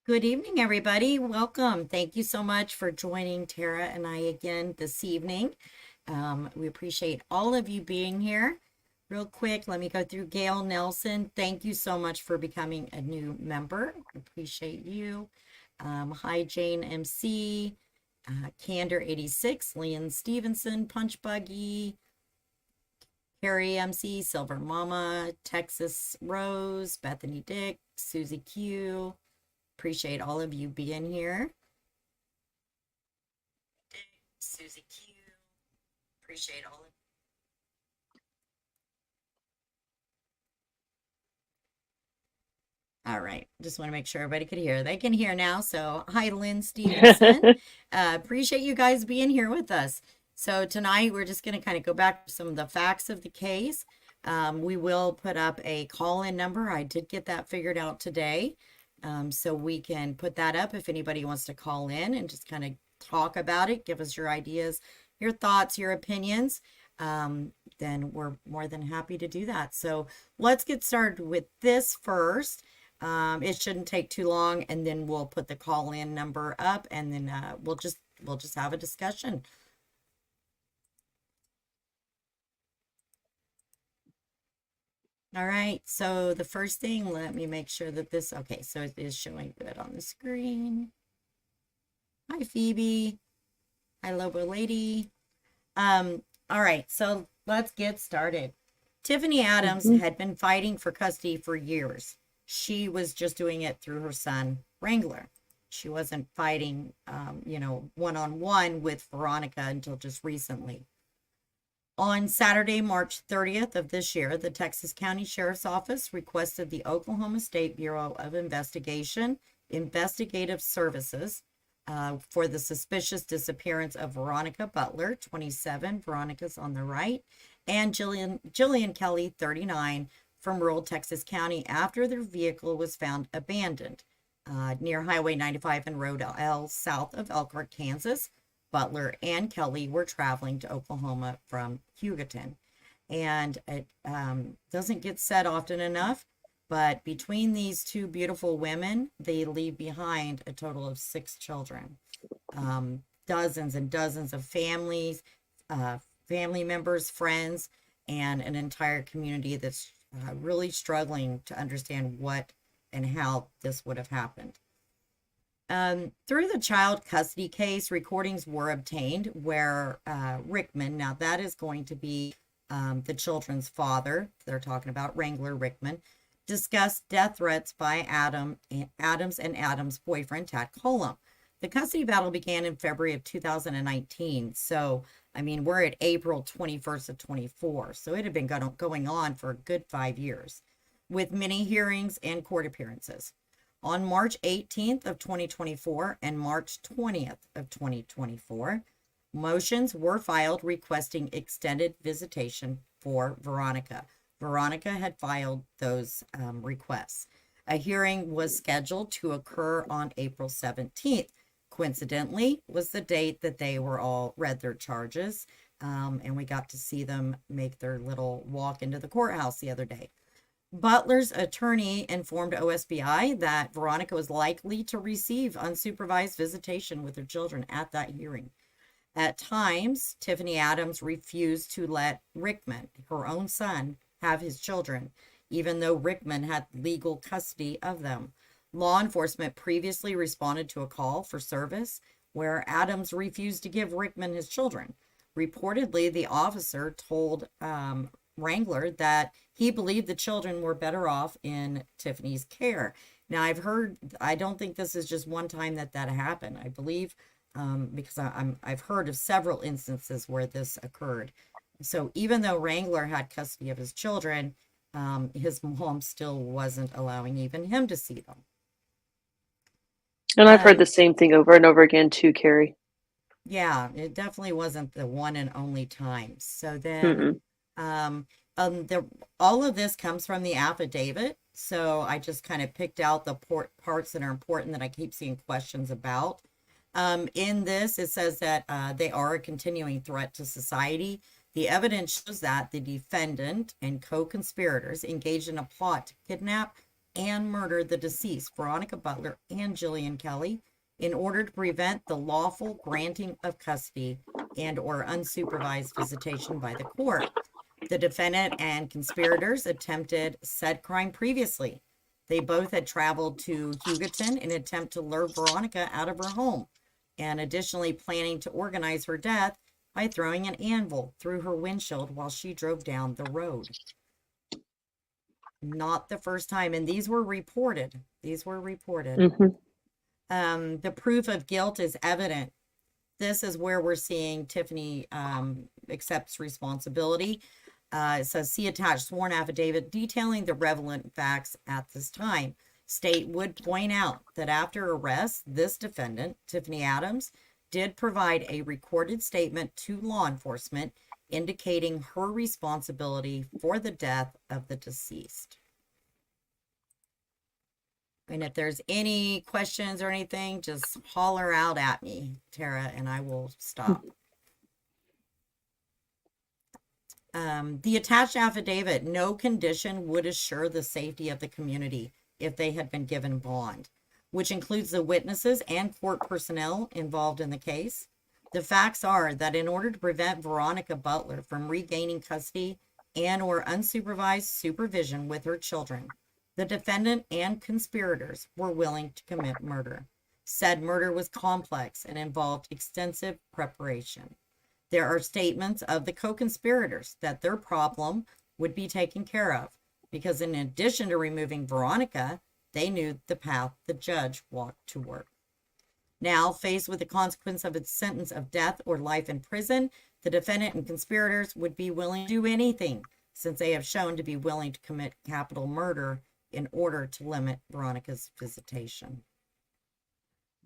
Good evening, everybody. Welcome. Thank you so much for joining Tara and I again this evening. We appreciate all of you being here. Real quick, let me go through Gail Nelson. Thank you so much for becoming a new member. Appreciate you. Hi, Jane MC, Candor 86, Leon Stevenson, Punch Buggy, Harry MC, Silver Mama, Texas Rose, Bethany Dick, Susie Q. Appreciate all of you being here. Susie Q. Appreciate all of All right. Just want to make sure everybody could hear. They can hear now. So, hi, Lynn Stevenson. Appreciate you guys being here with us. So, tonight we're just going to kind of go back to some of the facts of the case. We will put up a call in number. I did get that figured out today. So, we can put that up if anybody wants to call in and just kind of talk about it, give us your ideas, your thoughts, your opinions. Then we're more than happy to do that. So, let's get started with this first. It shouldn't take too long, and then we'll put the call in number up, and then we'll just have a discussion. All right, so the first thing, let me make sure that this, okay, so it is showing good on the screen. Hi, Phoebe. Hi, Lobo Lady. All right, so let's get started. Tiffany Adams Mhm. had been fighting for custody for years. She was just doing it through her son, Wrangler. She wasn't fighting, one on one with Veronica until just recently. On Saturday, March 30th of this year, the Texas County Sheriff's Office requested the Oklahoma State Bureau of Investigation Investigative Services for the suspicious disappearance of Veronica Butler, 27, Veronica's on the right, and Jillian Kelley, 39, from rural Texas County after their vehicle was found abandoned near Highway 95 and Road L south of Elkhart, Kansas. Butler and Kelley were traveling to Oklahoma from Hugoton. And it doesn't get said often enough, but between these two beautiful women, they leave behind a total of 6 children, dozens and dozens of families, family members, friends, and an entire community that's really struggling to understand what and how this would have happened. Through the child custody case, recordings were obtained where Rickman, now that is going to be the children's father, they're talking about Wrangler Rickman, discussed death threats by Adams and Adams' boyfriend, Tad Colum. The custody battle began in February of 2019. So, I mean, we're at April 21st of 24. So it had been going on for a good 5 years with many hearings and court appearances. On March 18th of 2024 and March 20th of 2024, motions were filed requesting extended visitation for Veronica. Veronica had filed those requests. A hearing was scheduled to occur on April 17th. Coincidentally, was the date that they were all read their charges, and we got to see them make their little walk into the courthouse the other day. Butler's attorney informed OSBI that Veronica was likely to receive unsupervised visitation with her children at that hearing. At times, Tiffany Adams refused to let Rickman, her own son, have his children, even though Rickman had legal custody of them. Law enforcement previously responded to a call for service where Adams refused to give Rickman his children. Reportedly, the officer told Wrangler that he believed the children were better off in Tiffany's care. Now, I don't think this is just one time that happened. I believe because I've heard of several instances where this occurred. So even though Wrangler had custody of his children, his mom still wasn't allowing even him to see them. And I've heard the Um, same thing over and over again too, Carrie. yeah, it definitely wasn't the one and only time. So then, Mm-mm. um, the all of this comes from the affidavit. So I just kind of picked out the parts that are important that I keep seeing questions about. In this, it says that they are a continuing threat to society. The evidence shows that the defendant and co conspirators engaged in a plot to kidnap, and murder the deceased, Veronica Butler and Jillian Kelley, in order to prevent the lawful granting of custody and or unsupervised visitation by the court. The defendant and conspirators attempted said crime previously. They both had traveled to Hugoton in an attempt to lure Veronica out of her home, and additionally planning to organize her death by throwing an anvil through her windshield while she drove down the road. Not the first time, and these were reported. Mm-hmm. The proof of guilt is evident. This is where we're seeing Tiffany accepts responsibility. It says, see attached sworn affidavit detailing the relevant facts at this time. State would point out that after arrest, this defendant, Tiffany Adams, did provide a recorded statement to law enforcement indicating her responsibility for the death of the deceased. And if there's any questions or anything, just holler out at me, Tara, and I will stop. The attached affidavit, no condition would assure the safety of the community if they had been given bond, which includes the witnesses and court personnel involved in the case. The facts are that in order to prevent Veronica Butler from regaining custody and or unsupervised supervision with her children, the defendant and conspirators were willing to commit murder. Said murder was complex and involved extensive preparation. There are statements of the co-conspirators that their problem would be taken care of because in addition to removing Veronica, they knew the path the judge walked to work. Now, faced with the consequence of its sentence of death or life in prison, the defendant and conspirators would be willing to do anything since they have shown to be willing to commit capital murder in order to limit Veronica's visitation.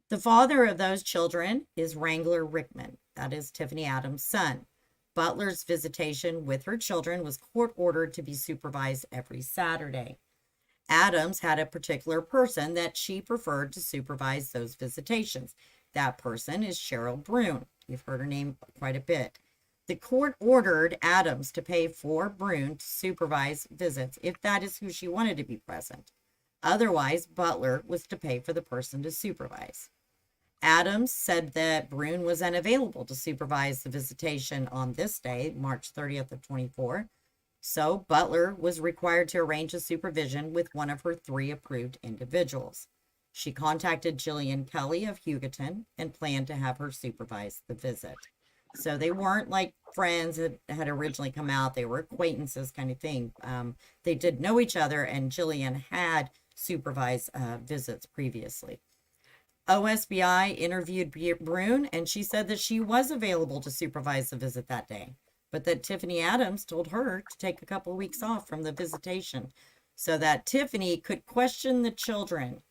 The father of those children is Wrangler Rickman. That is Tiffany Adams' son. Butler's visitation with her children was court ordered to be supervised every Saturday. Adams had a particular person that she preferred to supervise those visitations. That person is Cheryl Brune. You've heard her name quite a bit. The court ordered Adams to pay for Brune to supervise visits if that is who she wanted to be present. Otherwise, Butler was to pay for the person to supervise. Adams said that Brune was unavailable to supervise the visitation on this day, March 30th of 24. So Butler was required to arrange a supervision with one of her 3 approved individuals. She contacted Jillian Kelley of Hugoton and planned to have her supervise the visit. So they weren't like friends that had originally come out. They were acquaintances kind of thing. They did know each other, and Jillian had supervised visits previously. OSBI interviewed Brune, and she said that she was available to supervise the visit that day, but that Tiffany Adams told her to take a couple of weeks off from the visitation so that Tiffany could question the children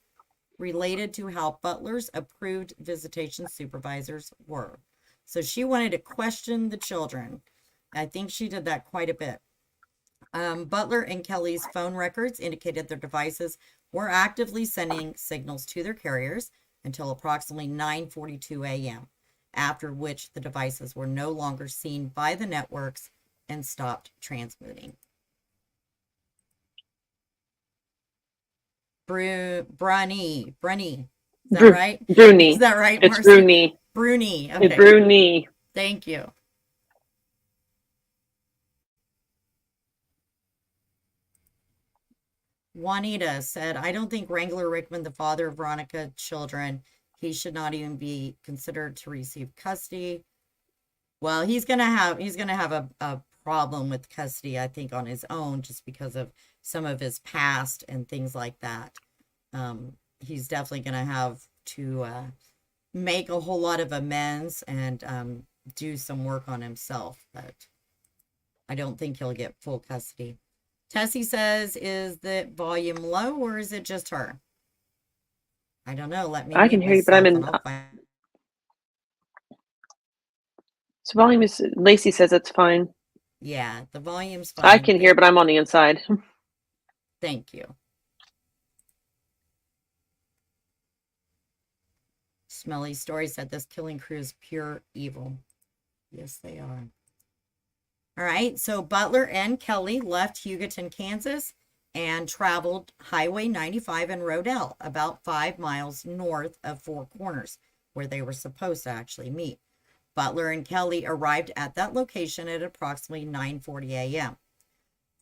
related to how Butler's approved visitation supervisors were. So she wanted to question the children. I think she did that quite a bit. Butler and Kelley's phone records indicated their devices were actively sending signals to their carriers until approximately 9:42 a.m., after which the devices were no longer seen by the networks and stopped transmitting. Bruni. Is that right? Bruni. Is that right, It's Marcy? Bruni. Bruni. Okay. It's Bruni. Thank you. Juanita said, I don't think Wrangler Rickman, the father of Veronica children, he should not even be considered to receive custody. Well, he's gonna have a problem with custody, I think, on his own, just because of some of his past and things like that. He's definitely gonna have to make a whole lot of amends and do some work on himself, but I don't think he'll get full custody. Tessie says, is the volume low or is it just her? I don't know. Let me. I can hear you, but I'm in. So volume is. Lacey says it's fine. Yeah, the volume's fine. I can hear, but I'm on the inside. Thank you. Smelly Story said this killing crew is pure evil. Yes, they are. All right, so Butler and Kelley left Hugoton, Kansas, and traveled Highway 95 and Road L, about 5 miles north of Four Corners, where they were supposed to actually meet. Butler and Kelley arrived at that location at approximately 9:40 a.m.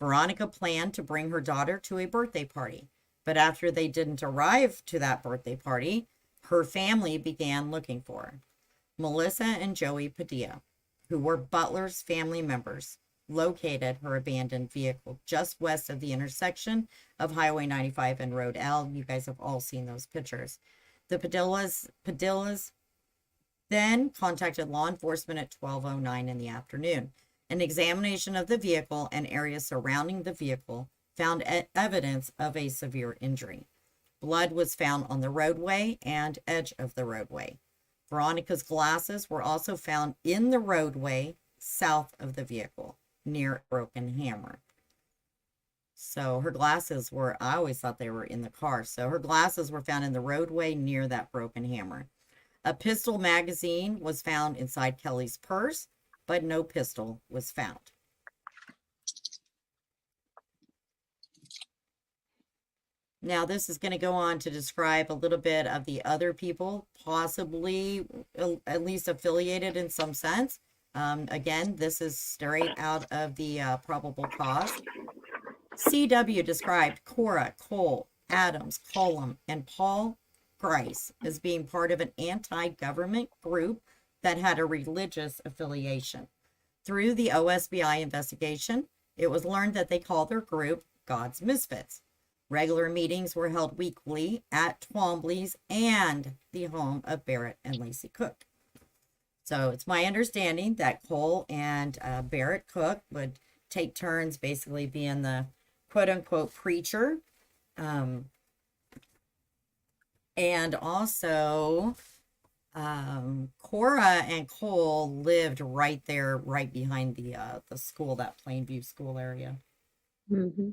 Veronica planned to bring her daughter to a birthday party, but after they didn't arrive to that birthday party, her family began looking for her. Melissa and Joey Padilla, who were Butler's family members, located her abandoned vehicle just west of the intersection of Highway 95 and Road L. You guys have all seen those pictures. The Padillas then contacted law enforcement at 12:09 in the afternoon. An examination of the vehicle and areas surrounding the vehicle found evidence of a severe injury. Blood was found on the roadway and edge of the roadway. Veronica's glasses were also found in the roadway south of the vehicle near a broken hammer. So her glasses were, I always thought they were in the car. So her glasses were found in the roadway near that broken hammer. A pistol magazine was found inside Kelley's purse, but no pistol was found. Now, this is going to go on to describe a little bit of the other people, possibly at least affiliated in some sense. Again, this is straight out of the probable cause. CW described Cora, Cole, Adams, Cullum, and Paul Grice as being part of an anti-government group that had a religious affiliation. Through the OSBI investigation, it was learned that they called their group God's Misfits. Regular meetings were held weekly at Twombly's and the home of Barrett and Lacey Cook. So it's my understanding that Cole and Barrett Cook would take turns basically being the quote-unquote preacher. And also, Cora and Cole lived right there, right behind the school, that Plainview school area. Mm-hmm.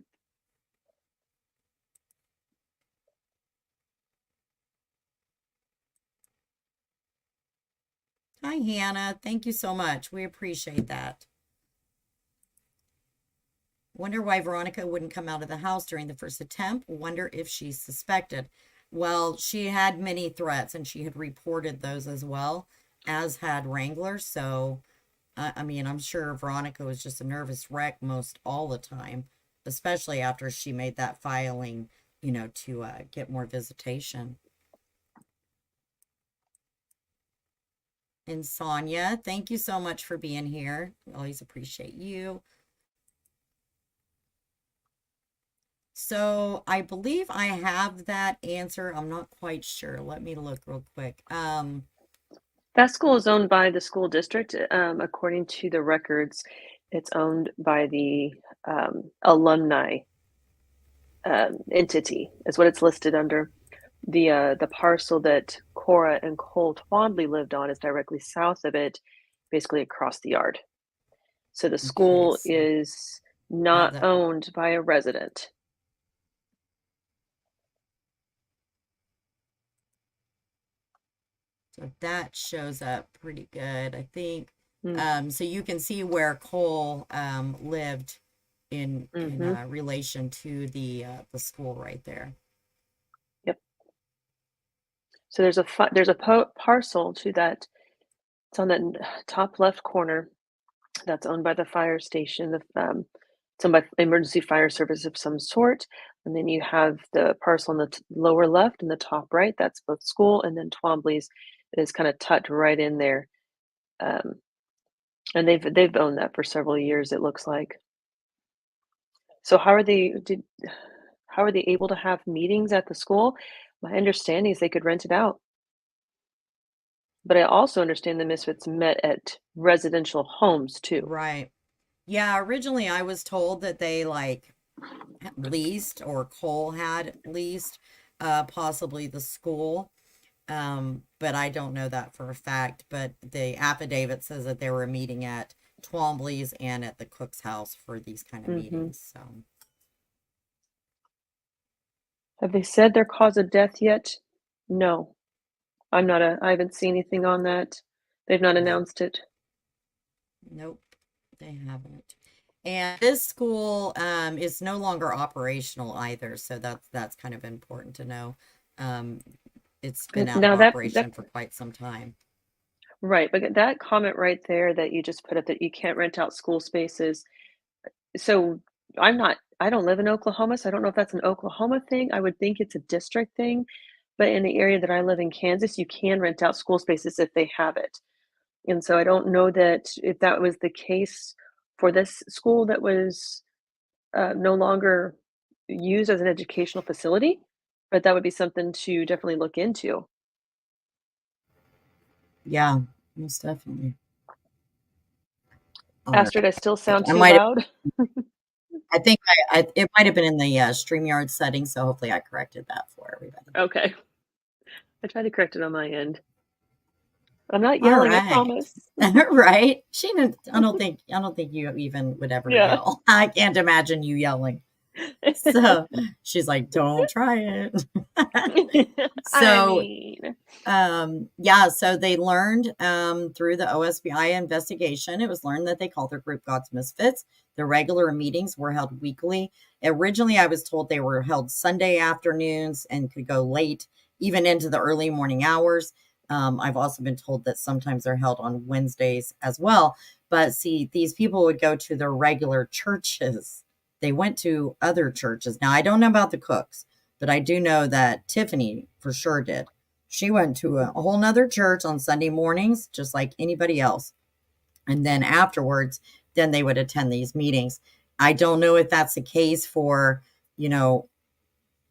Hi, Hannah. Thank you so much. We appreciate that. Wonder why Veronica wouldn't come out of the house during the first attempt. Wonder if she's suspected. Well, she had many threats and she had reported those as well, as had Wrangler. So, I mean, I'm sure Veronica was just a nervous wreck most all the time, especially after she made that filing, you know, to get more visitation. And Sonia, thank you so much for being here. We always appreciate you. So I believe I have that answer. I'm not quite sure. Let me look real quick. That school is owned by the school district. According to the records, it's owned by the alumni entity, is what it's listed under. The parcel that Cora and Cole Twombly lived on is directly south of it, basically across the yard. So the school is not owned by a resident. So that shows up pretty good, I think. So you can see where Cole lived in relation to the school right there. Yep. So there's a parcel to that. It's on that top left corner. That's owned by the fire station. It's owned by emergency fire service of some sort. And then you have the parcel on the lower left and the top right. That's both school, and then Twombly's is kind of tucked right in there. And they've owned that for several years, it looks like. So how are they able to have meetings at the school? My understanding is they could rent it out. But I also understand the Misfits met at residential homes too. Right. Yeah, originally I was told that they like leased, or Cole had leased possibly the school. But I don't know that for a fact. But the affidavit says that they were meeting at Twombly's and at the Cook's house for these kind of meetings. So, have they said their cause of death yet? No, I haven't seen anything on that. They've not announced it. Nope, they haven't. And this school is no longer operational either, so that's kind of important to know. Um, it's been out of Now that operation for quite some time. right, but that comment right there that you just put up that you can't rent out school spaces. So I don't live in Oklahoma, so I don't know if that's an Oklahoma thing. I would think it's a district thing, but in the area that I live in, Kansas, you can rent out school spaces if they have it. And so I don't know that if that was the case for this school that was no longer used as an educational facility, but that would be something to definitely look into. Yeah, most definitely. All right. Astrid, I still sound I too might have, loud. I think it might have been in the StreamYard settings, so hopefully I corrected that for everybody. Okay. I tried to correct it on my end. I'm not All yelling, I right. promise. Right? I don't think you even would ever Yeah. yell. I can't imagine you yelling. So she's like, don't try it. I So mean, yeah, so they learned through the OSBI investigation, it was learned that they called their group God's Misfits. The regular meetings were held weekly. Originally, I was told they were held Sunday afternoons and could go late, even into the early morning hours. I've also been told that sometimes they're held on Wednesdays as well. But see, these people would go to their regular churches. They went to other churches. Now, I don't know about the cooks, but I do know that Tiffany for sure did. She went to a whole nother church on Sunday mornings, just like anybody else. And then afterwards, then they would attend these meetings. I don't know if that's the case for, you know,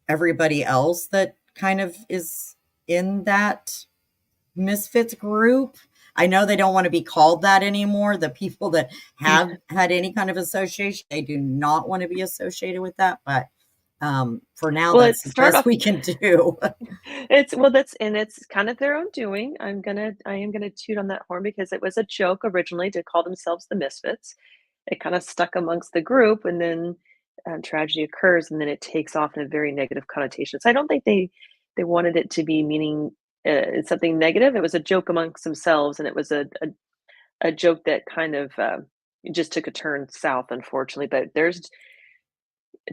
everybody else that kind of is in that Misfits group. I know they don't want to be called that anymore. The people that have had any kind of association, they do not want to be associated with that. But for now, well, that's it the started best off. we can do. It's well, it's kind of their own doing. I am gonna toot on that horn because it was a joke originally to call themselves the Misfits. It kind of stuck amongst the group, and then tragedy occurs, and then it takes off in a very negative connotation. So I don't think they wanted it to be meaning something negative. It was a joke amongst themselves, and it was a joke that kind of just took a turn south, unfortunately. But there's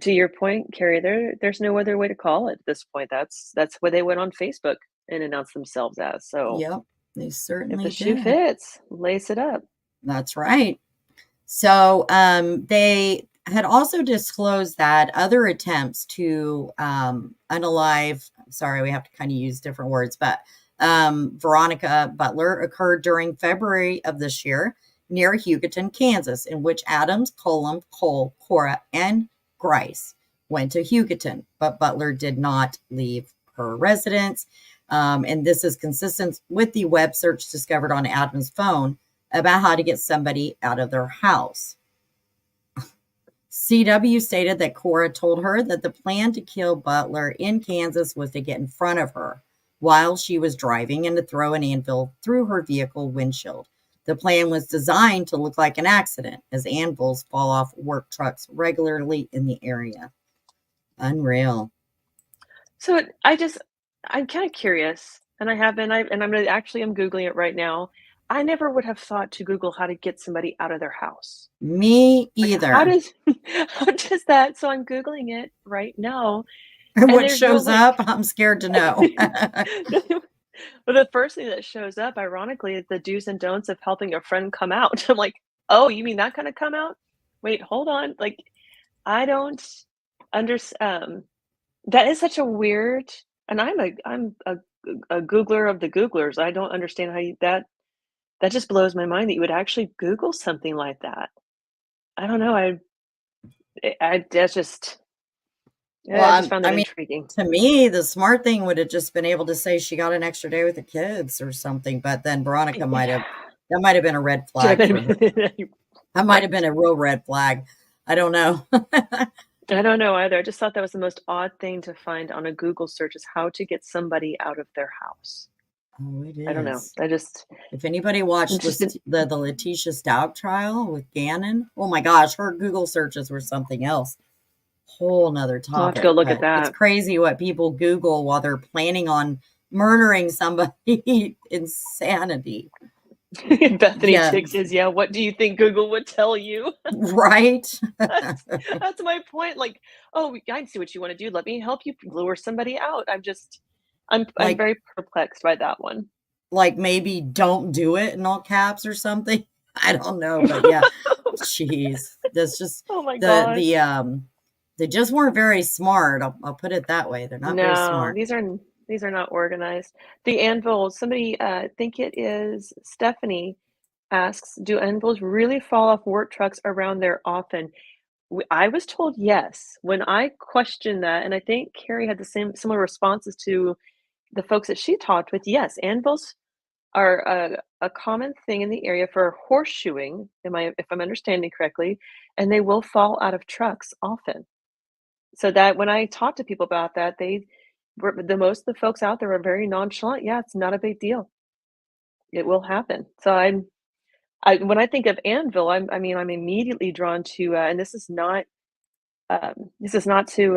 to your point, Carrie, there's no other way to call it at this point. That's what they went on Facebook and announced themselves as. So Yep, they if the certainly shoe did. fits, lace it up. That's right. So they had also disclosed that other attempts to unalive, sorry, we have to kind of use different words, but Veronica Butler occurred during February of this year near Hugoton, Kansas, in which Adams, Colum, Cole, Cora, and Grice went to Hugoton, but Butler did not leave her residence. And this is consistent with the web search discovered on Adams' phone about how to get somebody out of their house. CW stated that Cora told her that the plan to kill Butler in Kansas was to get in front of her while she was driving and to throw an anvil through her vehicle windshield. The plan was designed to look like an accident, as anvils fall off work trucks regularly in the area. Unreal. So I'm kind of curious, and I have been, and I'm gonna actually I'm googling it right now. I never would have thought to Google how to get somebody out of their house. Me Like, how either. does how does that? So I'm googling it right now, and What there's no shows like. up, I'm scared to know. But the first thing that shows up, ironically, is the do's and don'ts of helping a friend come out. I'm like, oh, you mean that kind of come out? Wait, hold on. Like, I don't understand. That is such a weird, and I'm a Googler of the Googlers. I don't understand how that just blows my mind that you would actually Google something like that. I don't know. I that's just Well, I just found I that mean, intriguing. to me, the smart thing would have just been able to say she got an extra day with the kids or something. But then Veronica might Yeah, have, that might have been a red should have flag for her. been That might have right. been a real red flag. I don't know. I don't know either. I just thought that was the most odd thing to find on a Google search is how to get somebody out of their house. Oh, it I don't know. is. I just If anybody it watched just didn't. the Letitia Stout trial with Gannon, oh my gosh, her Google searches were something else. Whole nother I'll have to go topic. look at But it's that. crazy what people Google while they're planning on murdering somebody. Insanity. Bethany Yeah, Chick says, "Yeah, what do you think Google would tell you?" right? That's that's my point, like, "Oh, I see what you wanna do, let me help you lure somebody out." I'm Like very perplexed by that one. maybe don't do it in all caps or something. I don't know, but yeah, jeez. That's just Oh my the gosh. they just weren't very smart. I'll put it that way. They're not very No, smart. these are not organized. The anvil, somebody, I think it is Stephanie, asks, "Do anvils really fall off work trucks around there often?" I was told yes. When I questioned that, and I think Carrie had the same similar responses to the folks that she talked with. Yes, anvils are a common thing in the area for horseshoeing, if I'm understanding correctly, and they will fall out of trucks often. So that when I talk to people about that, they were the most of the folks out there are very nonchalant. Yeah, it's not a big deal. It will happen. So I when I think of anvil, I mean, I'm immediately drawn to, and this is not to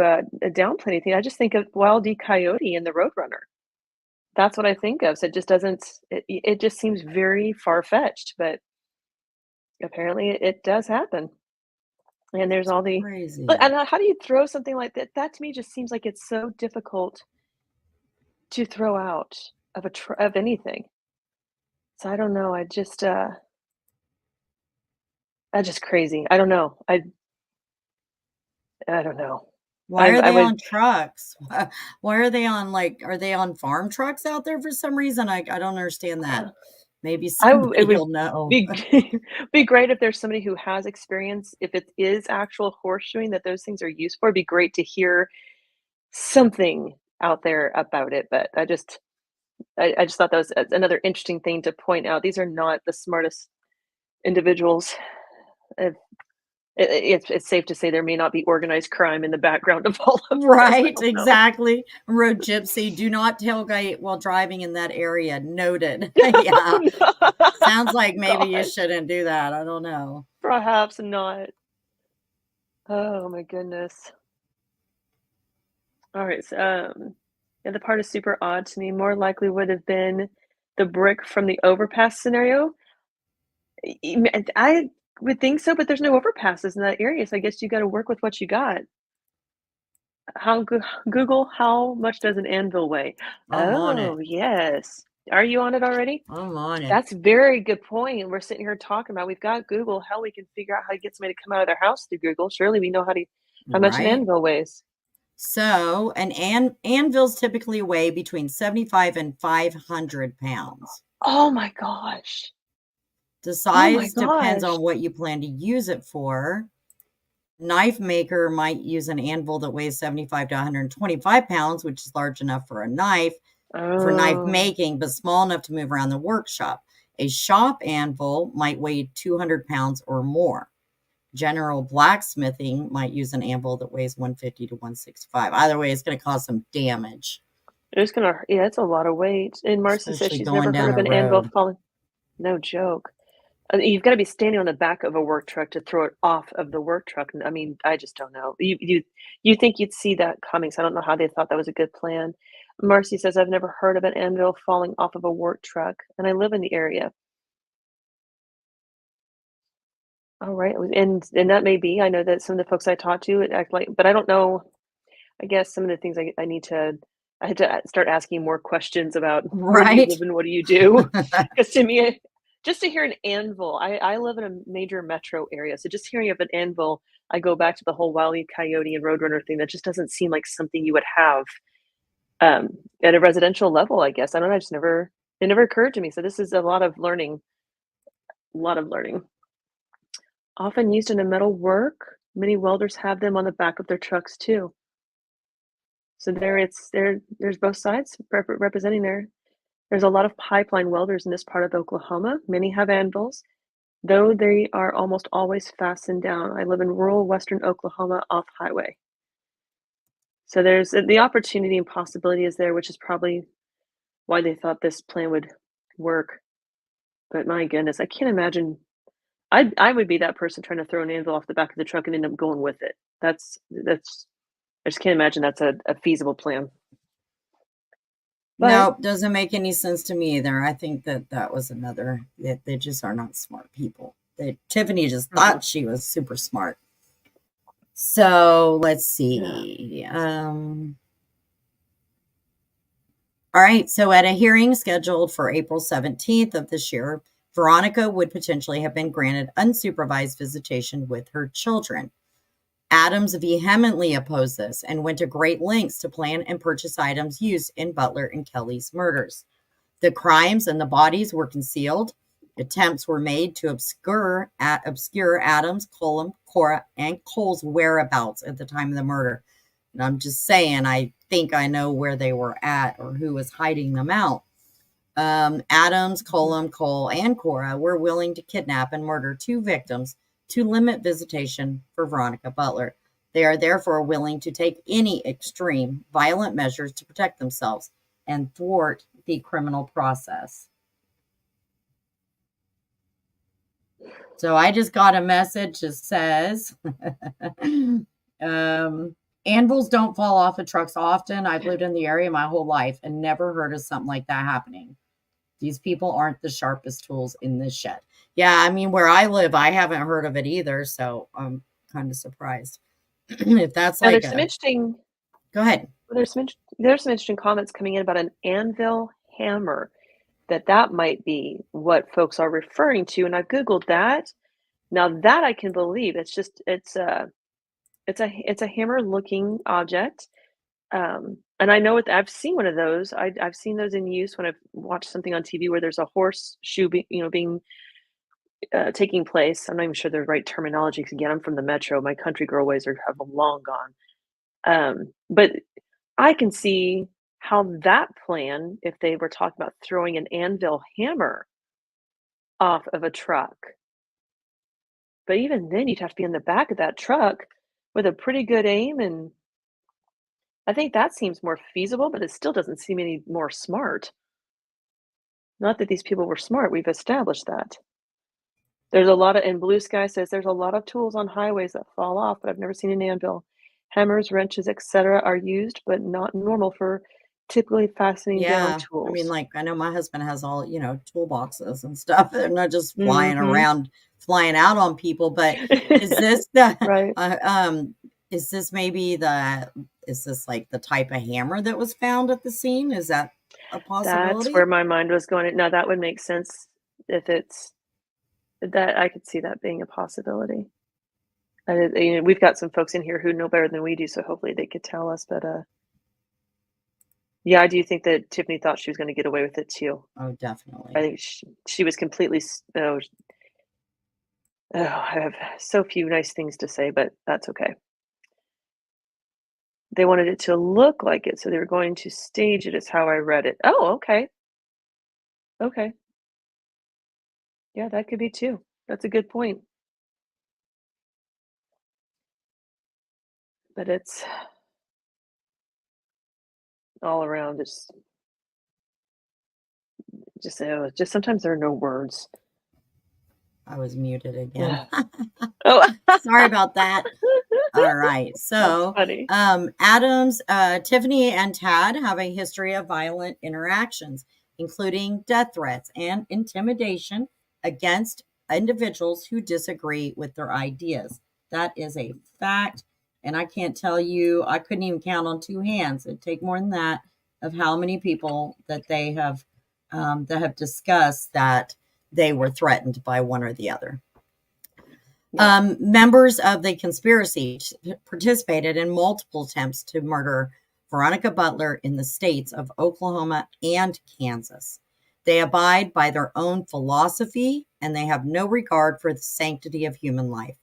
downplay anything. I just think of Wild E. Coyote and the Roadrunner. That's what I think of. So it just doesn't. It just seems very far fetched, but apparently it does happen. And there's all the. Crazy. And how do you throw something like that? That to me just seems like it's so difficult to throw out of anything. So I don't know. That's just crazy. I don't know. I don't know. Why are I they would on trucks? Why are they on are they on farm trucks out there for some reason? I don't understand that. Maybe it somebody would will know. be be great if there's somebody who has experience, if it is actual horseshoeing that those things are used for, it'd be great to hear something out there about it, but I just thought that was another interesting thing to point out. These are not the smartest individuals. It it's safe to say there may not be organized crime in the background of all of this, I Right, don't know. exactly. Road gypsy, do not tailgate while driving in that area. Noted. Yeah. Sounds like maybe you God, shouldn't do that. I don't know. perhaps not. Oh my goodness. Alright, so, yeah, the part is super odd to me. More likely would have been the brick from the overpass scenario. I would think so, but there's no overpasses in that area, so I guess you gotta work with what you got. How Goo Google, how much does an anvil weigh? I'm on it. Oh, yes. Are you on it already? I'm on it. That's a very good point. We're sitting here talking about we've got Google. Hell, we can figure out how to get somebody to come out of their house through Google. Surely we know how much an Right? anvil weighs. So, anvils typically weigh between 75 and 500 pounds. Oh my gosh. The Oh my size depends gosh. on what you plan to use it for. Knife maker might use an anvil that weighs 75 to 125 pounds, which is large enough for a knife for knife Oh. making, but small enough to move around the workshop. A shop anvil might weigh 200 pounds or more. General blacksmithing might use an anvil that weighs 150 to 165. Either way, it's going to cause some damage, It's gonna yeah, it's a lot of weight. And Marcy says especially she's going never heard down of a an anvil road. falling. No joke. You've gotta be standing on the back of a work truck to throw it off of the work truck, and I mean, I just don't know. You think you'd see that coming, so I don't know how they thought that was a good plan. Marcy says, "I've never heard of an anvil falling off of a work truck, and I live in the area." Alright, and that may be. I know that some of the folks I talked to act like but I don't know. I guess some of the things I need to I had to start asking more questions about where do you Right? live and what do you do? Because to me, just to hear an anvil, I live in a major metro area, so just hearing of an anvil, I go back to the whole Wile E. Coyote and Roadrunner thing. That just doesn't seem like something you would have um, at a residential level. I guess I don't know. I just never it never occurred to me. So this is a lot of learning. A lot of learning. Often used in a metal work. Many welders have them on the back of their trucks too. So there's both sides representing there. There's a lot of pipeline welders in this part of Oklahoma. Many have anvils, though they are almost always fastened down. I live in rural western Oklahoma off highway. So there's the opportunity and possibility is there, which is probably why they thought this plan would work. But my goodness, I can't imagine. I would be that person trying to throw an anvil off the back of the truck and end up going with it. That's I just can't imagine that's a feasible plan. But Nope, doesn't make any sense to me either. I think that was another, they just are not smart people. Tiffany just thought she was super smart. So let's see. All right. So at a hearing scheduled for April 17th of this year, Veronica would potentially have been granted unsupervised visitation with her children. Adams vehemently opposed this and went to great lengths to plan and purchase items used in Butler and Kelley's murders. The crimes and the bodies were concealed. Attempts were made to obscure Adams, Cullum, Cora, and Cole's whereabouts at the time of the murder. And I'm just saying, I think I know where they were at or who was hiding them out. Adams, Cullum, Cole, and Cora were willing to kidnap and murder 2 victims to limit visitation for Veronica Butler. They are therefore willing to take any extreme, violent measures to protect themselves and thwart the criminal process. So I just got a message that says, anvils don't fall off of trucks often. I've lived in the area my whole life and never heard of something like that happening. These people aren't the sharpest tools in this shed. Yeah, I mean, where I live, I haven't heard of it either, so I'm kind of surprised. If that's now like there's some interesting. Go ahead. There's some interesting comments coming in about an anvil hammer. That might be what folks are referring to, and I've Googled that. Now that I can believe. It's a hammer-looking object, and I know I've seen one of those. I've seen those in use when I've watched something on TV where there's a horseshoe being taking place. I'm not even sure the right terminology. Because again, I'm from the metro. My country girl ways have long gone. But I can see how that plan, if they were talking about throwing an anvil hammer off of a truck. But even then, you'd have to be in the back of that truck with a pretty good aim, and I think that seems more feasible, but it still doesn't seem any more smart. Not that these people were smart, we've established that. There's a lot of, and Blue Sky says there's a lot of tools on highways that fall off, but I've never seen an anvil. Hammers, wrenches, etc. are used, but not normal for typically fastening down tools. I mean, like, I know my husband has all, toolboxes and stuff. They're not just flying around, flying out on people, but is this right? Is this like the type of hammer that was found at the scene? Is that a possibility? That's where my mind was going. Now that would make sense if it's that. I could see that being a possibility. We've got some folks in here who know better than we do, so hopefully they could tell us. But yeah, I do think that Tiffany thought she was going to get away with it too. Oh, definitely. I think she was completely. I have so few nice things to say, but that's okay. They wanted it to look like it, so they were going to stage it, is how I read it. Oh, okay. Okay. Yeah, that could be too. That's a good point. But it's all around just sometimes there are no words. I was muted again. Oh, sorry about that. All right. So, Adams, Tiffany, and Tad have a history of violent interactions, including death threats and intimidation against individuals who disagree with their ideas. That is a fact. And I can't tell you, I couldn't even count on 2 hands. It'd take more than that of how many people that they have that have discussed that they were threatened by one or the other. Members of the conspiracy participated in multiple attempts to murder Veronica Butler in the states of Oklahoma and Kansas. They abide by their own philosophy and they have no regard for the sanctity of human life.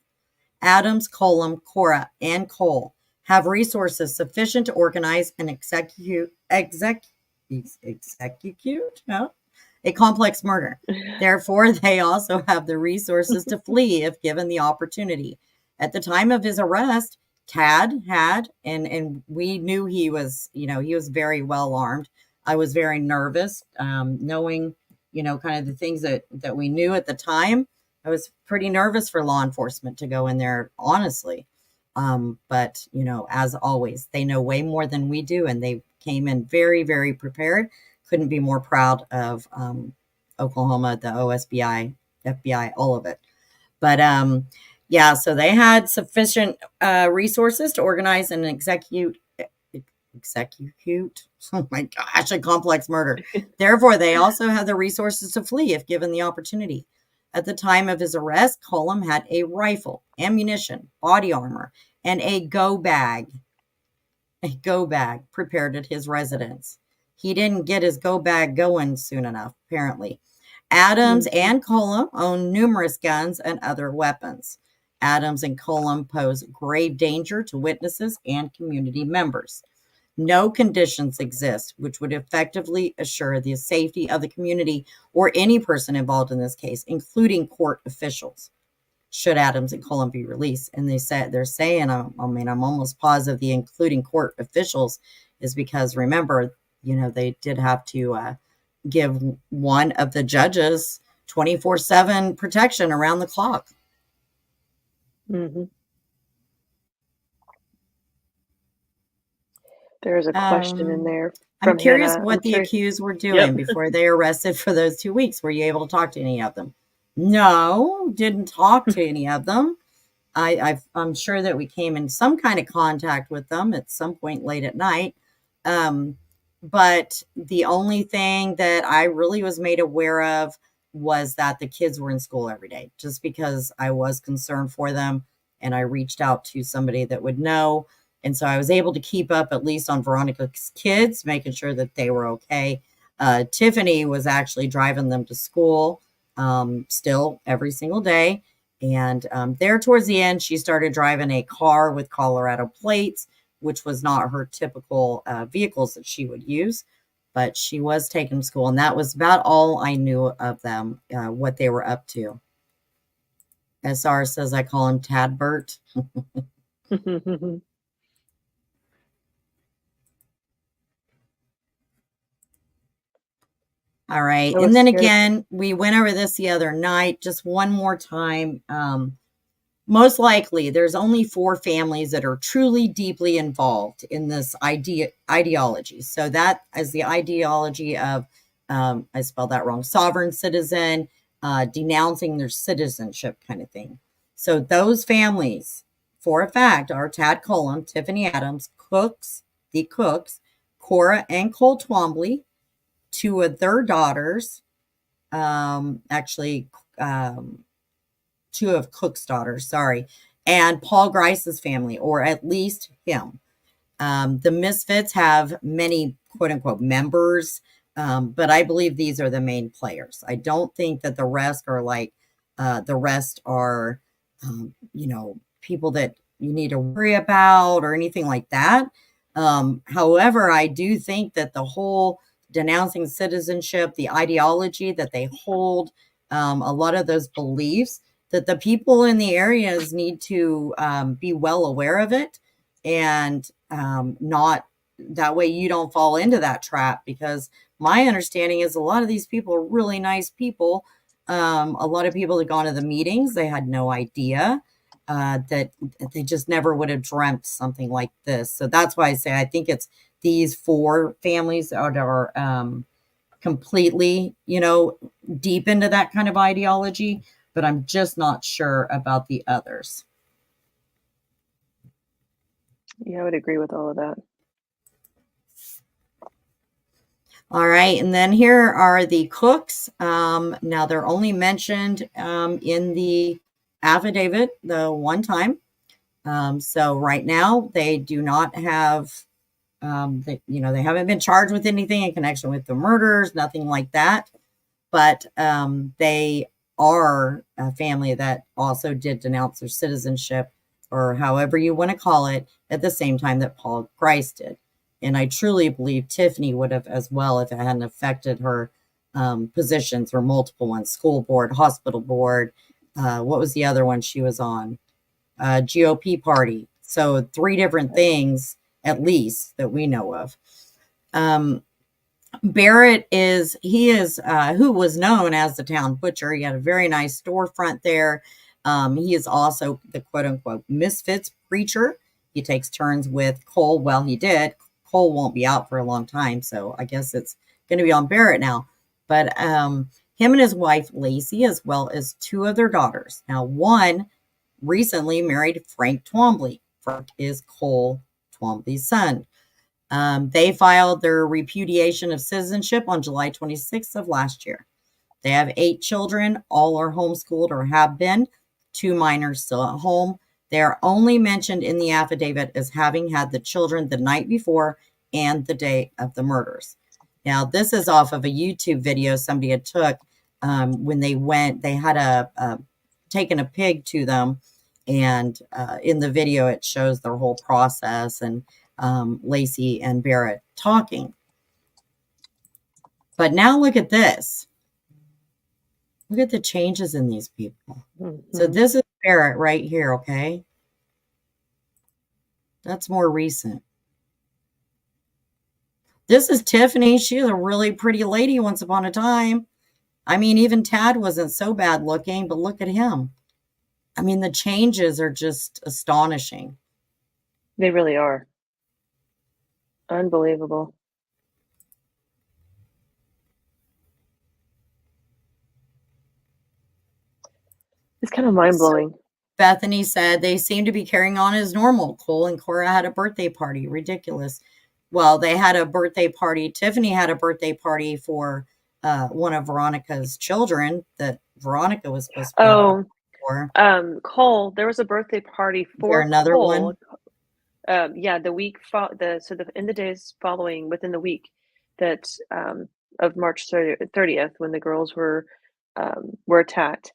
Adams, Cullum, Cora, and Cole have resources sufficient to organize and execute a complex murder. Therefore, they also have the resources to flee if given the opportunity. At the time of his arrest, Tad had, and we knew he was very well armed. I was very nervous, knowing, kind of the things that we knew at the time. I was pretty nervous for law enforcement to go in there, honestly. But, as always, they know way more than we do, and they came in very, very prepared. couldn't be more proud of Oklahoma, the OSBI, FBI, all of it. But yeah, so they had sufficient resources to organize and execute. Oh my gosh, a complex murder. Therefore, they also had the resources to flee if given the opportunity. At the time of his arrest, Cullum had a rifle, ammunition, body armor, and a go bag prepared at his residence. He didn't get his go bag going soon enough, apparently. Adams and Cullum owned numerous guns and other weapons. Adams and Cullum pose grave danger to witnesses and community members. No conditions exist which would effectively assure the safety of the community or any person involved in this case, including court officials, should Adams and Cullum be released. And they're saying, I'm almost positive the including court officials is because, remember, they did have to give one of the judges 24/7 protection around the clock. Mm-hmm. There's a question in there. I'm curious what the accused were doing before they arrested for those 2 weeks. Were you able to talk to any of them? No, didn't talk to any of them. I'm sure that we came in some kind of contact with them at some point late at night. But the only thing that I really was made aware of was that the kids were in school every day, just because I was concerned for them. And I reached out to somebody that would know. And so I was able to keep up at least on Veronica's kids, making sure that they were okay. Tiffany was actually driving them to school still every single day. And there towards the end, she started driving a car with Colorado plates, which was not her typical vehicles that she would use. But she was taking them to school. And that was about all I knew of them, what they were up to. SR says I call him Tadbert. All right. And then again, we went over this the other night, just one more time. Most likely, there's only 4 families that are truly deeply involved in this ideology. So that is the ideology of, I spelled that wrong, sovereign citizen, denouncing their citizenship kind of thing. So those families, for a fact, are Tad Cullum, Tiffany Adams, the Cooks, Cora and Cole Twombly, 2 of their daughters, 2 of Cook's daughters, sorry, and Paul Grice's family, or at least him. The Misfits have many quote unquote members, but I believe these are the main players. I don't think that the rest are people that you need to worry about or anything like that. However, I do think that the whole denouncing citizenship, the ideology that they hold, a lot of those beliefs, that the people in the areas need to be well aware of it, and not that way you don't fall into that trap, because my understanding is a lot of these people are really nice people. A lot of people that gone to the meetings, they had no idea that they just never would have dreamt something like this. So that's why I say I think it's these 4 families that are completely, deep into that kind of ideology, but I'm just not sure about the others. Yeah, I would agree with all of that. All right, and then here are the Cooks. Now they're only mentioned in the affidavit the one time. So right now they do not have, they haven't been charged with anything in connection with the murders, nothing like that. But they are a family that also did denounce their citizenship, or however you want to call it, at the same time that Paul Grice did. And I truly believe Tiffany would have as well if it hadn't affected her positions, or multiple ones: school board, hospital board. What was the other one she was on? GOP party. So 3 different things, at least, that we know of. Barrett is who was known as the town butcher. He had a very nice storefront there. He is also the quote unquote Misfits preacher. He takes turns with Cole. Well, he did. Cole won't be out for a long time, so I guess it's going to be on Barrett now. But him and his wife, Lacey, as well as two of their daughters. Now, one recently married Frank Twombly. Frank is Cole Twombly's son. They filed their repudiation of citizenship on July 26th of last year. They have 8 children. All are homeschooled or have been. 2 minors still at home. They are only mentioned in the affidavit as having had the children the night before and the day of the murders. Now, this is off of a YouTube video somebody had took when they went. They had taken a pig to them, and in the video it shows their whole process and Lacey and Barrett talking. But now look at this. Look at the changes in these people. So this is Barrett right here, okay? That's more recent. This is Tiffany. She's a really pretty lady once upon a time. I mean, even Tad wasn't so bad looking, but look at him. I mean, the changes are just astonishing. They really are. Unbelievable. It's kind of mind-blowing. So Bethany said they seem to be carrying on as normal. Cole and Cora had a birthday party. Ridiculous. Well, they had a birthday party. Tiffany had a birthday party for one of Veronica's children that Veronica was supposed to be for. Cole, there was a birthday party for another Cole. One? Yeah, the week in the days following within the week that of March 30th when the girls were attacked,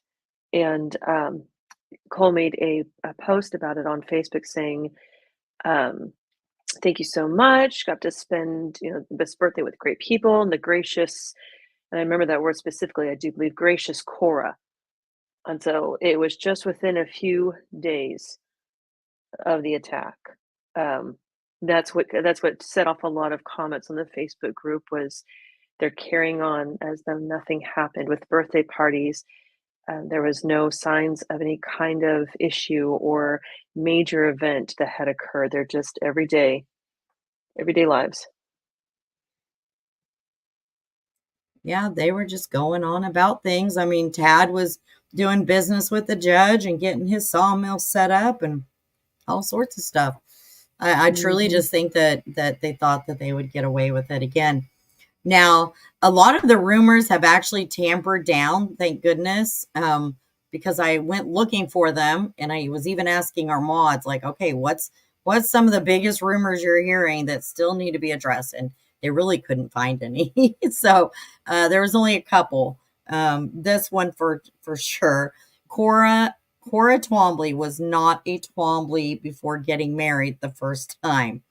and Cole made a post about it on Facebook saying, "Thank you so much. Got to spend this birthday with great people and the gracious." And I remember that word specifically. I do believe gracious Cora. And so it was just within a few days of the attack. That's what set off a lot of comments on the Facebook group. Was they're carrying on as though nothing happened with birthday parties. There was no signs of any kind of issue or major event that had occurred. They're just everyday lives. Yeah, they were just going on about things. I mean, Tad was doing business with the judge and getting his sawmill set up and all sorts of stuff. I truly just think that they thought that they would get away with it again. Now, a lot of the rumors have actually tampered down, thank goodness, because I went looking for them, and I was even asking our mods, like, okay, what's some of the biggest rumors you're hearing that still need to be addressed? And they really couldn't find any. So there was only a couple. This one for sure. Cora Twombly was not a Twombly before getting married the first time.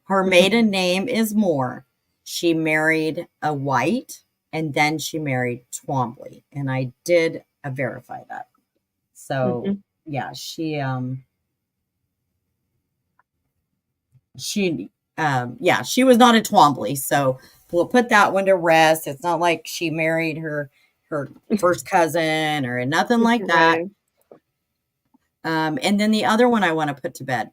Her maiden name is Moore. She married a White, and then she married Twombly, and I did verify that. So yeah, she was not a Twombly. So we'll put that one to rest. It's not like she married her first cousin or nothing like that. Right. And then the other one I want to put to bed,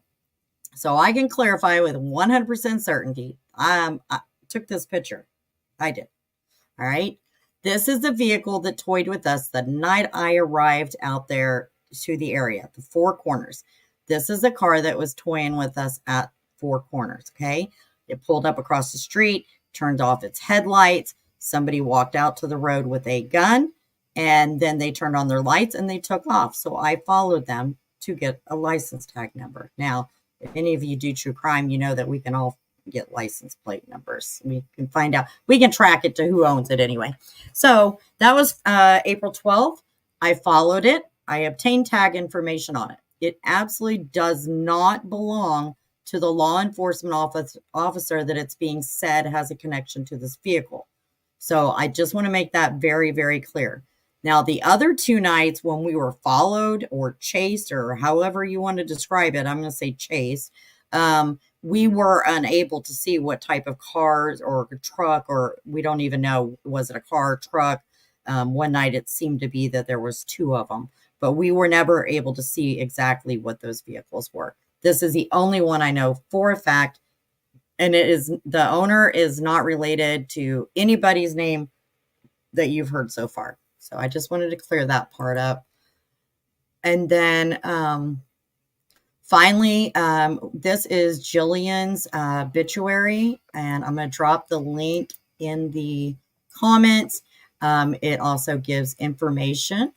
so I can clarify with 100% certainty. I took this picture. I did. All right. This is the vehicle that toyed with us the night I arrived out there to the area, the Four Corners. This is the car that was toying with us at Four Corners. Okay. It pulled up across the street, turned off its headlights. Somebody walked out to the road with a gun, and then they turned on their lights and they took off. So I followed them to get a license tag number. Now, if any of you do true crime, you know that we can all get license plate numbers. We can find out. We can track it to who owns it anyway. So that was April 12th. I followed it. I obtained tag information on it. It absolutely does not belong to the law enforcement officer that it's being said has a connection to this vehicle. So I just want to make that very, very clear. Now, the other 2 nights when we were followed or chased, or however you want to describe it, I'm going to say chased, we were unable to see what type of cars or truck, or we don't even know, was it a car, truck? One night it seemed to be that there was 2 of them, but we were never able to see exactly what those vehicles were. This is the only one I know for a fact And the owner is not related to anybody's name that you've heard so far. So I just wanted to clear that part up. And then finally, this is Jillian's obituary, and I'm going to drop the link in the comments. It also gives information.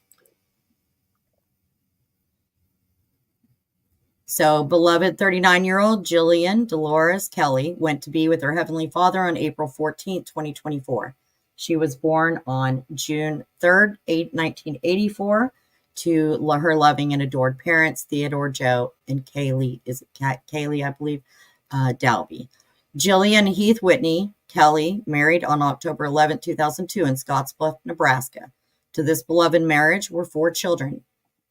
So, beloved 39-year-old Jillian Dolores Kelley went to be with her Heavenly Father on April 14th, 2024. She was born on June 3rd, 1984, to her loving and adored parents, Theodore Joe and Kaylee, Kaylee, I believe, Dalby. Jillian Heath Whitney Kelley married on October 11th, 2002 in Scottsbluff, Nebraska. To this beloved marriage were 4 children.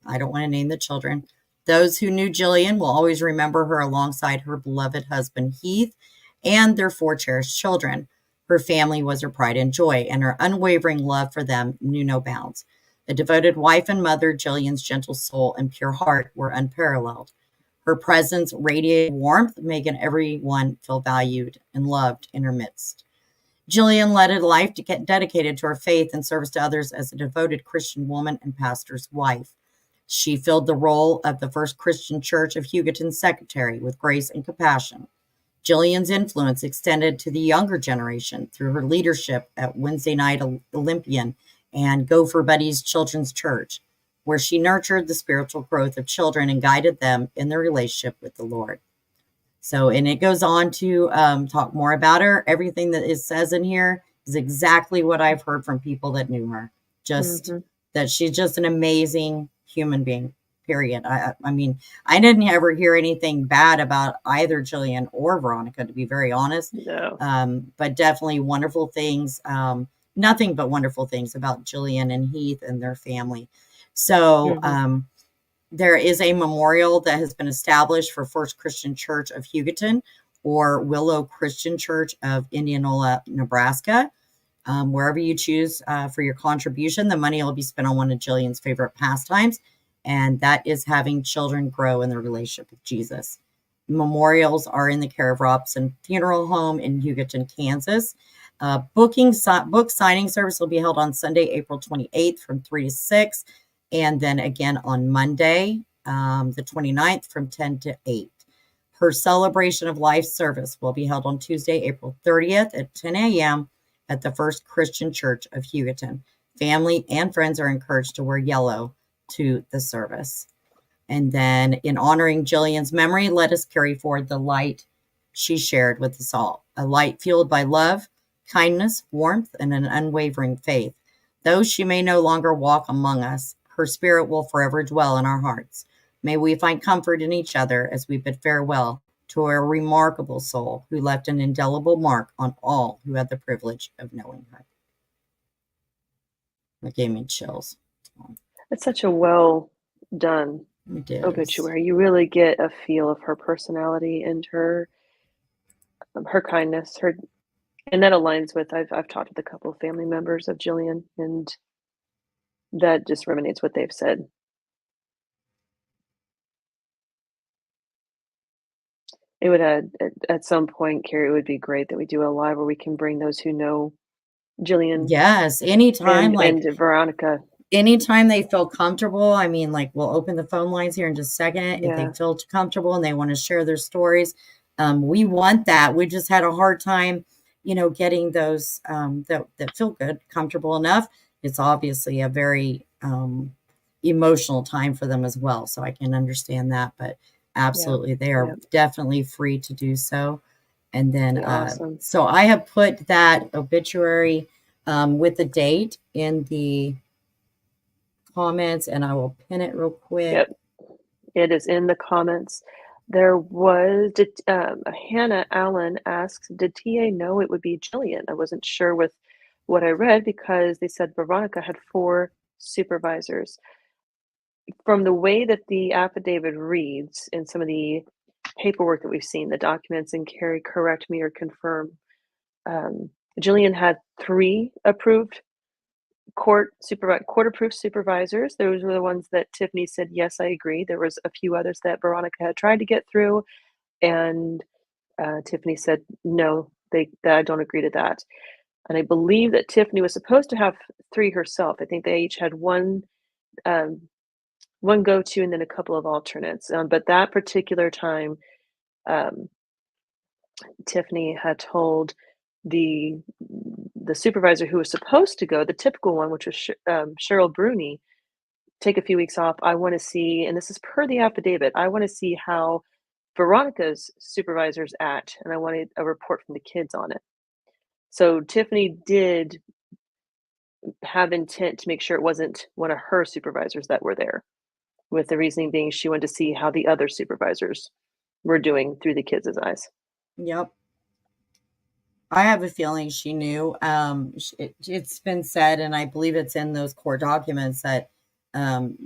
I don't want to name the children. Those who knew Jillian will always remember her alongside her beloved husband, Heath, and their 4 cherished children. Her family was her pride and joy, and her unwavering love for them knew no bounds. A devoted wife and mother, Jillian's gentle soul and pure heart were unparalleled. Her presence radiated warmth, making everyone feel valued and loved in her midst. Jillian led a life dedicated to her faith and service to others as a devoted Christian woman and pastor's wife. She filled the role of the First Christian Church of Hugoton secretary with grace and compassion. Jillian's influence extended to the younger generation through her leadership at Wednesday Night Olympian and Gopher Buddies Children's Church, where she nurtured the spiritual growth of children and guided them in their relationship with the Lord. So, and it goes on to talk more about her. Everything that it says in here is exactly what I've heard from people that knew her. Just that she's just an amazing human being, period. I mean, I didn't ever hear anything bad about either Jillian or Veronica, to be very honest. No. But definitely wonderful things. Nothing but wonderful things about Jillian and Heath and their family. So there is a memorial that has been established for First Christian Church of Hugoton or Willow Christian Church of Indianola, Nebraska. Wherever you choose for your contribution, the money will be spent on one of Jillian's favorite pastimes, and that is having children grow in their relationship with Jesus. Memorials are in the care of Robson Funeral Home in Hugoton, Kansas. Book signing service will be held on Sunday, April 28th from 3 to 6, and then again on Monday, the 29th from 10 to 8. Her celebration of life service will be held on Tuesday, April 30th at 10 a.m. at the First Christian Church of Hugoton. Family and friends are encouraged to wear yellow to the service. And then in honoring Jillian's memory, let us carry forward the light she shared with us all, a light fueled by love, kindness, warmth, and an unwavering faith. Though she may no longer walk among us, her spirit will forever dwell in our hearts. May we find comfort in each other as we bid farewell to a remarkable soul who left an indelible mark on all who had the privilege of knowing her. It gave me chills. It's such a well done obituary. You really get a feel of her personality and her kindness, and that aligns with I've talked with a couple of family members of Jillian, and that just resonates what they've said. It would at some point, Carrie, it would be great that we do a live where we can bring those who know Jillian. Yes, anytime, and Veronica. Anytime they feel comfortable. I mean, like, we'll open the phone lines here in just a second. If they feel comfortable and they want to share their stories, we want that. We just had a hard time, getting those that feel good, comfortable enough. It's obviously a very emotional time for them as well. So I can understand that, but absolutely, they are definitely free to do so. And then, so I have put that obituary with the date in the comments, and I will pin it real quick. Yep, it is in the comments. There was Hannah Allen asks, did TA know it would be Jillian? I wasn't sure with what I read because they said Veronica had 4 supervisors. From the way that the affidavit reads and some of the paperwork that we've seen, the documents, and Carrie, correct me or confirm, Jillian had 3 approved court-approved supervisors. Those were the ones that Tiffany said, yes, I agree. There was a few others that Veronica had tried to get through, and Tiffany said, no, that I don't agree to that. And I believe that Tiffany was supposed to have 3 herself. I think they each had um, one go-to and then a couple of alternates. But that particular time, um, Tiffany had told the the supervisor who was supposed to go, the typical one, which was Cheryl Brune, take a few weeks off. I want to see, and this is per the affidavit, I want to see how Veronica's supervisors act, and I wanted a report from the kids on it. So Tiffany did have intent to make sure it wasn't one of her supervisors that were there, with the reasoning being she wanted to see how the other supervisors were doing through the kids' eyes. Yep. I have a feeling she knew. It's been said, and I believe it's in those court documents that um,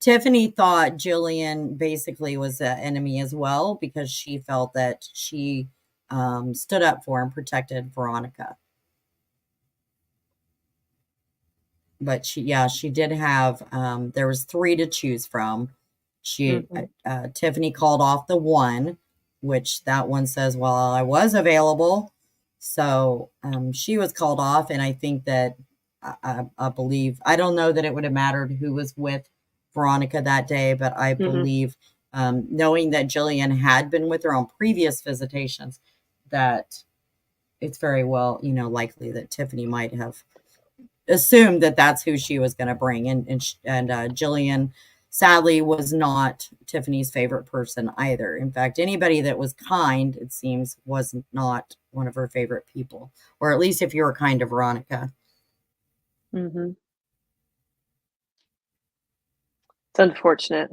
Tiffany thought Jillian basically was the enemy as well because she felt that she stood up for and protected Veronica. But she did have, there was 3 to choose from. Mhm. Tiffany called off the one, which that one says, well, I was available. So she was called off, and I think that I believe, I don't know that it would have mattered who was with Veronica that day, but I Mhm. believe, knowing that Jillian had been with her on previous visitations, that it's very well, likely that Tiffany might have assumed that that's who she was going to bring. And Jillian, sadly, was not Tiffany's favorite person either. In fact, anybody that was kind, it seems, was not one of her favorite people, or at least if you were kind to Veronica. Mhm. It's unfortunate.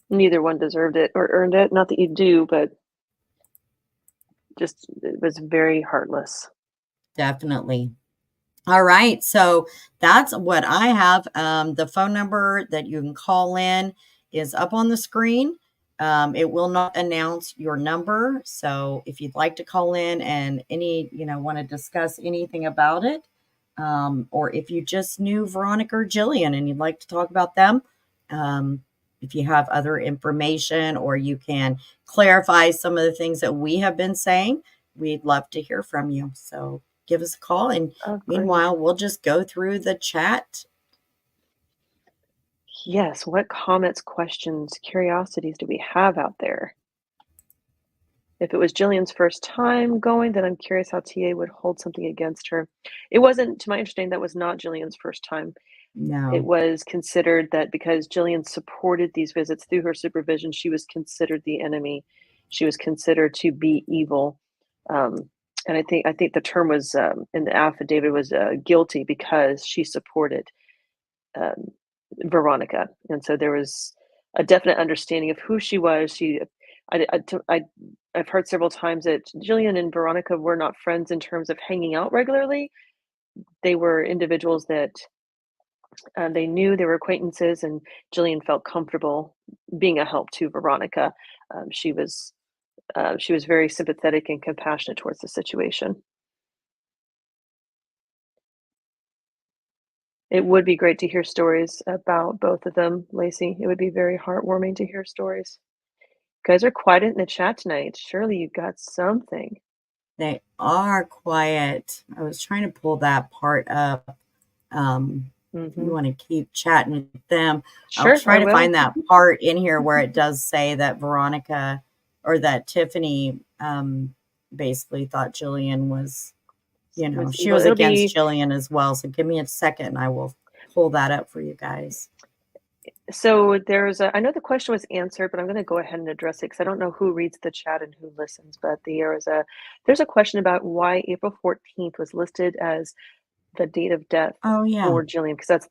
Neither one deserved it or earned it. Not that you do, but just it was very heartless. Definitely. All right. So that's what I have. The phone number that you can call in is up on the screen. It will not announce your number. So if you'd like to call in and want to discuss anything about it, or if you just knew Veronica or Jillian and you'd like to talk about them, um, if you have other information or you can clarify some of the things that we have been saying, we'd love to hear from you. So give us a call. And Agreed. meanwhile, we'll just go through the chat. Yes, what comments, questions, curiosities do we have out there? If it was Jillian's first time going, then I'm curious how TA would hold something against her. It wasn't, to my understanding, that was not Jillian's first time. It No. was considered that because Jillian supported these visits through her supervision, she was considered the enemy. She was considered to be evil. Um, and I think the term was in the affidavit was guilty because she supported um, Veronica, and so there was a definite understanding of who she was. I've heard several times that Jillian and Veronica were not friends in terms of hanging out regularly. They were individuals that they knew, they were acquaintances, and Jillian felt comfortable being a help to Veronica. She was very sympathetic and compassionate towards the situation. It would be great to hear stories about both of them, Lacey. It would be very heartwarming to hear stories. You guys are quiet in the chat tonight. Surely you got something. They are quiet. I was trying to pull that part up. If you Hmm. want to keep chatting with them, I'll Sure, try I to will. find that part in here where it does say that Veronica or that Tiffany basically thought Jillian was, Was she evil. was It'll against be Jillian as well. So give me a second and I will pull that up for you guys. so I know the question was answered, but I'm going to go ahead and address it because I don't know who reads the chat and who listens. But there's a question about why April 14th was listed as the date of death Oh, yeah. for Jillian, because that's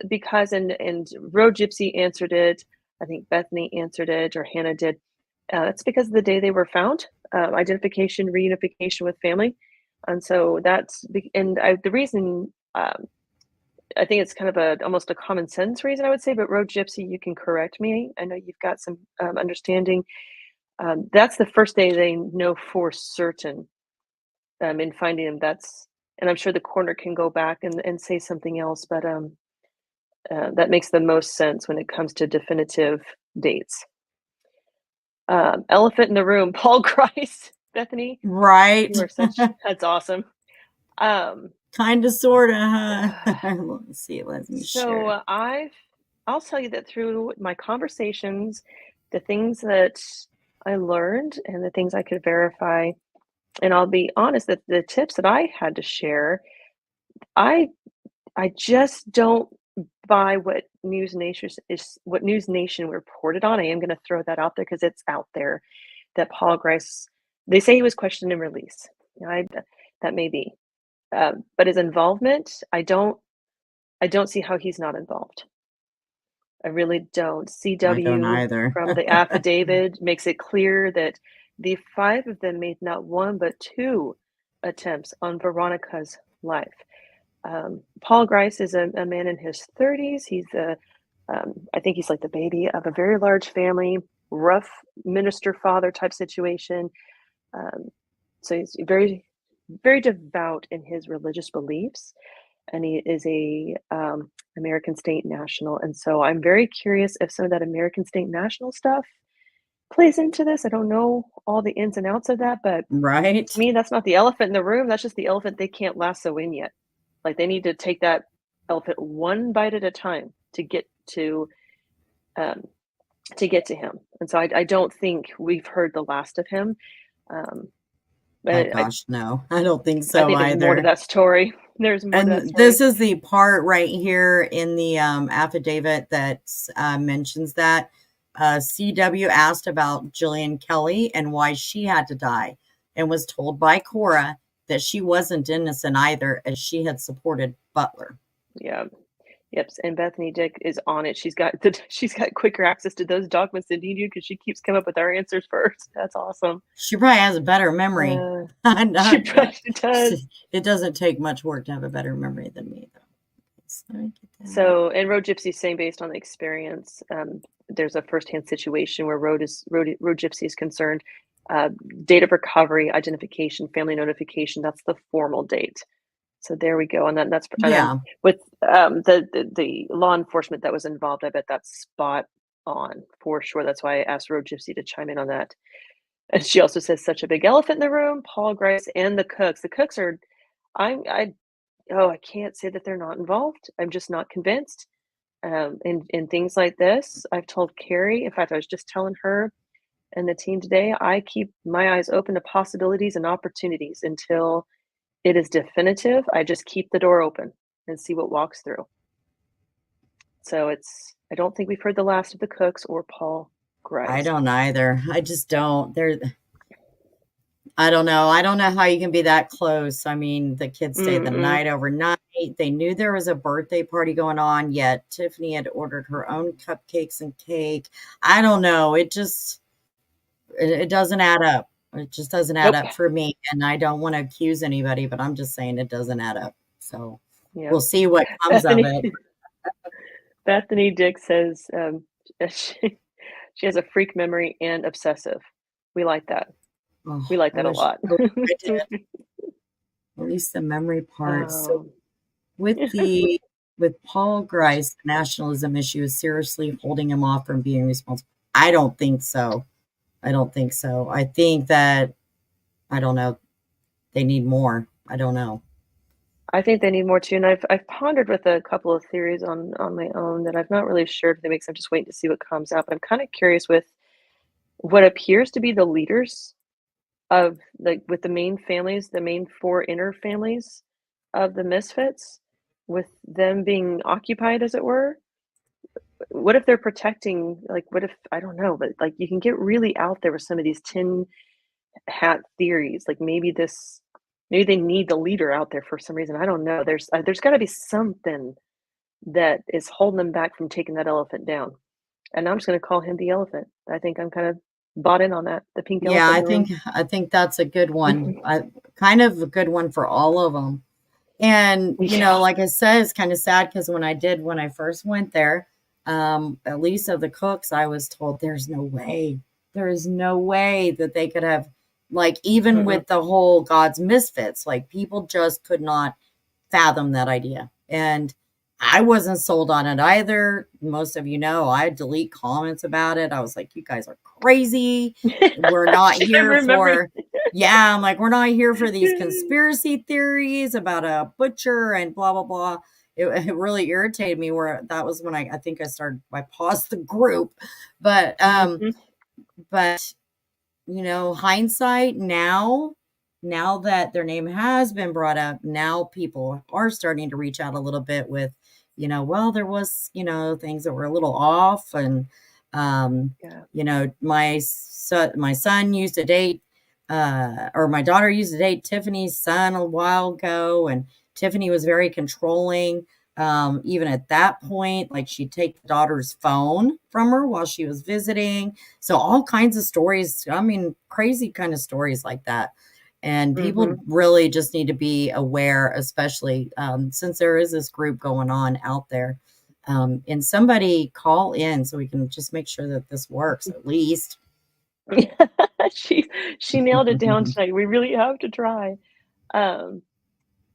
because and Road Gypsy answered it. I think Bethany answered it, or Hannah did. That's because of the day they were found, identification, reunification with family, and so the reason. I think it's kind of almost a common sense reason, I would say, but Road Gypsy, you can correct me. I know you've got some understanding. That's the first day they know for certain in finding them. And I'm sure the coroner can go back and say something else, but that makes the most sense when it comes to definitive dates. Elephant in the room, Paul Grice. Bethany, Right. you are such that's awesome. Um, Kind of, sort of, huh? Let's see. Let me share. so I'll tell you that through my conversations, the things that I learned and the things I could verify, and I'll be honest that the tips that I had to share, I I just don't buy what News Nation reported on. I am going to throw that out there because it's out there that Paul Grice. They say he was questioned and released. That may be, but his involvement, I don't see how he's not involved. I really don't. I don't CW either. from the affidavit makes it clear that the five of them made not one but two attempts on Veronica's life. Paul Grice is a man in his 30s. I think he's like the baby of a very large family, rough minister father type situation. So he's very, very devout in his religious beliefs, and he is a American State National. And so I'm very curious if some of that American State National stuff plays into this. I don't know all the ins and outs of that, but Right. to me, that's not the elephant in the room. That's just the elephant they can't lasso in yet. Like they need to take that elephant one bite at a time um, to get to him. And so I don't think we've heard the last of him. Um, Oh but gosh, no, I don't think I so think there's more to either. that story. There's more to that And story. this is the part right here in the affidavit that mentions that CW asked about Jillian Kelley and why she had to die, and was told by Cora that she wasn't innocent either, as she had supported Butler. Yeah. Yep. And Bethany Dick is on it. She's got quicker access to those documents than you do because she keeps coming up with our answers first. That's awesome. She probably has a better memory. She probably does. It doesn't take much work to have a better memory than me, though. So, and Road Gypsy's saying based on the experience, there's a firsthand situation where Road Gypsy is concerned. Date of recovery, identification, family notification. That's the formal date. So there we go. And that's Yeah. with the law enforcement that was involved. I bet that's spot on for sure. That's why I asked Road Gypsy to chime in on that. And she also says such a big elephant in the room. Paul Grice and the cooks. The cooks are, I I can't say that they're not involved. I'm just not convinced. In things like this, I've told Carrie. In fact, I was just telling her and the team today. I keep my eyes open to possibilities and opportunities until it is definitive. I just keep the door open and see what walks through. So I don't think we've heard the last of the cooks or Paul Grice. I don't either. I just don't. I don't know. I don't know how you can be that close. I mean, the kids stayed the night overnight. They knew there was a birthday party going on, yet Tiffany had ordered her own cupcakes and cake. I don't know. It doesn't add up. It just doesn't add up for me. And I don't want to accuse anybody, but I'm just saying it doesn't add up. So we'll see what comes of it. Bethany Dick says she has a freak memory and obsessive. We like that. We like that a lot. At least the memory part. So with Paul Grice, the nationalism issue is seriously holding him off from being responsible. I don't think so. I think that, I don't know, they need more. I don't know. I think they need more too. And I've pondered with a couple of theories on my own that I've not really sure if they make sense. I'm just waiting to see what comes out. But I'm kind of curious with what appears to be the leaders of with the main families, the main four inner families of the Misfits, with them being occupied, as it were. What if they're protecting, what if, I don't know, but you can get really out there with some of these tin hat theories. Maybe they need the leader out there for some reason. I don't know. There's got to be something that is holding them back from taking that elephant down. And I'm just going to call him the elephant. I think I'm kind of bought in on that. The pink elephant. Yeah, I think that's a good one. Kind of a good one for all of them. And, like I said, it's kind of sad because when I first went there, at least of the cooks, I was told there is no way that they could have, even with the whole God's Misfits, people just could not fathom that idea. And I wasn't sold on it either. Most of you know, I delete comments about it. I was like, you guys are crazy. We're not I'm here remembering. for, yeah, I'm like, we're not here for these conspiracy theories about a butcher and blah, blah, blah. It really irritated me where that was when I think I paused the group. But, Mhm. but hindsight now that their name has been brought up, now people are starting to reach out a little bit with, well, there was, things that were a little off. And, Yeah. my son used to date, or my daughter used to date Tiffany's son a while ago. And Tiffany was very controlling. Even at that point, like she'd take the daughter's phone from her while she was visiting. So all kinds of stories, I mean, crazy kind of stories like that. And people Mhm. really just need to be aware, especially since there is this group going on out there. And somebody call in so we can just make sure that this works at least. She she nailed it down tonight. We really have to try. Um,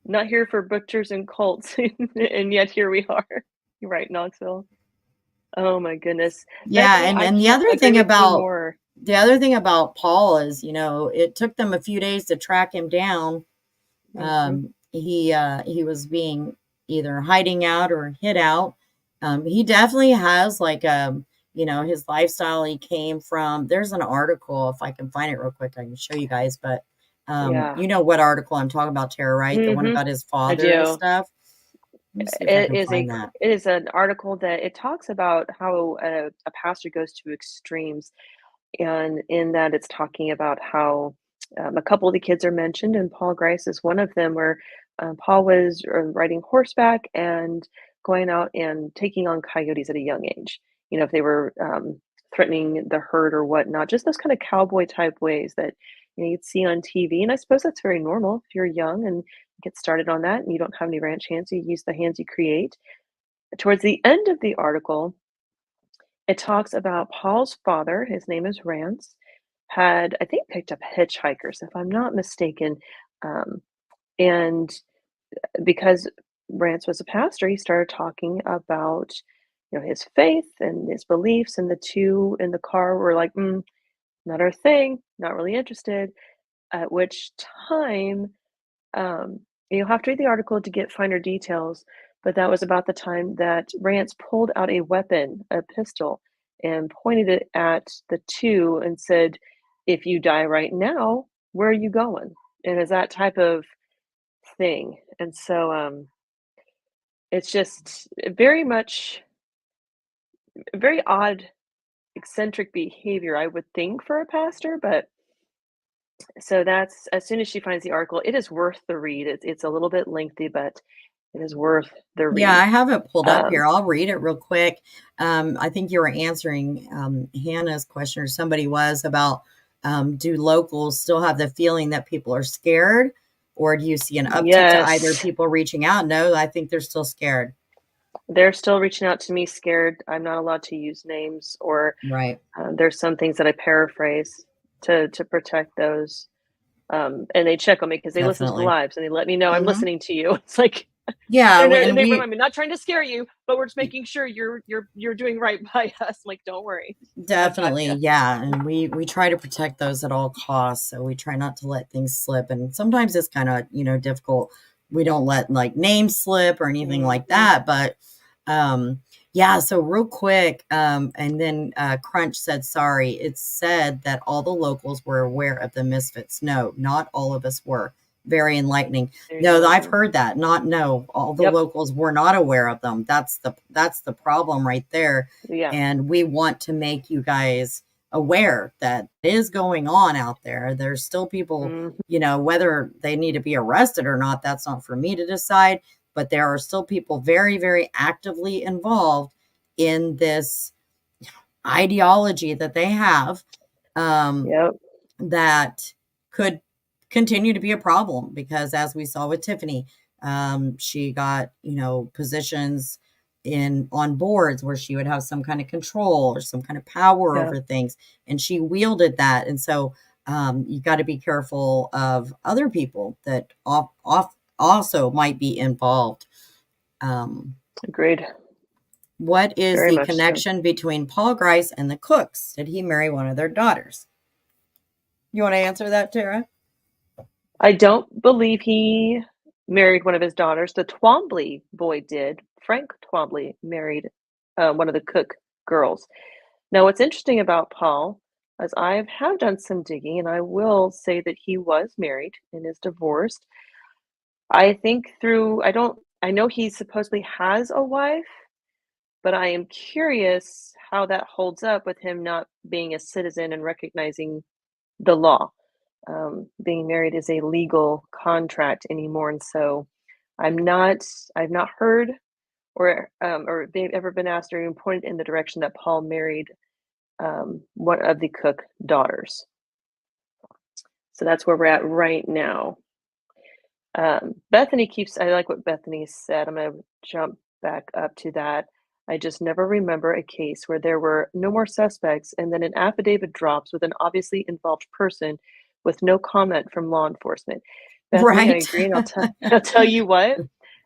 Not here for butchers and cults, and yet here we are. You're right, Knoxville. Oh my goodness. Yeah, Bethany, and I and the can't other agree thing with you about more. the other thing about Paul is, it took them a few days to track him down. Mhm. He was being either hiding out or hid out. He definitely has like his lifestyle. He came from. There's an article, if I can find it real quick, I can show you guys. But Yeah. you know what article I'm talking about, Tara, right? The one Mhm. about his I father and do. stuff. Let me see if I It can is find that. it is an article that it talks about how a pastor goes to extremes, and in that it's talking about how a couple of the kids are mentioned, and Paul Grice is one of them, where Paul was riding horseback and going out and taking on coyotes at a young age. If they were threatening the herd or whatnot, just those kind of cowboy type ways that you'd see on TV. And I suppose that's very normal if you're young and get started on that and you don't have any ranch hands, you use the hands you create. Towards the end of the article, it talks about Paul's father, his name is Rance, had, I think, picked up hitchhikers, if I'm not mistaken. Um, and because Rance was a pastor, he started talking about, his faith and his beliefs, and the two in the car were like, not our thing, not really interested. At which time, um, you'll have to read the article to get finer details, but that was about the time that Rance pulled out a weapon, a pistol, and pointed it at the two and said, "If you die right now, where are you going?" And it's that type of thing. And so it's just very much very odd, eccentric behavior, I would think, for a pastor, but so that's as soon as she finds the article, it is worth the read. It's a little bit lengthy, but it is worth the Yeah, read. I have it pulled up Um, here. I'll read it real quick. I think you were answering Hannah's question, or somebody was about do locals still have the feeling that people are scared, or do you see an uptick to either yes, people reaching out? No, I think they're still scared. they're still reaching out to me scared. I'm not allowed to use names, or Right. there's some things that I paraphrase to protect those. And they check on me because they listen to the Definitely. lives and they let me know I'm Hmm. listening to you. It's like, Yeah, and and they we remind me, not trying to scare you, but we're just making sure you're doing right by us. I'm like, don't worry, I've got definitely, you. yeah, and we try to protect those at all costs. So we try not to let things slip, and sometimes it's kind of difficult. We don't let like names slip or anything like Hmm. that, but um, yeah. So real quick, and then Crunch said sorry. It said that all the locals were aware of the Misfits. No, not all of us were. Very enlightening. There you No, go. I've heard that. Not no, all the Yep. locals were not aware of them. That's the problem right there, Yeah. and we want to make you guys aware that is going on out there. There's still people, Mhm. whether they need to be arrested or not, that's not for me to decide, but there are still people very, very actively involved in this ideology that they have, um, Yep. that could continue to be a problem because as we saw with Tiffany, she got, positions in on boards where she would have some kind of control or some kind of power Yeah. over things, and she wielded that. And so you got to be careful of other people that also might be involved. Agreed. What is Very the much so. connection between Paul Grice and the Cooks? Did he marry one of their daughters? You want to answer that, Tara? I don't believe he married one of his daughters. The Twombly boy did. Frank Twombly married one of the Cook girls. Now, what's interesting about Paul, as I have done some digging, and I will say that he was married and is divorced. I think I know he supposedly has a wife, but I am curious how that holds up with him not being a citizen and recognizing the law. Being married is a legal contract anymore, and so I've not heard or they've ever been asked or even pointed in the direction that Paul married one of the Cook daughters. So that's where we're at right now. Bethany keeps, I like what Bethany said. I'm going to jump back up to that. I just never remember a case where there were no more suspects and then an affidavit drops with an obviously involved person with no comment from law enforcement. Bethany, I Right. agree, and I'll tell you what.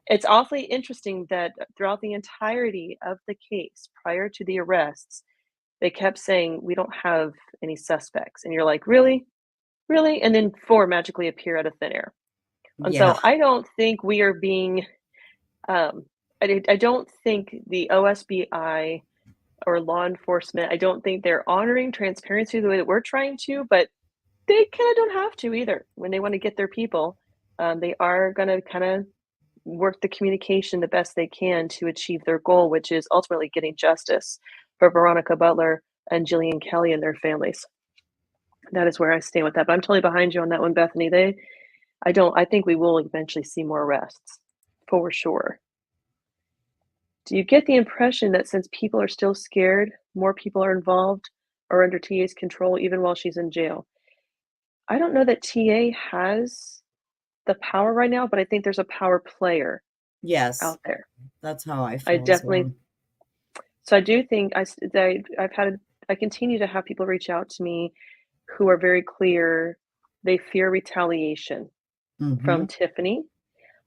It's awfully interesting that throughout the entirety of the case, prior to the arrests, they kept saying, "We don't have any suspects." And you're like, "Really? Really?" And then 4 magically appear out of thin air. And Yeah. so I don't think we are being, I don't think the OSBI or law enforcement, I don't think they're honoring transparency the way that we're trying to, but they kind of don't have to either. When they want to get their people, they are going to kind of work the communication the best they can to achieve their goal, which is ultimately getting justice for Veronica Butler and Jillian Kelley and their families. That is where I stand with that. But I'm totally behind you on that one, Bethany. I think we will eventually see more arrests for sure. Do you get the impression that since people are still scared, more people are involved or under TA's control even while she's in jail? I don't know that TA has the power right now, but I think there's a power player Yes. out there. That's how I I feel as definitely, well. so I do think I continue to have people reach out to me who are very clear. They fear retaliation Mm-hmm. from Tiffany.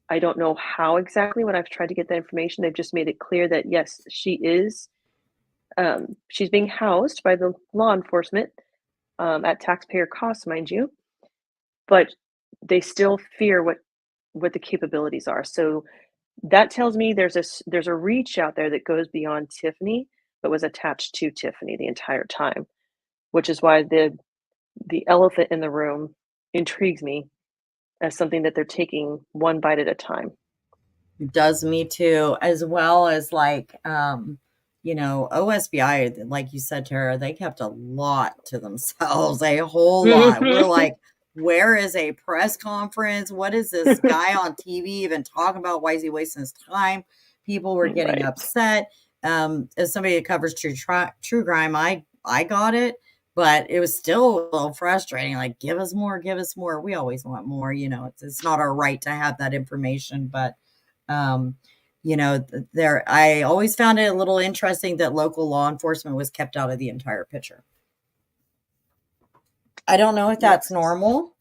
I don't know how exactly. When I've tried to get that information, they've just made it clear that yes, she's being housed by the law enforcement at taxpayer costs, mind you, but they still fear what the capabilities are. So that tells me there's a reach out there that goes beyond Tiffany, but was attached to Tiffany the entire time, which is why the elephant in the room intrigues me as something that they're taking one bite at a time. Does me too, as well as like OSBI, like you said, Tara, they kept a lot to themselves, a whole lot. We're like, where is a press conference? What is this guy on TV even talking about? Why is he wasting his time? People were getting Right. upset. As somebody that covers true crime, I got it, but it was still a little frustrating. Like, give us more, give us more. We always want more. It's not our right to have that information, but um, I always found it a little interesting that local law enforcement was kept out of the entire picture. I don't know if that's Yes. normal,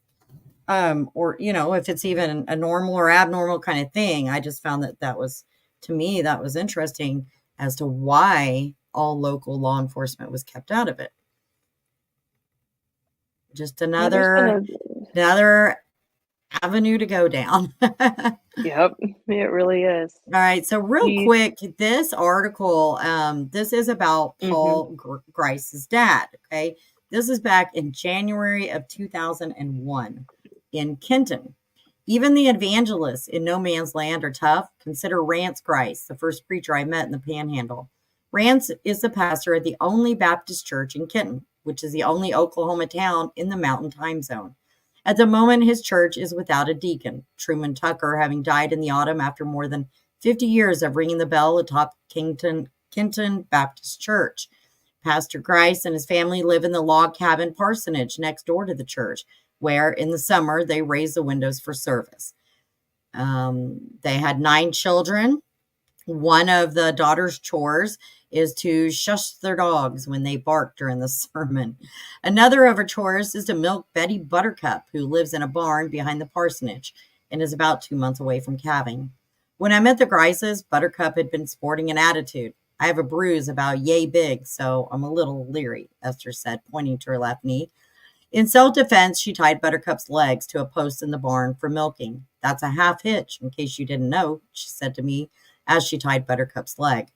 or if it's even a normal or abnormal kind of thing. I just found that was, to me, that was interesting as to why all local law enforcement was kept out of it. Just Yeah, there's been another avenue to go down. yep, it really is. All right. So real He quick, this article, this is about mhm. Paul Grice's dad. Okay. This is back in January of 2001 in Kenton. Even the evangelists in no man's land are tough. Consider Rance Grice, the first preacher I met in the Panhandle. Rance is the pastor at the only Baptist church in Kenton, which is the only Oklahoma town in the Mountain Time Zone. At the moment, his church is without a deacon, Truman Tucker having died in the autumn after more than 50 years of ringing the bell atop Kenton Baptist Church. Pastor Grice and his family live in the log cabin parsonage next door to the church, where in the summer they raise the windows for service. They had 9 children. One of the daughter's chores is to shush their dogs when they bark during the sermon. Another of her chores is to milk Betty Buttercup, who lives in a barn behind the parsonage and is about 2 months away from calving. When I met the Grices, Buttercup had been sporting an attitude. I have a bruise about yay big, so I'm a little leery, Esther said, pointing to her left knee. In self-defense, she tied Buttercup's legs to a post in the barn for milking. That's a half hitch, in case you didn't know, she said to me as she tied Buttercup's leg.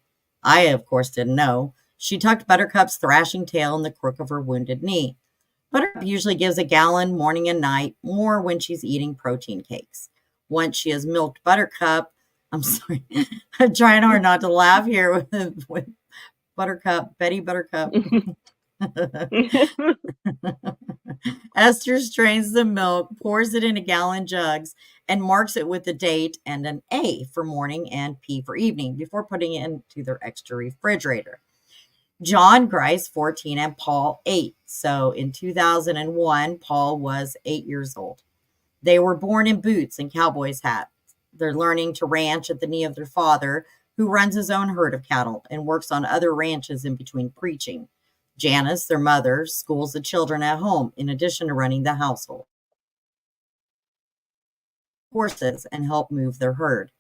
I, of course, didn't know. She tucked Buttercup's thrashing tail in the crook of her wounded knee. Buttercup usually gives a gallon morning and night, more when she's eating protein cakes. Once she has milked Buttercup, I'm sorry, I'm trying hard not to laugh here with Buttercup, Betty Buttercup. Esther strains the milk, pours it into gallon jugs, and marks it with a date and an A for morning and P for evening before putting it into their extra refrigerator. John Grice, 14, and Paul, 8. So in 2001, Paul was 8 years old. They were born in boots and cowboys' hats. They're learning to ranch at the knee of their father, who runs his own herd of cattle and works on other ranches in between preaching. Janice, their mother, schools the children at home in addition to running the household, horses, and help move their herd.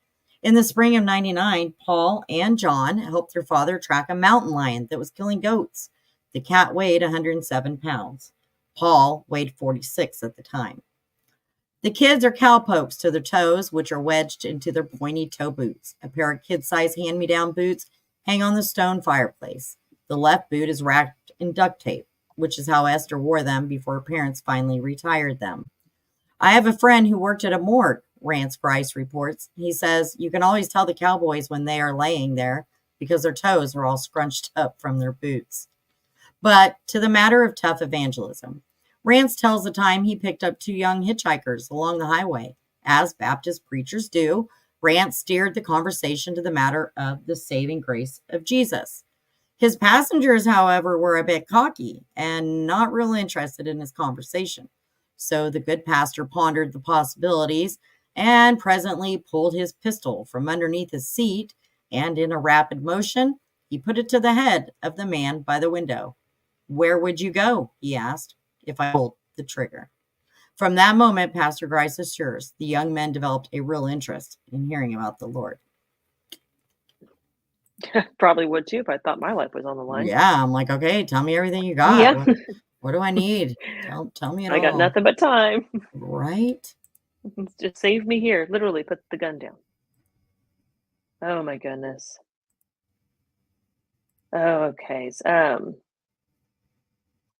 In the spring of 99, Paul and John helped their father track a mountain lion that was killing goats. The cat weighed 107 pounds. Paul weighed 46 at the time. The kids are cowpokes to their toes, which are wedged into their pointy toe boots. A pair of kid-sized hand-me-down boots hang on the stone fireplace. The left boot is wrapped in duct tape, which is how Esther wore them before her parents finally retired them. I have a friend who worked at a morgue, Rance Grice reports. He says you can always tell the cowboys when they are laying there because their toes are all scrunched up from their boots. But to the matter of tough evangelism, Rance tells the time he picked up two young hitchhikers along the highway. As Baptist preachers do, Rance steered the conversation to the matter of the saving grace of Jesus. His passengers, however, were a bit cocky and not real interested in his conversation. So the good pastor pondered the possibilities and presently pulled his pistol from underneath his seat, and in a rapid motion, he put it to the head of the man by the window. Where would you go, he asked, if I pulled the trigger? From that moment, Pastor Grice assures, the young men developed a real interest in hearing about the Lord. Probably would too if I thought my life was on the line. Yeah, I'm like, okay, tell me everything you got. Yeah. What do I need? Tell me it I got all. nothing but time. Right? Just save me here. Literally put the gun down. Oh my goodness. Oh, okay.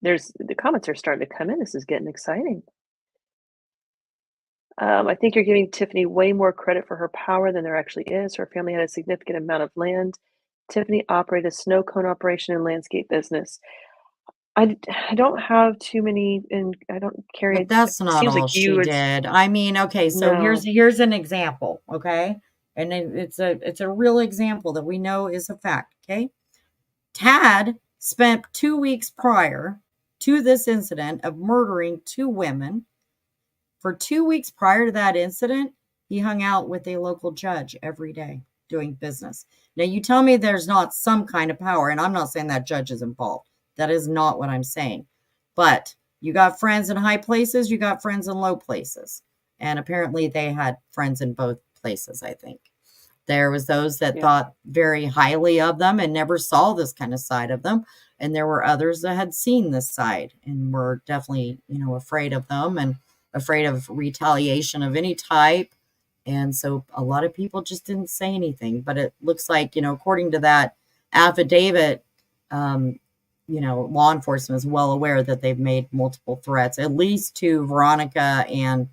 There's the comments are starting to come in. This is getting exciting. I think you're giving Tiffany way more credit for her power than there actually is. Her family had a significant amount of land. Tiffany operated a snow cone operation and landscape business. I don't have too many, and I don't carry. But that's It not seems like all you she would. did. I mean, okay, so No. here's an example, okay? And it's a real example that we know is a fact, okay? Tad spent 2 weeks prior to this incident of murdering two women. For 2 weeks prior to that incident, he hung out with a local judge every day doing business. Now, you tell me there's not some kind of power, and I'm not saying that judge is involved. That is not what I'm saying. But you got friends in high places, you got friends in low places. And apparently they had friends in both places, I think. There was those that thought very highly of them and never saw this kind of side of them. And there were others that had seen this side and were definitely, afraid of them and afraid of retaliation of any type. And so a lot of people just didn't say anything. But it looks like, according to that affidavit, law enforcement is well aware that they've made multiple threats, at least to Veronica and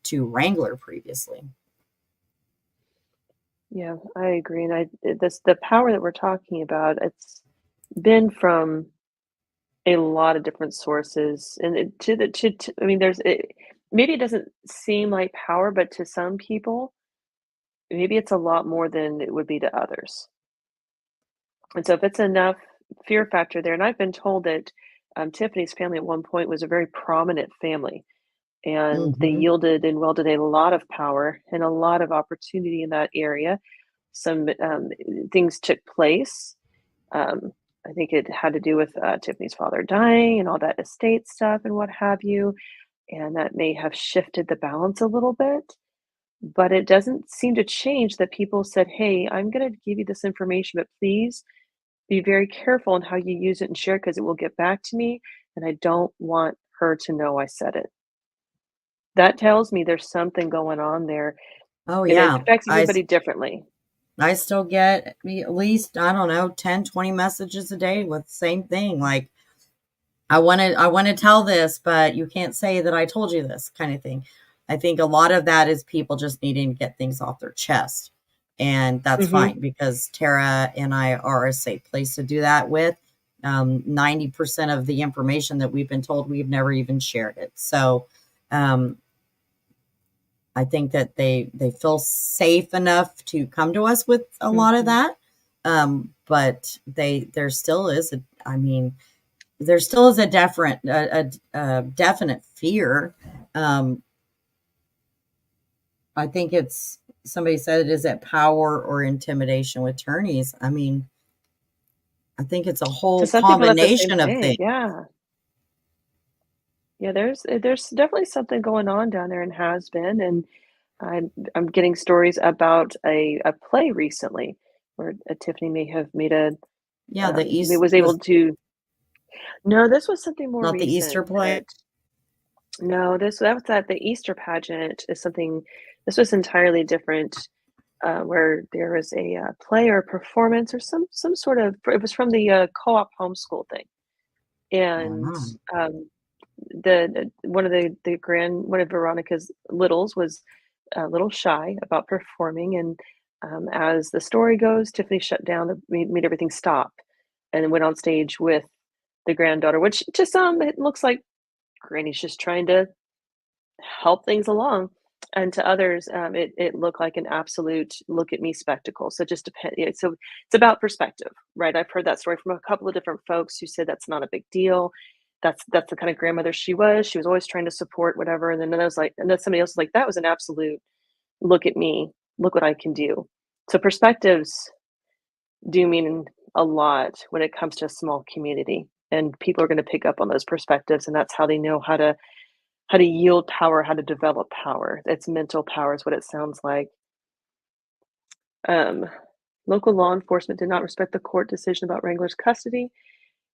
to Wrangler previously. Yeah, I agree. And the power that we're talking about, it's been from a lot of different sources. And I mean, maybe it doesn't seem like power, but to some people, maybe it's a lot more than it would be to others. And so if it's enough fear factor there, and I've been told that Tiffany's family at one point was a very prominent family, and they yielded and wielded a lot of power and a lot of opportunity in that area. Some things took place. I think it had to do with Tiffany's father dying and all that estate stuff and what have you, and that may have shifted the balance a little bit. but it doesn't seem to change that people said, "Hey, I'm gonna give you this information, but please be very careful in how you use it and share it because it will get back to me, and I don't want her to know I said it." That tells me there's something going on there, Oh and it yeah. affects everybody differently. I still get at least, I don't know, 10, 20 messages a day with the same thing. Like, I want to tell this, but you can't say that I told you this kind of thing. I think a lot of that is people just needing to get things off their chest. And that's Mhm. fine because Tara and I are a safe place to do that with. 90% of the information that we've been told, we've never even shared it. So um, I think that they feel safe enough to come to us with a lot of Mhm. that. But there still is a, I mean, there still is a definite fear. Um, I think it's somebody said it is at power or intimidation with attorneys. I mean, I think it's a To whole some people, that's the same combination of thing. things. Yeah. Yeah, there's definitely something going on down there and has been, and I'm getting stories about a play recently where, Tiffany may have made a, Yeah, the it East was was able to. No, this was something more not the Easter recent play. that. No, this that was at the Easter pageant is something. This was entirely different, where there was a, play or performance or some sort of, it was from the, co-op homeschool thing, and, Wow. um, one of one of Veronica's littles was a little shy about performing, and, as the story goes, Tiffany shut down made everything stop, and then went on stage with the granddaughter, which to some, it looks like Granny's just trying to help things along. And to others, it looked like an absolute look at me spectacle. So just depend. Yeah, so it's about perspective, right? I've heard that story from a couple of different folks who said that's not a big deal. That's the kind of grandmother she was. She was always trying to support whatever. And then I was like, and then somebody else was like, that was an absolute look at me, look what I can do. So perspectives do mean a lot when it comes to a small community, and people are going to pick up on those perspectives, and that's how they know how to yield power, how to develop power. It's mental power is what it sounds like. Um, Local law enforcement did not respect the court decision about Wrangler's custody.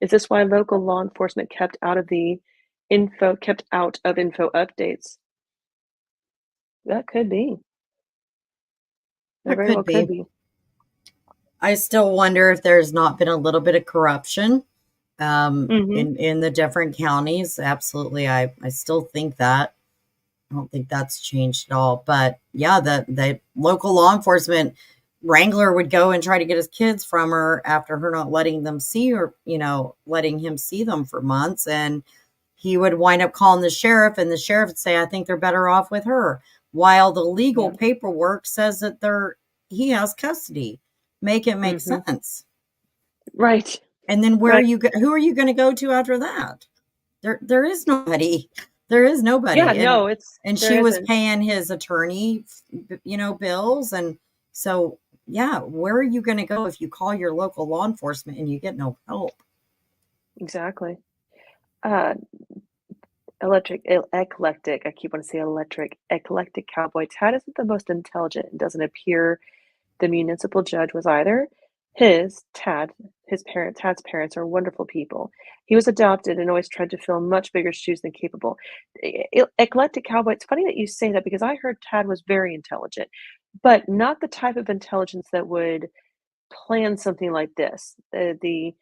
Is this why local law enforcement kept out of info updates? That could be. That That very well could could be. be. I still wonder if there's not been a little bit of corruption Mhm. in the different counties. Absolutely. I still think that. I don't think that's changed at all. But yeah, the local law enforcement wrangler would go and try to get his kids from her after her not letting them see her, letting him see them for months. And he would wind up calling the sheriff, and the sheriff would say, I think they're better off with her. While the legal Yeah. paperwork says that he has custody. Make it make Mhm. sense. Right. And then Right. who are you going to go to after that? There is nobody. There is Yeah, nobody. no, And there she was isn't. paying his attorney, bills. And so, yeah, where are you going to go if you call your local law enforcement and you get no help? Exactly. Uh, eclectic, I keep wanting to say electric, eclectic cowboy. Tad isn't the most intelligent and doesn't appear the municipal judge was either. Tad's parents are wonderful people. He was adopted and always tried to fill much bigger shoes than capable. Eclectic cowboy, it's funny that you say that because I heard Tad was very intelligent, but not the type of intelligence that would plan something like this. The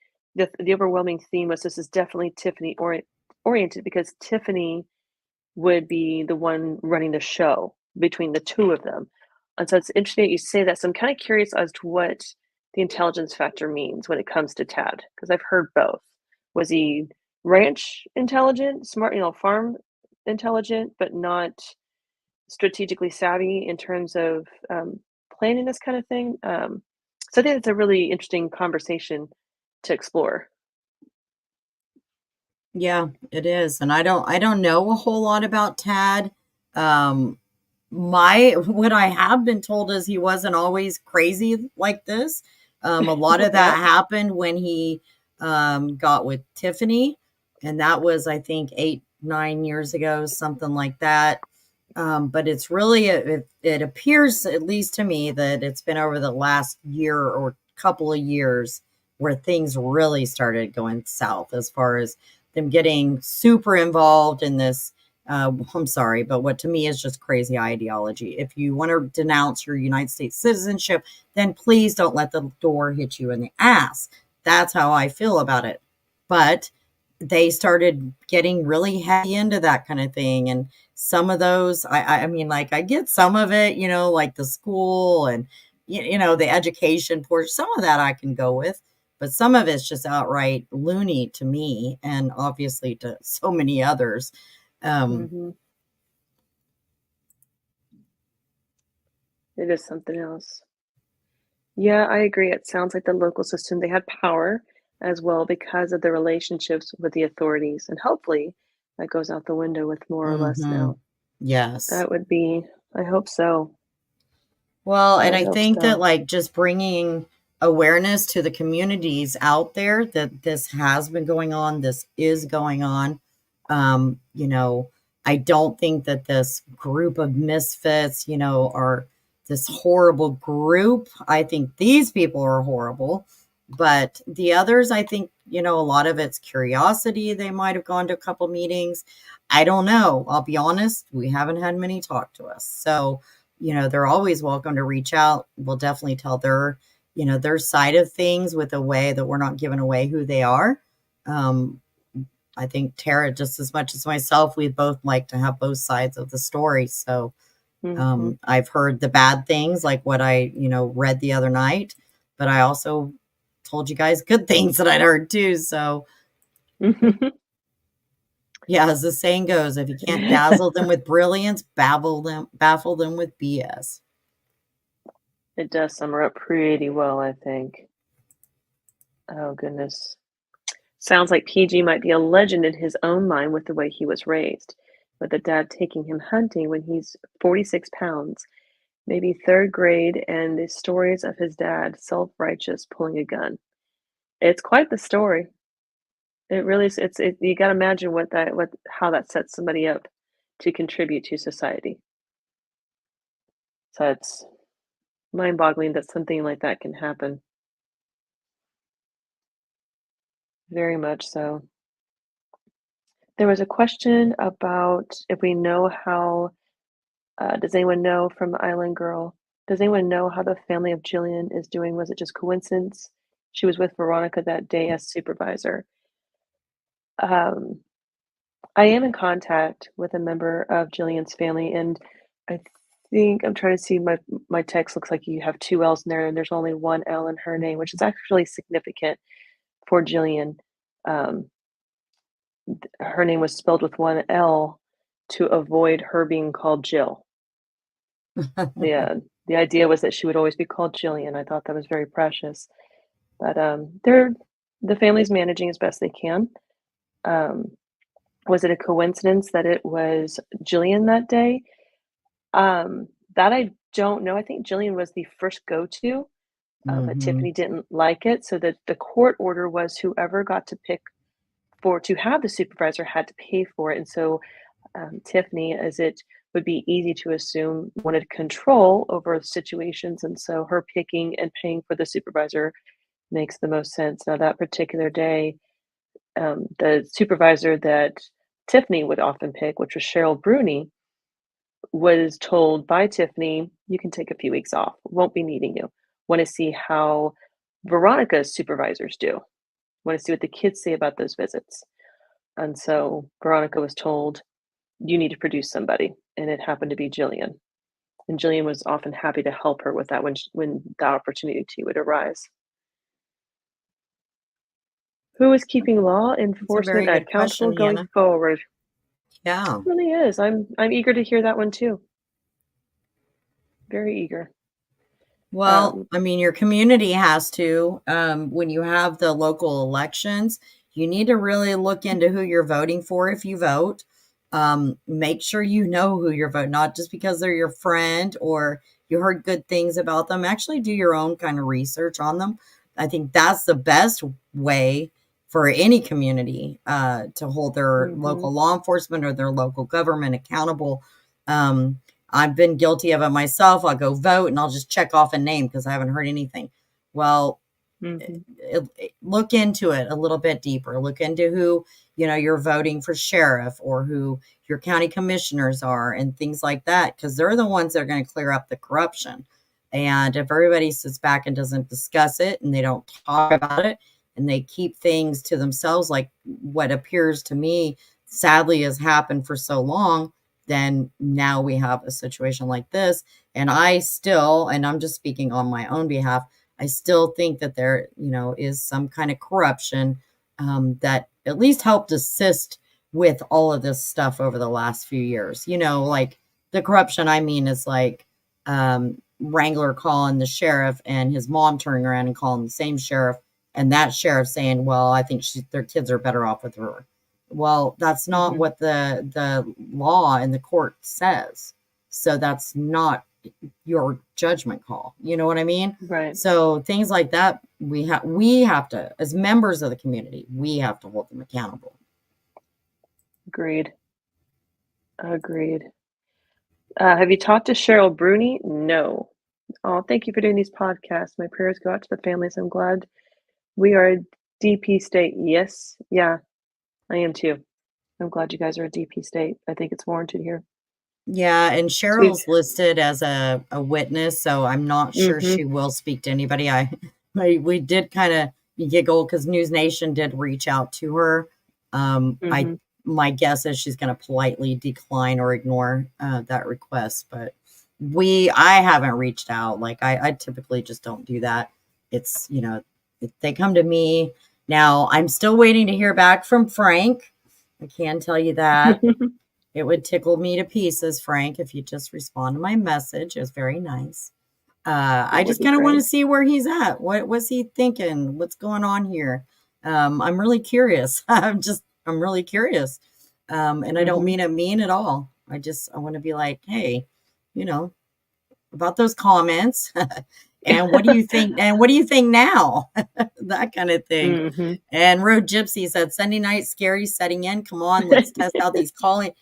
overwhelming theme was this is definitely Tiffany oriented because Tiffany would be the one running the show between the two of them. And so it's interesting that you say that. So I'm kind of curious as to what the intelligence factor means when it comes to Tad, because I've heard both. Was he ranch intelligent, smart, farm intelligent, but not strategically savvy in terms of planning this kind of thing? So I think it's a really interesting conversation to explore. Yeah, it is. And I don't know a whole lot about Tad. Um, my what I have been told is he wasn't always crazy like this. A lot of that Yep. happened when he got with Tiffany, and that was I think 8, 9 years ago, something like that. But it's really, it appears, at least to me, that it's been over the last year or couple of years where things really started going south as far as them getting super involved in this. I'm sorry, but what to me is just crazy ideology. If you want to denounce your United States citizenship, then please don't let the door hit you in the ass. That's how I feel about it. But they started getting really heavy into that kind of thing. And some of those, I mean, like, I get some of it, like the school and, the education portion, some of that I can go with, but some of it's just outright loony to me and obviously to so many others. Hmm. It is something else. Yeah, I agree. It sounds like the local system, they had power as well because of the relationships with the authorities. And hopefully that goes out the window with more or less Mhm. now. Yes. That would be, I hope so. Well, and I I hope think that, so. like, just bringing awareness to the communities out there that this has been going on, this is going on. You know, I don't think that this group of misfits, are this horrible group. I think these people are horrible, but the others, I think, a lot of it's curiosity. They might have gone to a couple meetings. I don't know. I'll be honest, we haven't had many talk to us. So, they're always welcome to reach out. We'll definitely tell their side of things with a way that we're not giving away who they are. Um, I think Tara, just as much as myself, we both like to have both sides of the story. So Hmm. I've heard the bad things, like what I, read the other night, but I also told you guys good things that I'd heard too. So yeah, as the saying goes, if you can't dazzle them with brilliance, baffle them with BS. It does sum her up pretty well, I think. Oh, goodness. Sounds like PG might be a legend in his own mind with the way he was raised, with a dad taking him hunting when he's 46 pounds, maybe third grade, and the stories of his dad, self-righteous, pulling a gun. It's quite the story. It really is. You got to imagine how that sets somebody up to contribute to society. So it's mind-boggling that something like that can happen. Very much so. There was a question about if we know how, does anyone know from Island Girl? Does anyone know how the family of Jillian is doing? Was it just coincidence? She was with Veronica that day as supervisor. Um, I am in contact with a member of Jillian's family, and I think I'm trying to see my text looks like you have two L's in there, and there's only one L in her name, which is actually significant for Jillian. Um, her name was spelled with one L to avoid her being called Jill. The idea was that she would always be called Jillian. I thought that was very precious. But the family's managing as best they can. Um, was it a coincidence that it was Jillian that day? That I don't know. I think Jillian was the first go-to, but Hmm. Tiffany didn't like it. So the court order was whoever got to pick for to have the supervisor had to pay for it. And so Tiffany, as it would be easy to assume, wanted control over the situations. And so her picking and paying for the supervisor makes the most sense. Now, that particular day, the supervisor that Tiffany would often pick, which was Cheryl Brune, was told by Tiffany, you can take a few weeks off, won't be needing you. Want to see how Veronica's supervisors do. Want to see what the kids say about those visits. And so Veronica was told, you need to produce somebody. And it happened to be Jillian. And Jillian was often happy to help her with that when the opportunity would arise. Who is keeping law It's a enforcement very good accountable question, going Hannah. forward? Yeah. It really is. I'm eager to hear that one too. Very eager. Well, Um, I mean, your community has to. When you have the local elections, you need to really look into who you're voting for if you vote. Make sure you know who you're voting, not just because they're your friend or you heard good things about them. Actually, do your own kind of research on them. I think that's the best way for any community to hold their mhm. local law enforcement or their local government accountable. I've been guilty of it myself. I'll go vote and I'll just check off a name because I haven't heard anything. Well, Mm-hmm. look into it a little bit deeper. Look into who, you're voting for sheriff or who your county commissioners are and things like that, because they're the ones that are going to clear up the corruption. And if everybody sits back and doesn't discuss it and they don't talk about it and they keep things to themselves, like what appears to me sadly has happened for so long, then now we have a situation like this. And and I'm just speaking on my own behalf, I still think that there, is some kind of corruption that at least helped assist with all of this stuff over the last few years. Like the corruption I mean is like Wrangler calling the sheriff and his mom turning around and calling the same sheriff, and that sheriff saying, "Well, I think their kids are better off with her." Well, that's not Mm-hmm. what the law in the court says. So that's not your judgment call. You know what I mean? Right. So things like that, we have to, as members of the community, we have to hold them accountable. Agreed. Agreed. Have you talked to Cheryl Brune? No. Oh, thank you for doing these podcasts. My prayers go out to the families. I'm glad we are a DP state. Yes. Yeah, I am too. I'm glad you guys are a DP state. I think it's warranted here. Yeah, and So we've, Cheryl's listed as a witness, so I'm not sure mm-hmm, she will speak to anybody. We did kind of giggle because News Nation did reach out to her. mm-hmm. My guess is she's going to politely decline or ignore that request, but I haven't reached out. Like I typically just don't do that. It's if they come to me. Now I'm still waiting to hear back from Frank. I can tell you that. It would tickle me to pieces, Frank, if you just respond to my message. It was very nice. I That would just be kind of want to great. see where he's at. What was he thinking? What's going on here? I'm really curious. I'm really curious. And I don't Mm-hmm. mean it mean at all. I want to be like, hey, you know, about those comments. And what do you think? And what do you think now? That kind of thing. Mm-hmm. And Road Gypsy said, Sunday night scary setting in. Come on, let's test out these calling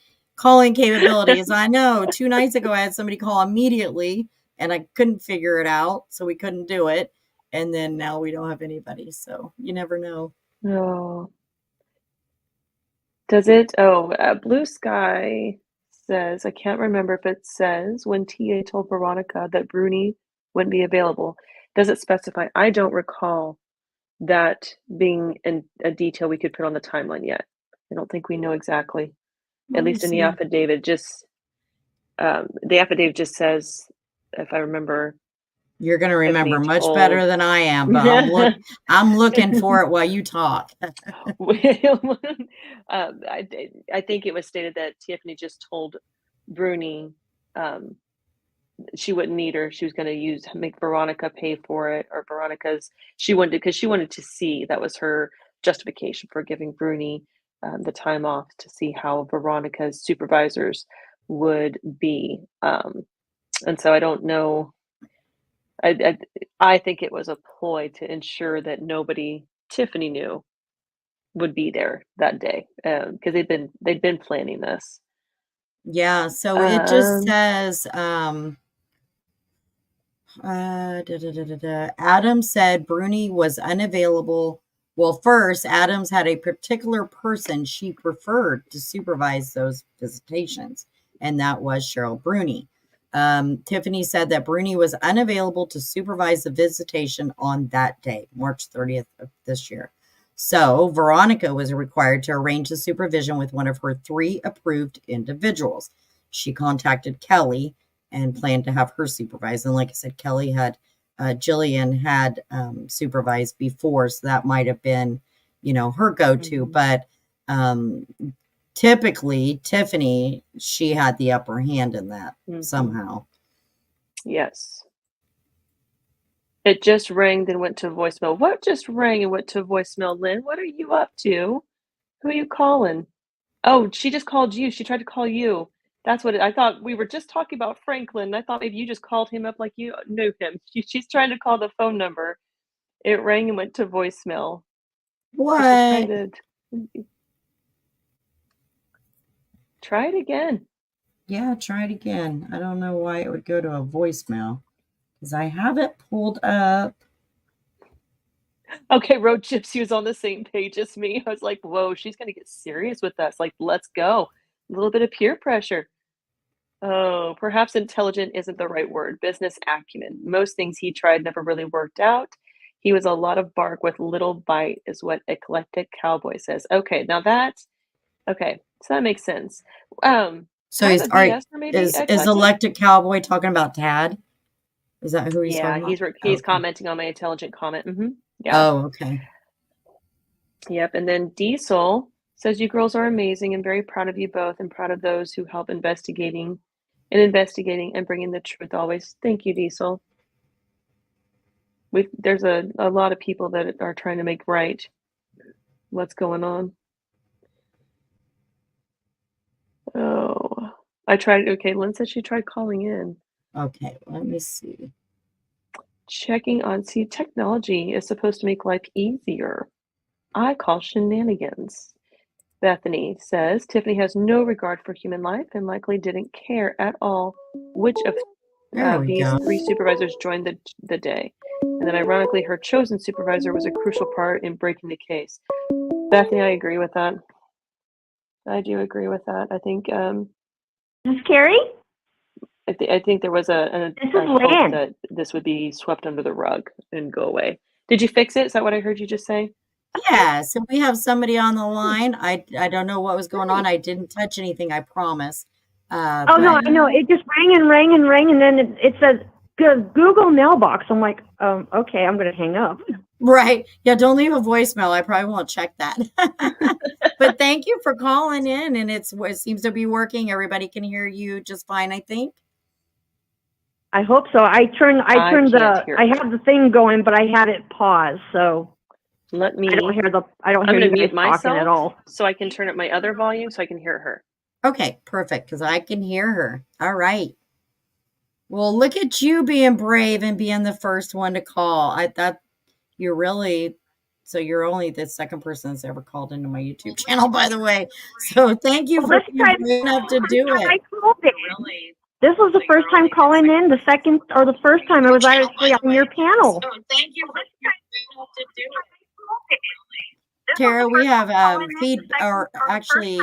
capabilities. I know 2 nights ago I had somebody call immediately and I couldn't figure it out, so we couldn't do it. And then now we don't have anybody. So you never know. Oh, does it? Oh, Blue Sky says, I can't remember if it says when TA told Veronica that Bruni wouldn't be available. Does it specify? I don't recall that being in a detail we could put on the timeline yet. I don't think we know exactly. At Let me least in the see. affidavit, just says, if I remember, You're gonna remember Tiffany much better told. than I am, but I'm looking for it while you talk. I think it was stated that Tiffany just told Bruni she wouldn't need her. She was going to make Veronica pay for it, or Veronica's. Because she wanted to see, that was her justification for giving Bruni the time off, to see how Veronica's supervisors would be. And so I don't know. I think it was a ploy to ensure that nobody Tiffany knew would be there that day, because they'd been planning this. Yeah, so it just Um, says Adam said Bruni was unavailable. Well, first, Adams had a particular person she preferred to supervise those visitations, and that was Cheryl Brune. Tiffany said that Bruni was unavailable to supervise the visitation on that day, March 30th of this year. So Veronica was required to arrange the supervision with one of her 3 approved individuals. She contacted Kelley and planned to have her supervise. And like I said, Kelley had Jillian had supervised before, so that might have been, her go-to. mhm. But typically, Tiffany, she had the upper hand in that Mhm. somehow. Yes. It just rang, then went to voicemail. What just rang and went to voicemail, Lynn? What are you up to? Who are you calling? Oh, she just called you. She tried to call you. That's what I thought. We were just talking about Franklin. I thought maybe you just called him up like you knew him. She's trying to call the phone number. It rang and went to voicemail because she's trying What? to try it again. Yeah, try it again. I don't know why it would go to a voicemail because I have it pulled up. Okay, Road Gypsy was on the same page as me. I was like, whoa, she's gonna get serious with us. Like, let's go. A little bit of peer pressure. Oh, perhaps intelligent isn't the right word. Business acumen. Most things he tried never really worked out. He was a lot of bark with little bite, is what Eclectic Cowboy says. Okay, now okay, so that makes sense. So Kind of he's a all right. BS or maybe Is Eclectic? Electric Cowboy talking about Tad? Is that who he's Yeah, talking about? he's Okay. commenting on my intelligent comment. Yeah. Oh, okay. Yep. And then Diesel says, "You girls are amazing and very proud of you both and proud of those who help investigating and bringing the truth always." Thank you, Diesel. There's a lot of people that are trying to make right what's going on. Oh, okay, Lynn said she tried calling in. Okay, let me see. See, technology is supposed to make life easier. I call shenanigans. Bethany says Tiffany has no regard for human life and likely didn't care at all which of There we these go. three supervisors joined the day. And then, ironically, her chosen supervisor was a crucial part in breaking the case. Bethany, I agree with that. I do agree with that. I think This is Carrie? I think there was This is a hope Lynn. that this would be swept under the rug and go away. Did you fix it? Is that what I heard you just say? Yeah, so we have somebody on the Great. line. I don't know what was going on. Great. I didn't touch anything, I promise. Oh, no, But I know. It just rang and rang and rang, and then it says Google mailbox. I'm like, okay, I'm going to hang up. right. Yeah, don't leave a voicemail. I probably won't check that. But thank you for calling in, and it seems to be working. Everybody can hear you just fine, I think. I hope so. I turned can't hear I her. have the thing going, but I had it paused, so Let me. I don't hear I'm you going to guys mute talking at myself all. so I can turn up my other volume so I can hear her. Okay, perfect, because I can hear her. All right. Well, look at you being brave and being the first one to call. I thought you're really so you're only the second person that's ever called into my YouTube channel, by the way. So thank you Well, for being brave enough to do I it. called it. This was the first time calling in. The second or the first time I was actually on your panel. Tara, we have feed or actually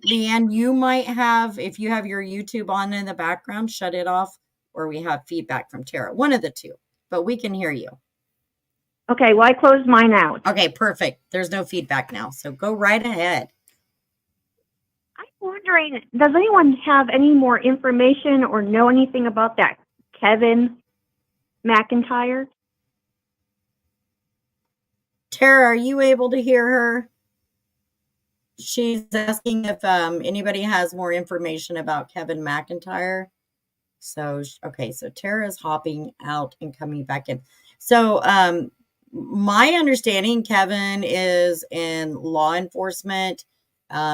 Leanne, you might have, if you have your YouTube on in the background, shut it off, or we have feedback from Tara. One of the two, but we can hear you. Okay, well, I closed mine out. Okay, perfect. There's no feedback now, so go right ahead. I'm wondering, does anyone have any more information or know anything about that Kevin McIntyre? Tara, are you able to hear her? She's asking if anybody has more information about Kevin McIntyre. So, okay, so Tara's hopping out and coming back in. So, my understanding, Kevin is in law enforcement.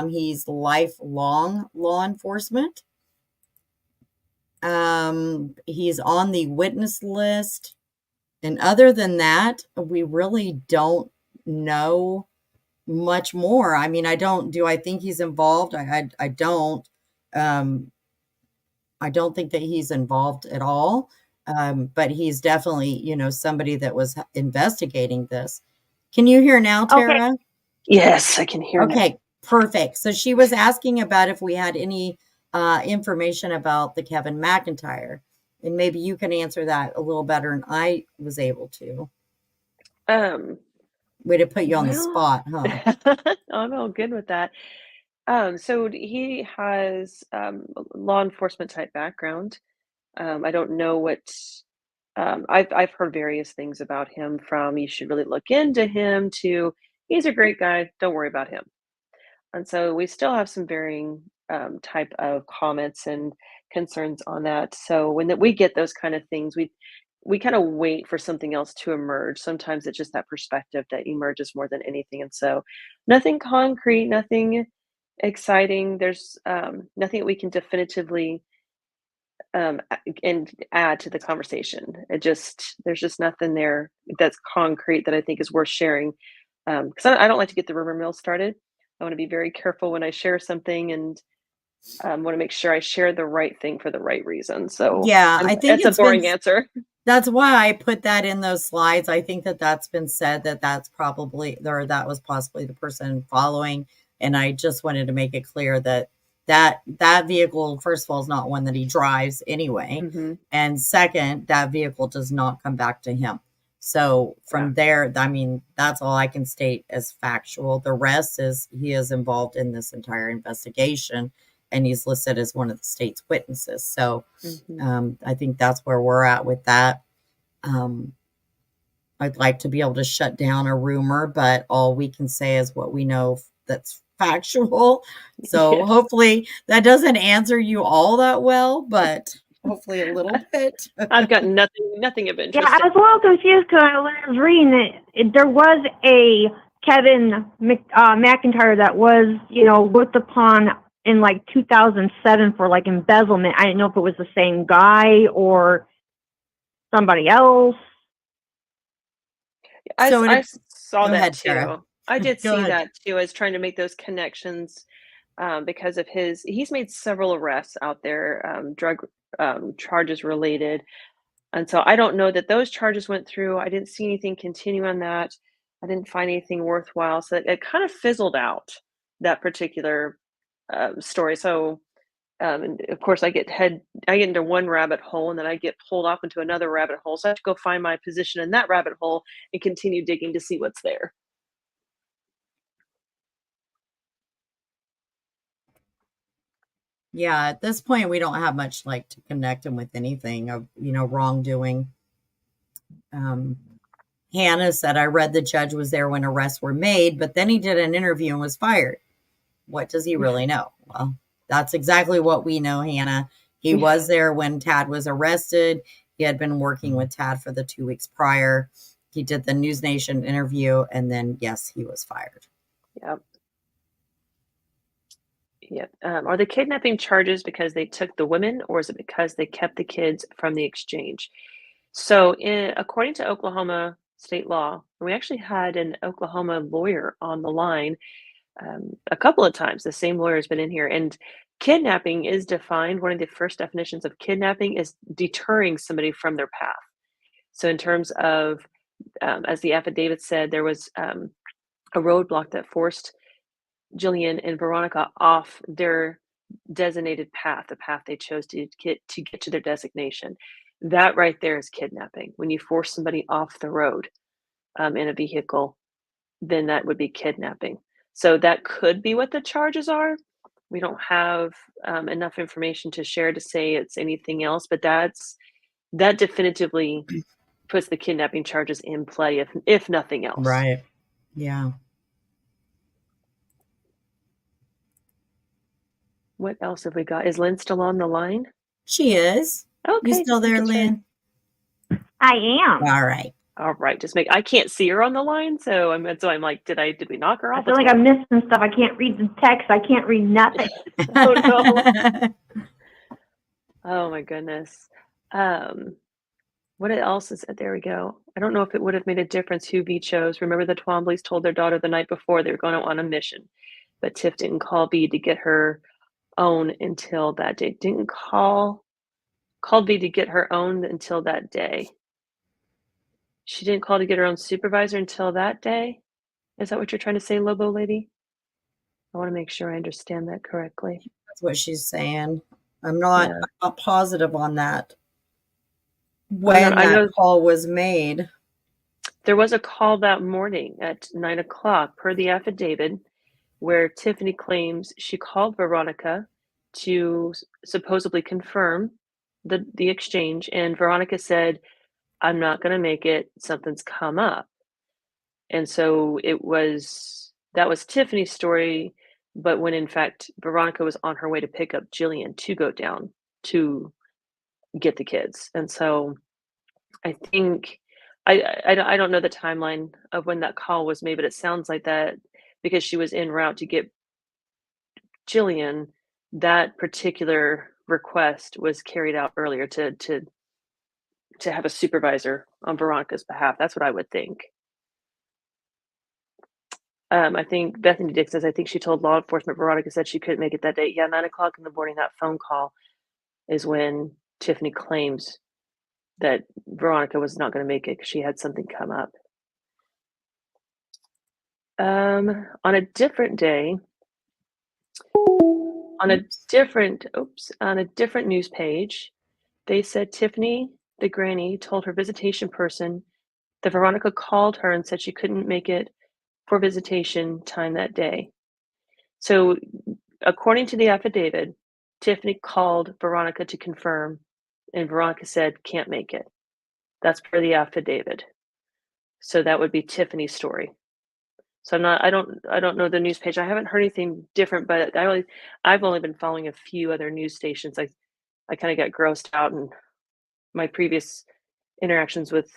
He's lifelong law enforcement. He's on the witness list. And other than that, we really don't know much more. I mean, do I think he's involved? I don't. I don't think that he's involved at all. But he's definitely, somebody that was investigating this. Can you hear now, Tara? Okay. Yes, I can hear now. Okay, perfect. So she was asking about if we had any information about the Kevin McIntyre, and maybe you can answer that a little better than I was able to. Way to put you on the spot, huh? Oh no, good with that. So he has law enforcement type background. I don't know what I've heard various things about him, from you should really look into him to he's a great guy, don't worry about him. And so we still have some varying type of comments and concerns on that. So we get those kind of things, we kind of wait for something else to emerge. Sometimes it's just that perspective that emerges more than anything. And so nothing concrete, nothing exciting. There's nothing that we can definitively and add to the conversation. There's just nothing there that's concrete that I think is worth sharing. Because I don't like to get the rumor mill started. I want to be very careful when I share something, and want to make sure I share the right thing for the right reason. So Yeah, I think it's a it's been, boring answer. that's why I put that in those slides. I think that that's been said, that that's probably, or that was possibly the person following. And I just wanted to make it clear that that vehicle, first of all, is not one that he drives anyway. Mm-hmm. And second, that vehicle does not come back to him. So from there, I mean, that's all I can state as factual. The rest is he is involved in this entire investigation, and he's listed as one of the state's witnesses. So I think that's where we're at with that. I'd like to be able to shut down a rumor, but all we can say is what we know that's factual. So Yes. hopefully that doesn't answer you all that well, but hopefully a little bit. I've got nothing of interest. Yeah, I was a little confused because I was reading that there was a Kevin McIntyre that was, looked upon in like 2007 for like embezzlement. I didn't know if it was the same guy or somebody else. I saw Go that ahead, too. Tara. I did Go see ahead. that too. I was trying to make those connections because of he's made several arrests out there, drug charges related. And so I don't know that those charges went through. I didn't see anything continue on that. I didn't find anything worthwhile. So it kind of fizzled out, that particular story. So, and of course, I get into one rabbit hole, and then I get pulled off into another rabbit hole. So I have to go find my position in that rabbit hole and continue digging to see what's there. Yeah, at this point, we don't have much like to connect him with anything of, wrongdoing. Hannah said, I read the judge was there when arrests were made, but then he did an interview and was fired. What does he really know? Well, that's exactly what we know, Hannah. He was there when Tad was arrested. He had been working with Tad for the 2 weeks prior. He did the News Nation interview, and then, yes, he was fired. Yep. Yep. Are the kidnapping charges because they took the women, or is it because they kept the kids from the exchange? So, according to Oklahoma state law, we actually had an Oklahoma lawyer on the line a couple of times. The same lawyer has been in here, and kidnapping is defined. One of the first definitions of kidnapping is deterring somebody from their path. So, in terms of, as the affidavit said, there was a roadblock that forced Jillian and Veronica off their designated path, the path they chose to get to their designation. That right there is kidnapping. When you force somebody off the road in a vehicle, then that would be kidnapping. So that could be what the charges are. We don't have enough information to share to say it's anything else, but that definitively puts the kidnapping charges in play, if nothing else. Right. Yeah. What else have we got? Is Lynn still on the line? She is. Okay. You still there, Lynn? I am. All right. All right. I can't see her on the line, so I'm like, did we knock her I off? feel like I'm missing stuff. I can't read the text. I can't read nothing. Oh no. Oh my goodness. What else is it? There we go. I don't know if it would have made a difference who V chose. Remember, the Twombly's told their daughter the night before they were going on a mission, but Tiff didn't call V to get her own until that day. Didn't call V to get her own until that day. She didn't call to get her own supervisor until that day. Is that what you're trying to say, Lobo lady? I want to make sure I understand that correctly. That's what she's saying. I'm not positive on that. When that call was made. There was a call that morning at 9 o'clock per the affidavit where Tiffany claims she called Veronica to supposedly confirm the exchange, and Veronica said, I'm not going to make it. Something's come up. And so that was Tiffany's story, but when in fact Veronica was on her way to pick up Jillian to go down to get the kids. And so I think I don't know the timeline of when that call was made, but it sounds like that because she was en route to get Jillian, that particular request was carried out earlier to have a supervisor on Veronica's behalf. That's what I would think. I think Bethany Dick says, I think she told law enforcement Veronica said she couldn't make it that day. Yeah, 9 o'clock in the morning, that phone call is when Tiffany claims that Veronica was not going to make it because she had something come up. On a different day, on a different news page, they said Tiffany, the granny, told her visitation person that Veronica called her and said she couldn't make it for visitation time that day. So, according to the affidavit, Tiffany called Veronica to confirm, and Veronica said can't make it. That's per the affidavit. So that would be Tiffany's story. So I don't know the news page. I haven't heard anything different, but I've only been following a few other news stations. I kind of got grossed out, and my previous interactions with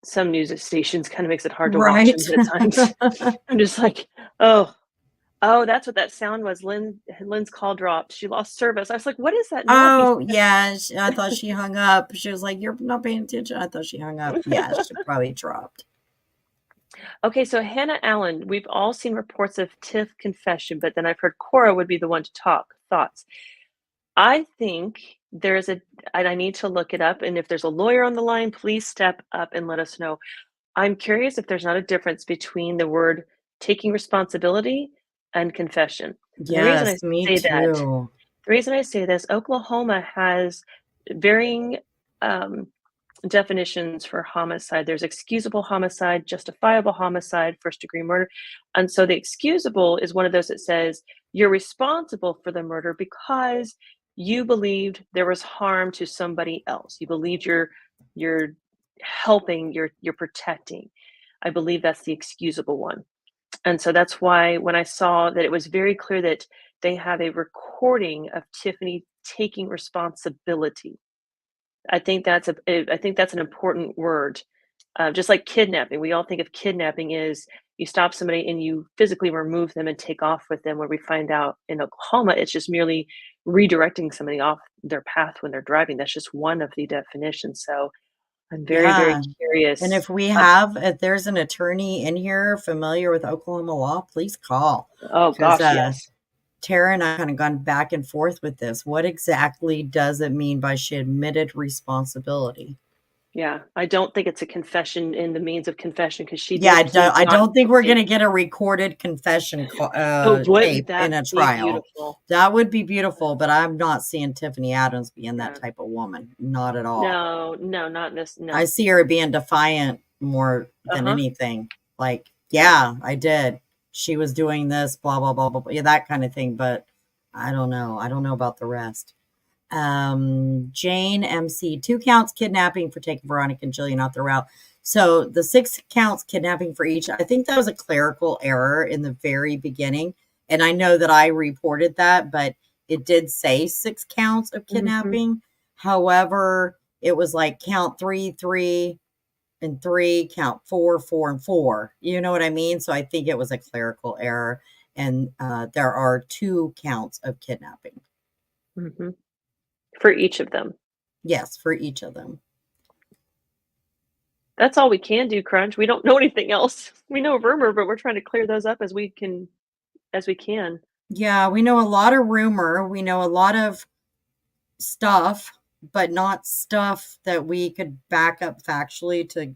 some news stations kind of makes it hard to watch Right. them at times. I'm just like, oh, that's what that sound was. Lynn's call dropped. She lost service. I was like, what is that noise? Oh, yeah. I thought she hung up. She was like, you're not paying attention. I thought she hung up. Yeah, she probably dropped. Okay, so Hannah Allen, we've all seen reports of Tiff confession, but then I've heard Cora would be the one to talk. Thoughts? I think I need to look it up, and if there's a lawyer on the line, please step up and let us know. I'm curious if there's not a difference between the word taking responsibility and confession. And Yes, me too. The reason I say this, Oklahoma has varying definitions for homicide. There's excusable homicide, justifiable homicide, first-degree murder. And so the excusable is one of those that says you're responsible for the murder because you believed there was harm to somebody else. You believed you're helping, you're protecting. I believe that's the excusable one. And so that's why when I saw that it was very clear that they have a recording of Tiffany taking responsibility, I think that's an important word. Just like kidnapping, we all think of kidnapping is you stop somebody and you physically remove them and take off with them. Where we find out in Oklahoma, it's just merely redirecting somebody off their path when they're driving. That's just one of the definitions. So I'm very, very Yeah. curious. And if there's an attorney in here familiar with Oklahoma law, please call. Oh gosh, yes. Tara and I kind of gone back and forth with this. What exactly does it mean by she admitted responsibility? Yeah, I don't think it's a confession in the means of confession because she Yeah, did plead I not don't think we're guilty. going to get a recorded confession Wouldn't tape that in a be trial. beautiful? That would be beautiful, but I'm not seeing Tiffany Adams being that Yeah. type of woman. Not at all. No, not this. No. I see her being defiant more than anything. Like, yeah, I did. She was doing this, blah, blah, blah, blah, blah. Yeah, that kind of thing. But I don't know. I don't know about the rest. Jane MC, 2 counts kidnapping for taking Veronica and Jillian off the route. So the 6 counts kidnapping for each. I think that was a clerical error in the very beginning. And I know that I reported that, but it did say 6 counts of kidnapping. However, it was like count 3, 3, and 3, count 4, 4, and 4. You know what I mean? So I think it was a clerical error. And there are 2 counts of kidnapping. For each of them. Yes, for each of them. That's all we can do, Crunch. We don't know anything else. We know rumor, but we're trying to clear those up as we can. Yeah, we know a lot of rumor. We know a lot of stuff, but not stuff that we could back up factually to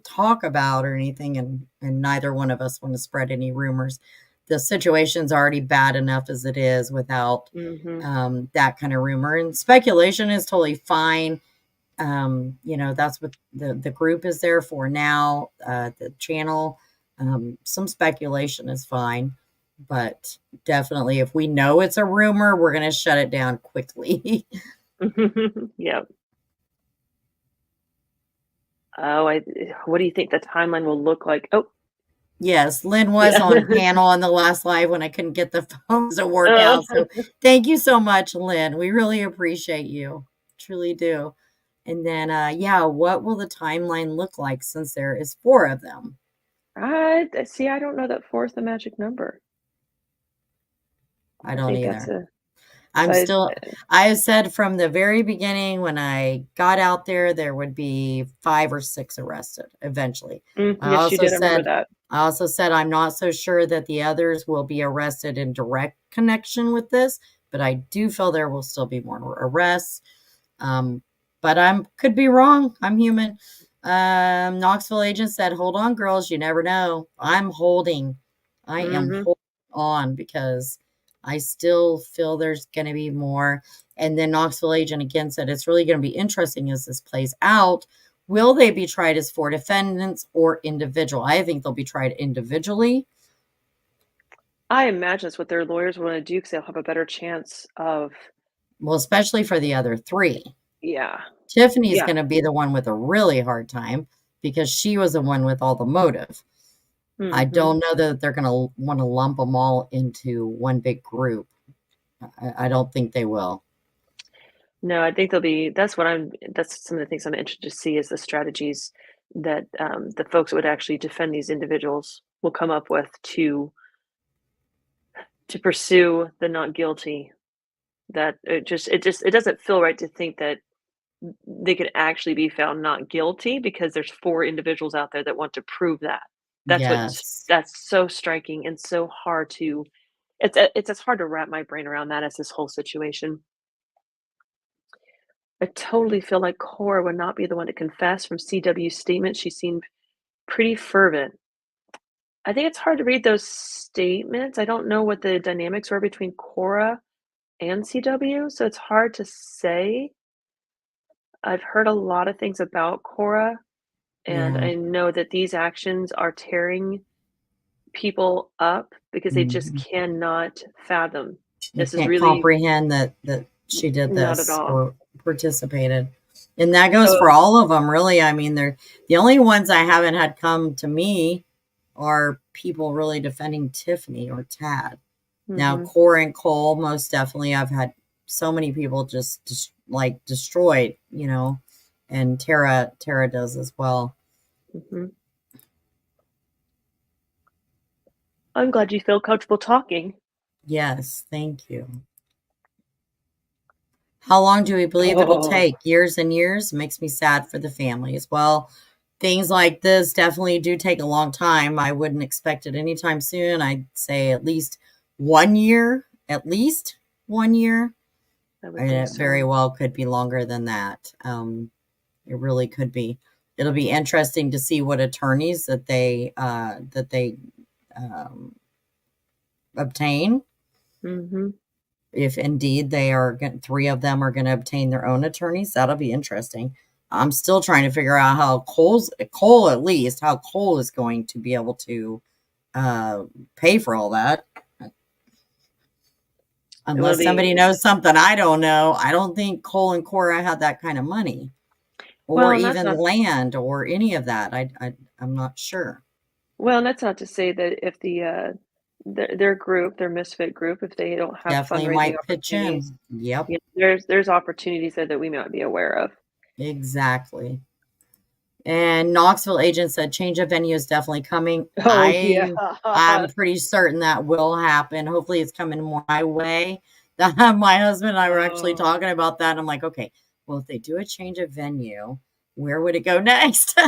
talk about or anything. And neither one of us want to spread any rumors. The situation's already bad enough as it is without that kind of rumor. And speculation is totally fine. That's what the group is there for now. The channel, some speculation is fine. But definitely, if we know it's a rumor, we're going to shut it down quickly. Yep. What do you think the timeline will look like? Oh, yes, Lynn was on panel on the last live when I couldn't get the phones to work out. So thank you so much, Lynn. We really appreciate you. Truly do. And then, what will the timeline look like since there is 4 of them? I don't know that 4 is the magic number. I don't either. I said from the very beginning when I got out there would be 5 or 6 arrested eventually. Yes, you did. I remember that. I also said I'm not so sure that the others will be arrested in direct connection with this, but I do feel there will still be more arrests. But I could be wrong. I'm human. Knoxville agent said, "Hold on, girls. You never know." I'm holding. I am Mm-hmm. holding on because I still feel there's going to be more. And then Knoxville agent again said, "It's really going to be interesting as this plays out. Will they be tried as 4 defendants or individual?" I think they'll be tried individually. I imagine that's what their lawyers want to do because they'll have a better chance of. Well, especially for the other 3. Yeah. Tiffany's Yeah. going to be the one with a really hard time because she was the one with all the motive. I Mm-hmm. don't know that they're going to want to lump them all into one big group. I don't think they will. No, I think that's some of the things I'm interested to see is the strategies that the folks that would actually defend these individuals will come up with to pursue the not guilty. That it doesn't feel right to think that they could actually be found not guilty because there's 4 individuals out there that want to prove that. Yes. That's so striking and so hard to it's as hard to wrap my brain around that as this whole situation. I totally feel like Cora would not be the one to confess. From CW's statement, she seemed pretty fervent. I think it's hard to read those statements. I don't know what the dynamics were between Cora and CW, so it's hard to say. I've heard a lot of things about Cora, and Yeah. I know that these actions are tearing people up because they just Mhm. cannot fathom. They This is can't really comprehend that she did not at this all. or participated. And that goes So for all of them, really. I mean, they're the only ones I haven't had come to me are people really defending Tiffany or Tad. Now, mhm, Core and Cole, most definitely, I've had so many people just like destroyed, and Tara does as well. mhm. I'm glad you feel comfortable talking. Yes, thank you. How long do we believe it'll Oh, take? Years and years? Makes me sad for the families. Well, things like this definitely do take a long time. I wouldn't expect it anytime soon. I'd say at least 1 year, at least 1 year. I would And think it very so. well could be longer than that. It really could be. It'll be interesting to see what attorneys that they um, obtain. Mhm. If indeed 3 of them are going to obtain their own attorneys, that'll be interesting. I'm still trying to figure out how Cole at least how Cole is going to be able to uh, pay for all that. It will Unless somebody be knows something I don't know, I don't think Cole and Cora had that kind of money, or well, and that's even not land, or any of that. I'm not sure. well, and that's not to say that if their group, their misfit group, if they don't have Definitely fundraising might pitch opportunities, in. Yep, yeah, there's opportunities there that we may not be aware of. exactly. And Knoxville agent said change of venue is definitely coming. Oh, yeah. I'm pretty certain that will happen. Hopefully it's coming more my way. My husband and I were actually Oh, talking about that. I'm like, okay, well, if they do a change of venue, where would it go next?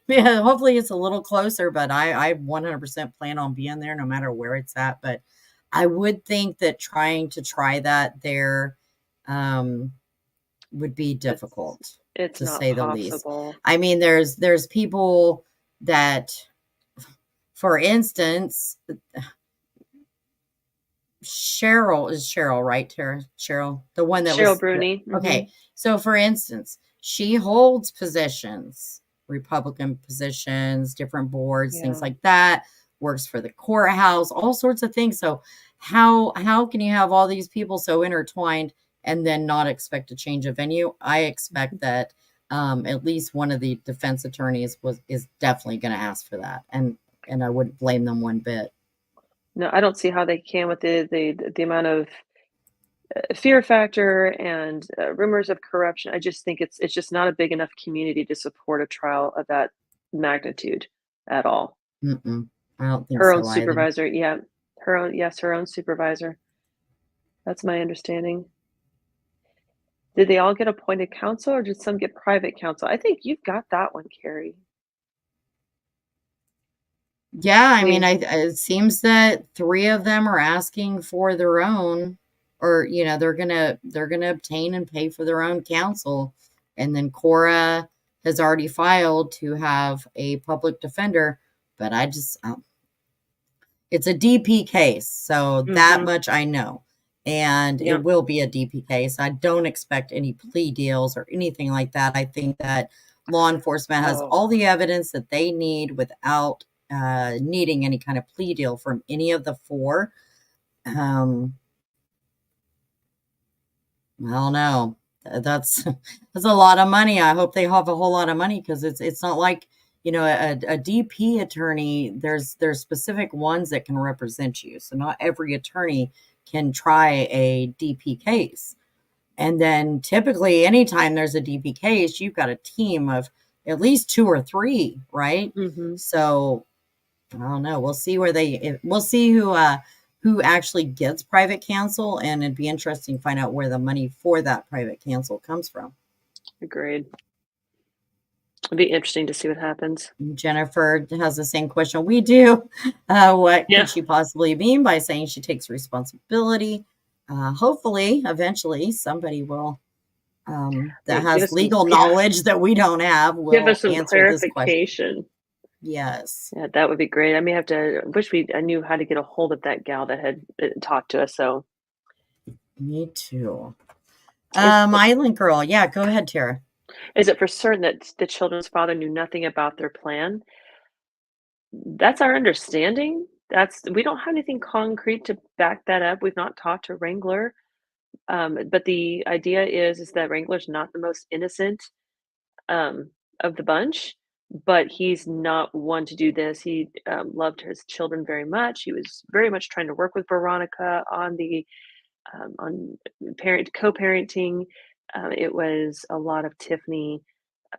Yeah, hopefully it's a little closer, but I 100% plan on being there no matter where it's at. But I would think that trying to try that there um, would be it's difficult, it's to not say the least. possible. I mean, there's people that, for instance, Cheryl, right? Cheryl, the one that Cheryl was Brune. okay. So, for instance, she holds positions, Republican positions, different boards, things Yeah. like that. Works for the courthouse, all sorts of things. So, how can you have all these people so intertwined and then not expect a change of venue? I expect that at least one of the defense attorneys is definitely going to ask for that, and I wouldn't blame them one bit. No, I don't see how they can with the amount of fear factor and rumors of corruption. I just think it's just not a big enough community to support a trial of that magnitude at all. Mm-mm. I don't think Her own so either. supervisor, yeah, her own supervisor. That's my understanding. Did they all get appointed counsel or did some get private counsel? I think you've got that one, Carrie. Yeah, I I mean, mean, it seems that three of them are asking for their own, or they're gonna obtain and pay for their own counsel, and then Cora has already filed to have a public defender. But it's a DP case, so that mhm, much I know, and it yeah. will be a DP case. I don't expect any plea deals or anything like that. I think that law enforcement has Oh, all the evidence that they need without needing any kind of plea deal from any of the four. Um, I don't know. That's that's a lot of money. I hope they have a whole lot of money because it's not like a DP attorney. There's specific ones that can represent you. So not every attorney can try a DP case. And then typically, anytime there's a DP case, you've got a team of at least two or three, right? mhm. So I don't know. We'll see who actually gets private counsel, and it'd be interesting to find out where the money for that private counsel comes from. Agreed. It'd be interesting to see what happens. Jennifer has the same question we do. What Yeah. could she possibly mean by saying she takes responsibility? Hopefully, eventually, somebody will that Give has us some, legal yeah, knowledge that we don't have give will us some answer this question. clarification. Yes, Yeah, that would be great. I may have to wish I knew how to get a hold of that gal that had talked to us. So me too. is Island girl. Yeah, go ahead, Tara. is it for certain that the children's father knew nothing about their plan? That's our understanding. We don't have anything concrete to back that up. We've not talked to Wrangler. But the idea is that Wrangler's not the most innocent of the bunch, but he's not one to do this. He loved his children very much. He was very much trying to work with Veronica on co-parenting. It was a lot of Tiffany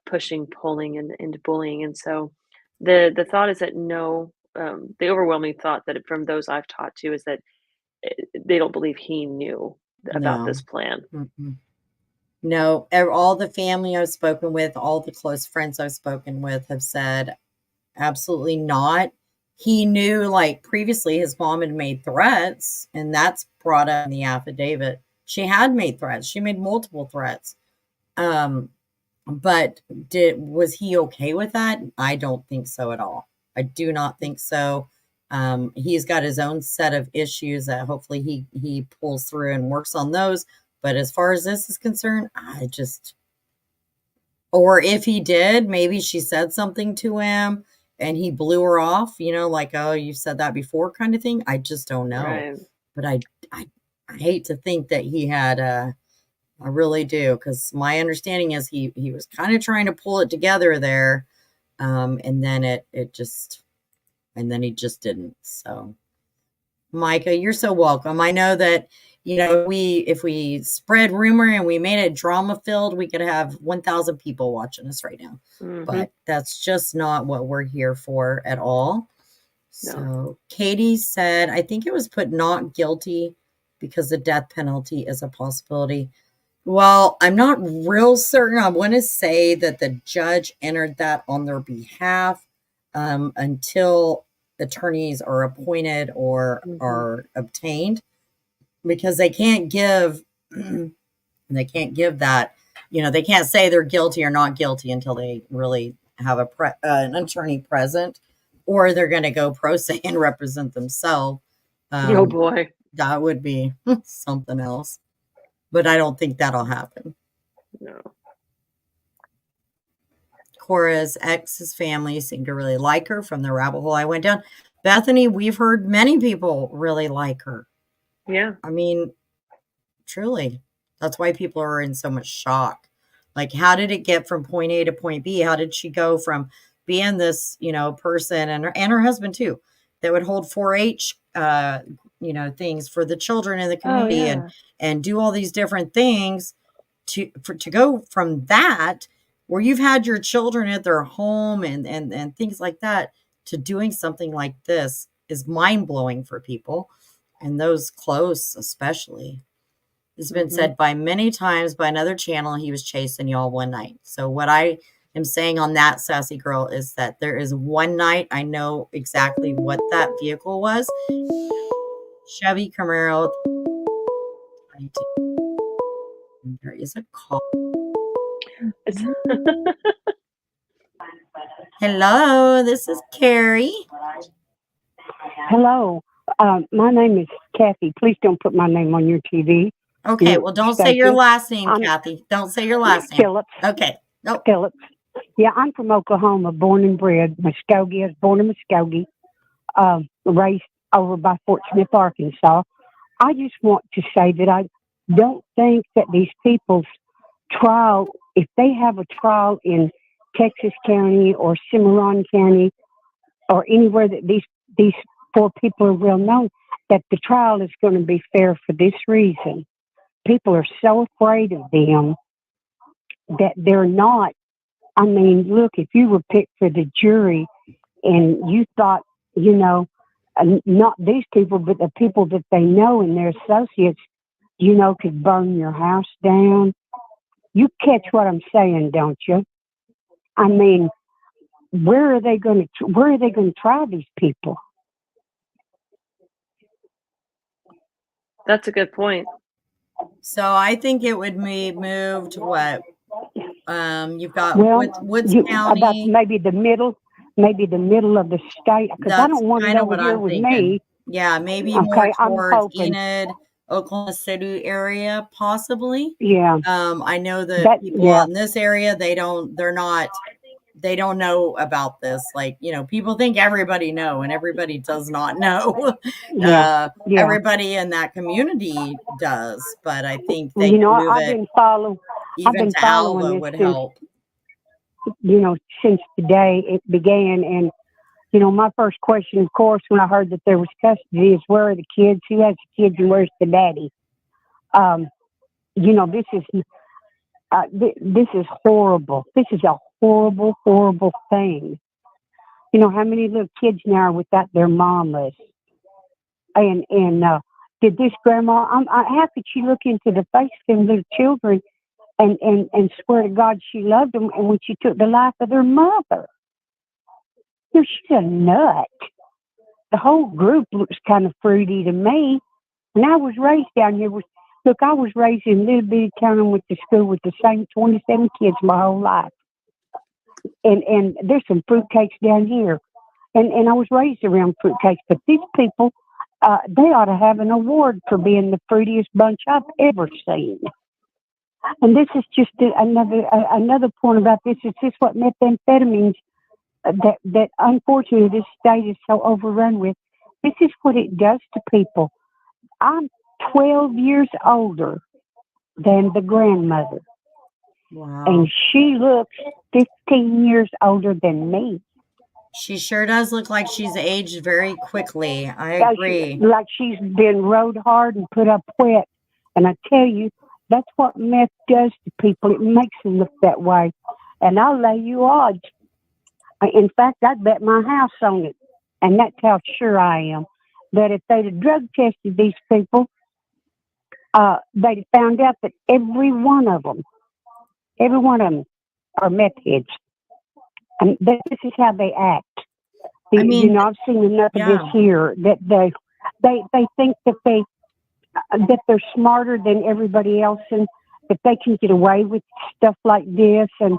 pushing, pulling, and bullying. And so the thought is that no, the overwhelming thought that from those I've talked to is that they don't believe he knew about No. this plan. Mm-mm. No, all the family I've spoken with, all the close friends I've spoken with have said absolutely not. He knew, like, previously his mom had made threats, and that's brought up in the affidavit. She had made threats. She made multiple threats. Um, but was he okay with that? I don't think so at all. I do not think so. He's got his own set of issues that hopefully he pulls through and works on those. But as far as this is concerned, or if he did, maybe she said something to him and he blew her off, like, oh, you said that before kind of thing. I just don't know. Right. But I hate to think that he had I really do, because my understanding is he was kind of trying to pull it together there, and then he just didn't. So, Micah, you're so welcome. I know that if we spread rumor and we made it drama filled, we could have 1,000 people watching us right now, Hmm. but that's just not what we're here for at all. No. So, Katie said, I think it was put not guilty because the death penalty is a possibility. Well, I'm not real certain. I want to say that the judge entered that on their behalf until attorneys are appointed or Hmm. are obtained, because they can't give that. They can't say they're guilty or not guilty until they really have an attorney present, or they're going to go pro se and represent themselves. Oh Um, boy. that would be something else, but I don't think that'll happen. No. Cora's ex's family seemed to really like her from the rabbit hole I went down. Bethany, we've heard many people really like her. Yeah. I mean, truly, that's why people are in so much shock. Like, how did it get from point A to point B? How did she go from being this, person, and her husband too, that would hold 4-H, things for the children in the Oh community, and yeah. do all these different things to go from that, where you've had your children at their home and things like that, to doing something like this is mind blowing for people, and those close especially. It's been Hmm. said by many times by another channel he was chasing y'all one night. So what I am saying on that, Sassy Girl, is that there is one night I know exactly what that vehicle was. Chevy Camaro. There is a call. It's Hello, this is Carrie. Hello. My name is Kathy. Please don't put my name on your TV. Okay, Your well, don't say your station. last name, I'm- Kathy. Don't say your last name. Phillips. Okay. Nope. Phillips. Yeah, I'm from Oklahoma, born and bred. Muskogee. I was born in Muskogee. Raised over by Fort Smith, Arkansas. I just want to say that I don't think that these people's trial, if they have a trial in Texas County or Cimarron County or anywhere that these four people are well known, that the trial is going to be fair for this reason. People are so afraid of them that they're not. I mean, look, if you were picked for the jury and you thought, not these people, but the people that they know and their associates, could burn your house down. You catch what I'm saying, don't you? I mean, where are they going to try these people? That's a good point. So I think it would be moved to what? You've got Woods About County. maybe the middle of the state, because I don't want it kinda over what here I'm with thinking. me. Yeah, maybe Okay, more I'm towards hoping. Enid, Oklahoma City area, possibly. Yeah, I know that people in this area, they don't know about this. Like, people think everybody know, and everybody does not know. yeah. Everybody in that community does, but I think they can move I've it been following even to Alva this would since, help. Since the day it began. And, my first question, of course, when I heard that there was custody is, where are the kids? Who has the kids and where's the daddy? This is horrible. This is a horrible, horrible thing. How many little kids now are without their mamas? And did this grandma, how could she look into the face of them little children and swear to God she loved them, and when she took the life of their mother? She's a nut. The whole group looks kind of fruity to me. And I was raised down here I was raised in a little bitty town and went to school with the same 27 kids my whole life. And there's some fruitcakes down here. And I was raised around fruitcakes. But these people, they ought to have an award for being the fruitiest bunch I've ever seen. And this is just another point about this. It's just what methamphetamines that unfortunately this state is so overrun with. This is what it does to people. I'm 12 years older than the grandmother. Wow. And she looks 15 years older than me. She sure does look like she's aged very quickly. I agree. Like she's been rode hard and put up wet. And I tell you, that's what meth does to people. It makes them look that way. And I'll lay you odds. In fact, I'd bet my house on it. And that's how sure I am. That if they'd have drug tested these people, they'd have found out that every one of them are meth heads. And this is how they act. I've seen enough of this here that they think that they're smarter than everybody else and that they can get away with stuff like this. And,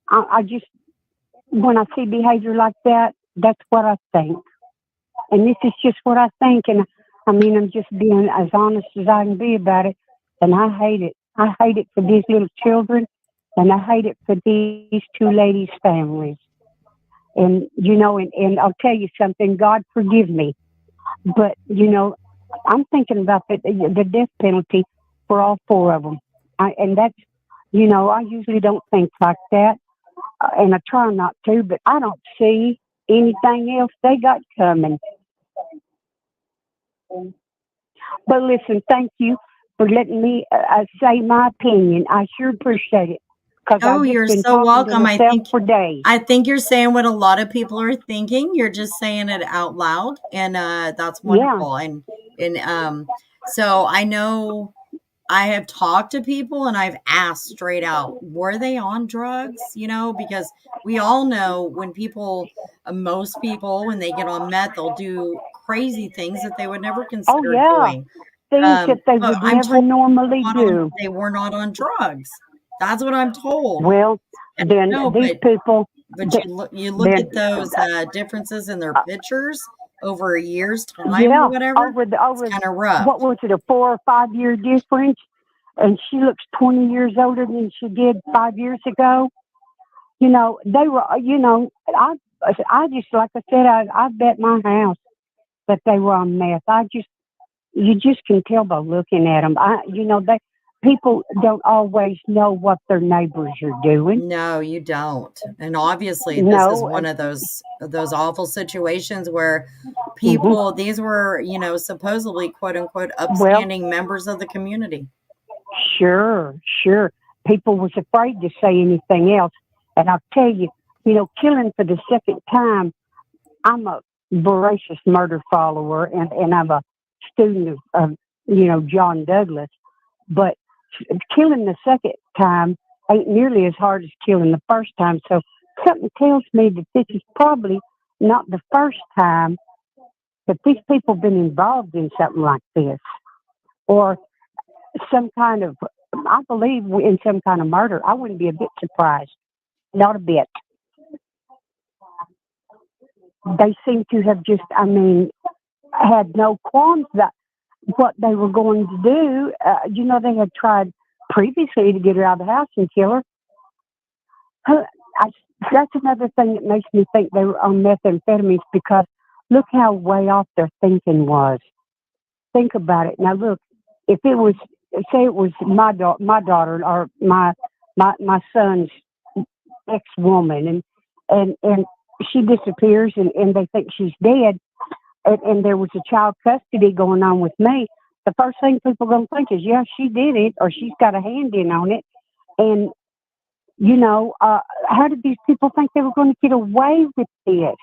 I just, when I see behavior like that, that's what I think. And this is just what I think. And I'm just being as honest as I can be about it. And I hate it. I hate it for these little children. And I hate it for these two ladies' families. And, and I'll tell you something, God forgive me. But, I'm thinking about the death penalty for all four of them. And that's, I usually don't think like that. And I try not to, but I don't see anything else they got coming. But listen, thank you for letting me say my opinion. I sure appreciate it. Oh, you're so welcome. I think you're saying what a lot of people are thinking. You're just saying it out loud, and that's wonderful. Yeah. And so I know I have talked to people and I've asked straight out, were they on drugs? Because we all know when people, most people, when they get on meth, they'll do crazy things that they would never Oh consider yeah, doing. things that they But would I'm never told normally do. they were not on drugs. That's what I'm told. Well, And then no, these but people, you look then at those differences in their pictures over a year's time or yeah, whatever. It's over kind of rough. what was it, a 4 or 5 year difference? And she looks 20 years older than she did 5 years ago. They were. I just like I said, I bet my house that they were on meth. You just can tell by looking at them. They people don't always know what their neighbors are doing. No, you don't. And obviously, this is No, one of those awful situations where mhm. people, these were, supposedly quote unquote Well, upstanding members of the community. sure, sure. People was afraid to say anything else. And I'll tell you, killing for the second time, I'm a voracious murder follower and I'm a student of John Douglas. But killing the second time ain't nearly as hard as killing the first time. So something tells me that this is probably not the first time that these people have been involved in something like this. Or some kind of, I believe in some kind of murder. I wouldn't be a bit surprised. Not a bit. They seem to have just, had no qualms about what they were going to do. They had tried previously to get her out of the house and kill her. That's another thing that makes me think they were on methamphetamines because look how way off their thinking was. Think about it. Now, look, if it was, say it was my daughter or my son's ex-woman and she disappears and they think she's dead and there was a child custody going on with me, the first thing people are going to think is, yeah, she did it or she's got a hand in on it. And, how did these people think they were going to get away with this?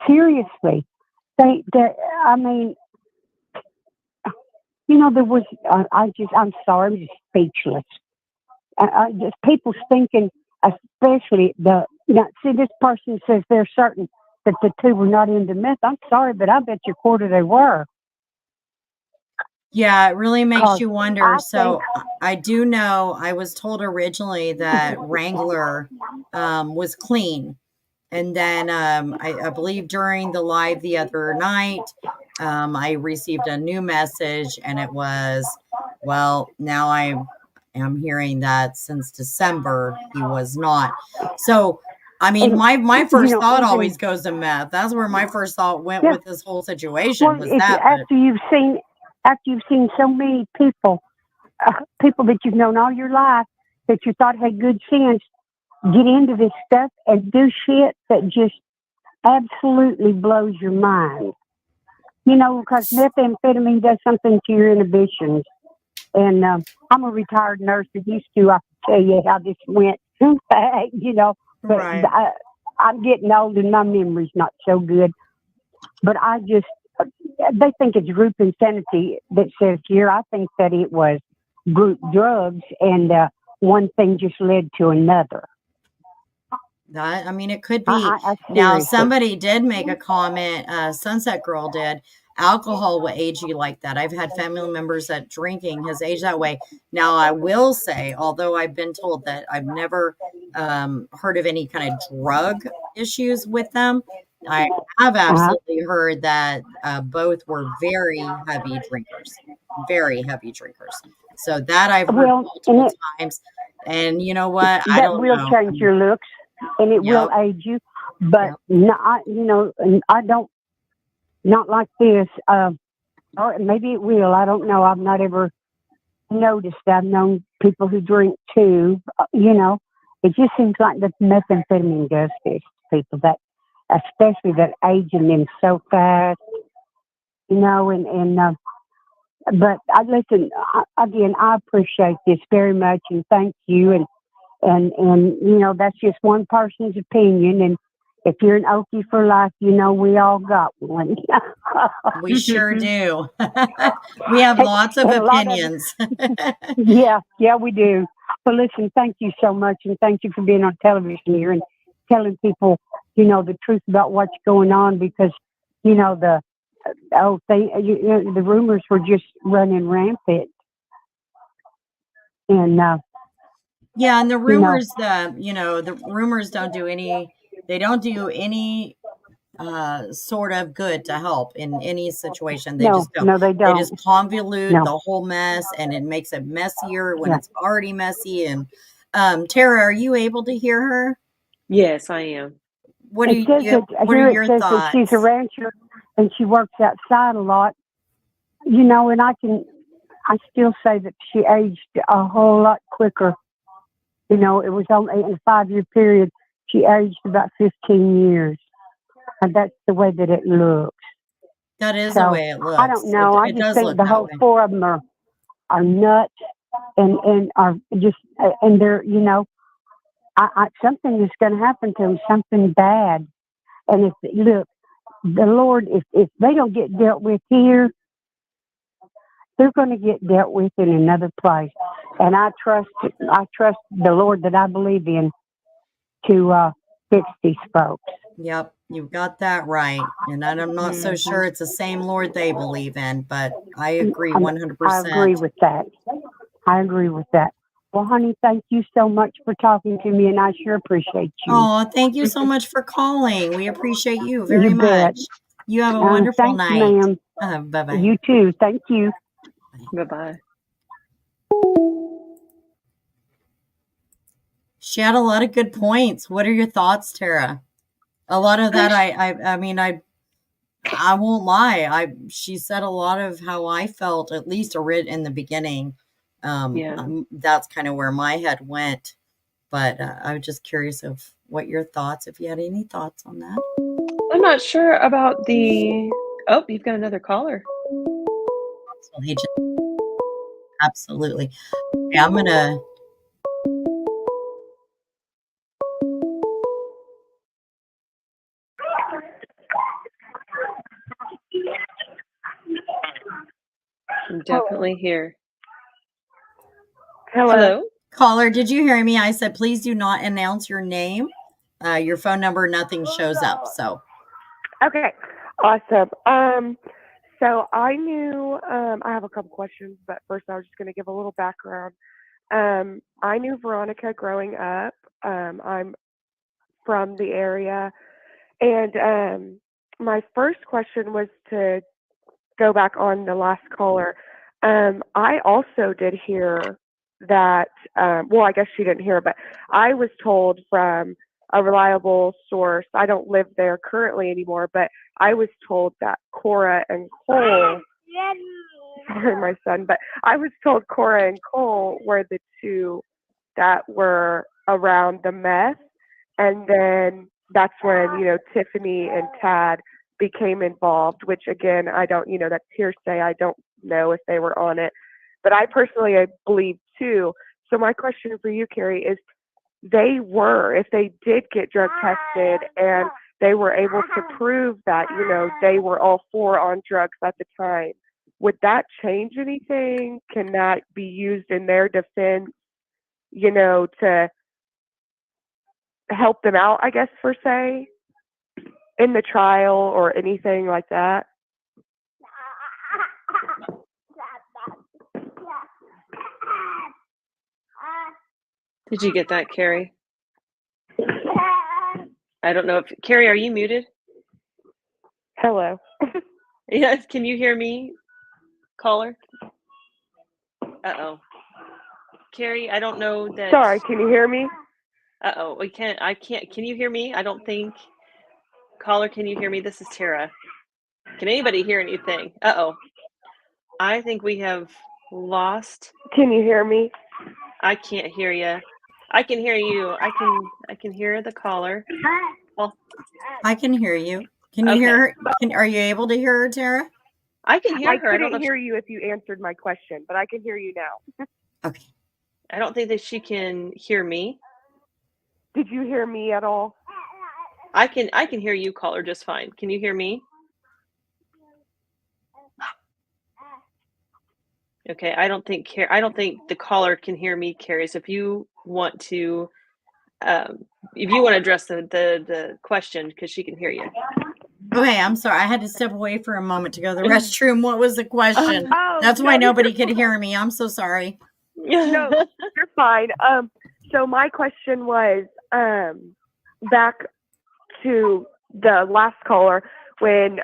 Seriously. There was, I'm sorry, I'm just speechless. Just people thinking, especially this person says they're certain that the two were not into meth. I'm sorry, but I bet you quarter they were. Yeah, it really makes 'Cause you wonder. I think, So I do know I was told originally that Wrangler was clean. And then I believe during the live the other night, I received a new message and it was, well, now I am hearing that since December he was not. So, I mean, and my first thought even always goes to meth. That's where my first thought went yeah. with this whole situation Well, was if that, but after you've seen so many people that you've known all your life that you thought had good sense get into this stuff and do shit that just absolutely blows your mind. Because methamphetamine does something to your inhibitions. And I'm a retired nurse that used to, I can tell you how this went, but right. I'm getting old and my memory's not so good. But they think it's group insanity that says here. I think that it was group drugs and one thing just led to another. That, I mean, it could be. I Now, seriously. somebody did make a comment, Sunset Girl did. Alcohol will age you like that. I've had family members that drinking has aged that way. Now, I will say, although I've been told that I've never heard of any kind of drug issues with them, I have Uh-huh. absolutely heard that both were very heavy drinkers, very heavy drinkers. So that I've heard Well, multiple times. And you know what? I that don't will know. change your looks and it will Yep. age you. But Yep. no, I don't, not like this. Or maybe it will. I don't know. I've not ever noticed. I've known people who drink too. It just seems like the methamphetamine does this to people, that especially that aging them so fast. But I listen again. I appreciate this very much and thank you. And that's just one person's opinion. And if you're an Okie for life, we all got one. We sure do. We have lots of And a lot of opinions. yeah, we do. But listen, thank you so much, and thank you for being on television here and telling people, the truth about what's going on, because, the the rumors were just running rampant, and Yeah, and the you know, rumors, the rumors don't do any. They don't do any sort of good to help in any situation. They no, just don't. no, they They don't. just convolute No, the whole mess, and it makes it messier when yeah. it's already messy. And Tara, are you able to hear her? Yes, I am. What do It says that what are here. It your says that she's a thoughts? rancher and she works outside a lot. And I still say that she aged a whole lot quicker. It was only in a 5-year period. She aged about 15 years. And that's the way that it looks. That is the So way it I don't looks. know. I It just does think look the that whole way. 4 of them are nuts and are just, and they're, something is going to happen to them, something bad. And look, the Lord, if they don't get dealt with here, they're going to get dealt with in another place. And I trust the Lord that I believe in to fix these folks. Yep, you got that right. And I'm not so Mm-hmm. sure it's the same Lord they believe in, but I agree I agree 100%. with that. I agree with that. Well, honey, thank you so much for talking to me, and I sure appreciate you. Oh, thank you so much for calling. We appreciate you very You bet. much. You have a wonderful Thank you, night. ma'am. Bye-bye. You too. Thank you. Bye-bye. She had a lot of good points. What are your thoughts, Tara? A lot of that, I mean, I won't lie. She said a lot of how I felt, at least in the beginning. Yeah. That's kind of where my head went. But I was just curious of what your thoughts, if you had any thoughts on that. I'm not sure about the. Oh, you've got another caller. So absolutely. Okay, I'm gonna. I'm definitely here. Hello. Hello. Caller, did you hear me? I said, please do not announce your name, your phone number, nothing shows up. So, Okay, awesome. So I knew, I have a couple questions, but first I was just going to give a little background. I knew Veronica growing up. I'm from the area. And my first question was to go back on the last caller. I also did hear that, well, I guess she didn't hear, but I was told from a reliable source, I don't live there currently anymore, but I was told that Cora and Cole, sorry, my son, but I was told Cora and Cole were the two that were around the mess. And then that's when, Tiffany and Tad became involved, which again, I don't, that's hearsay. I don't know if they were on it, but I personally, I believe too. So my question for you, Carrie, is if they did get drug tested and they were able to prove that, they were all 4 on drugs at the time, would that change anything? Can that be used in their defense, to help them out, I guess, per se, in the trial or anything like that? Did you get that, Carrie? I don't know if Carrie, are you muted? Hello. Yes. Can you hear me, caller? Uh-oh. Carrie, I don't know that. Sorry, can you hear me? Uh-oh. I can't. Can you hear me? I don't think. Caller, can you hear me? This is Tara. Can anybody hear anything? Uh-oh. I think we have lost. Can you hear me? I can't hear you. I can hear you. I can hear the caller. Well, I can hear you. Can you hear her? Are you able to hear her, Tara? I can hear her. I couldn't hear you if you answered my question, but I can hear you now. Okay. I don't think that she can hear me. Did you hear me at all? I can hear you, caller, just fine. Can you hear me? Okay, I don't think the caller can hear me, Carrie. So if you want to address the question, because she can hear you. Okay, I'm sorry. I had to step away for a moment to go to the restroom. What was the question? Oh, That's no, why you're nobody could hear me. I'm so sorry. no, you're fine. So my question was, back to the last caller when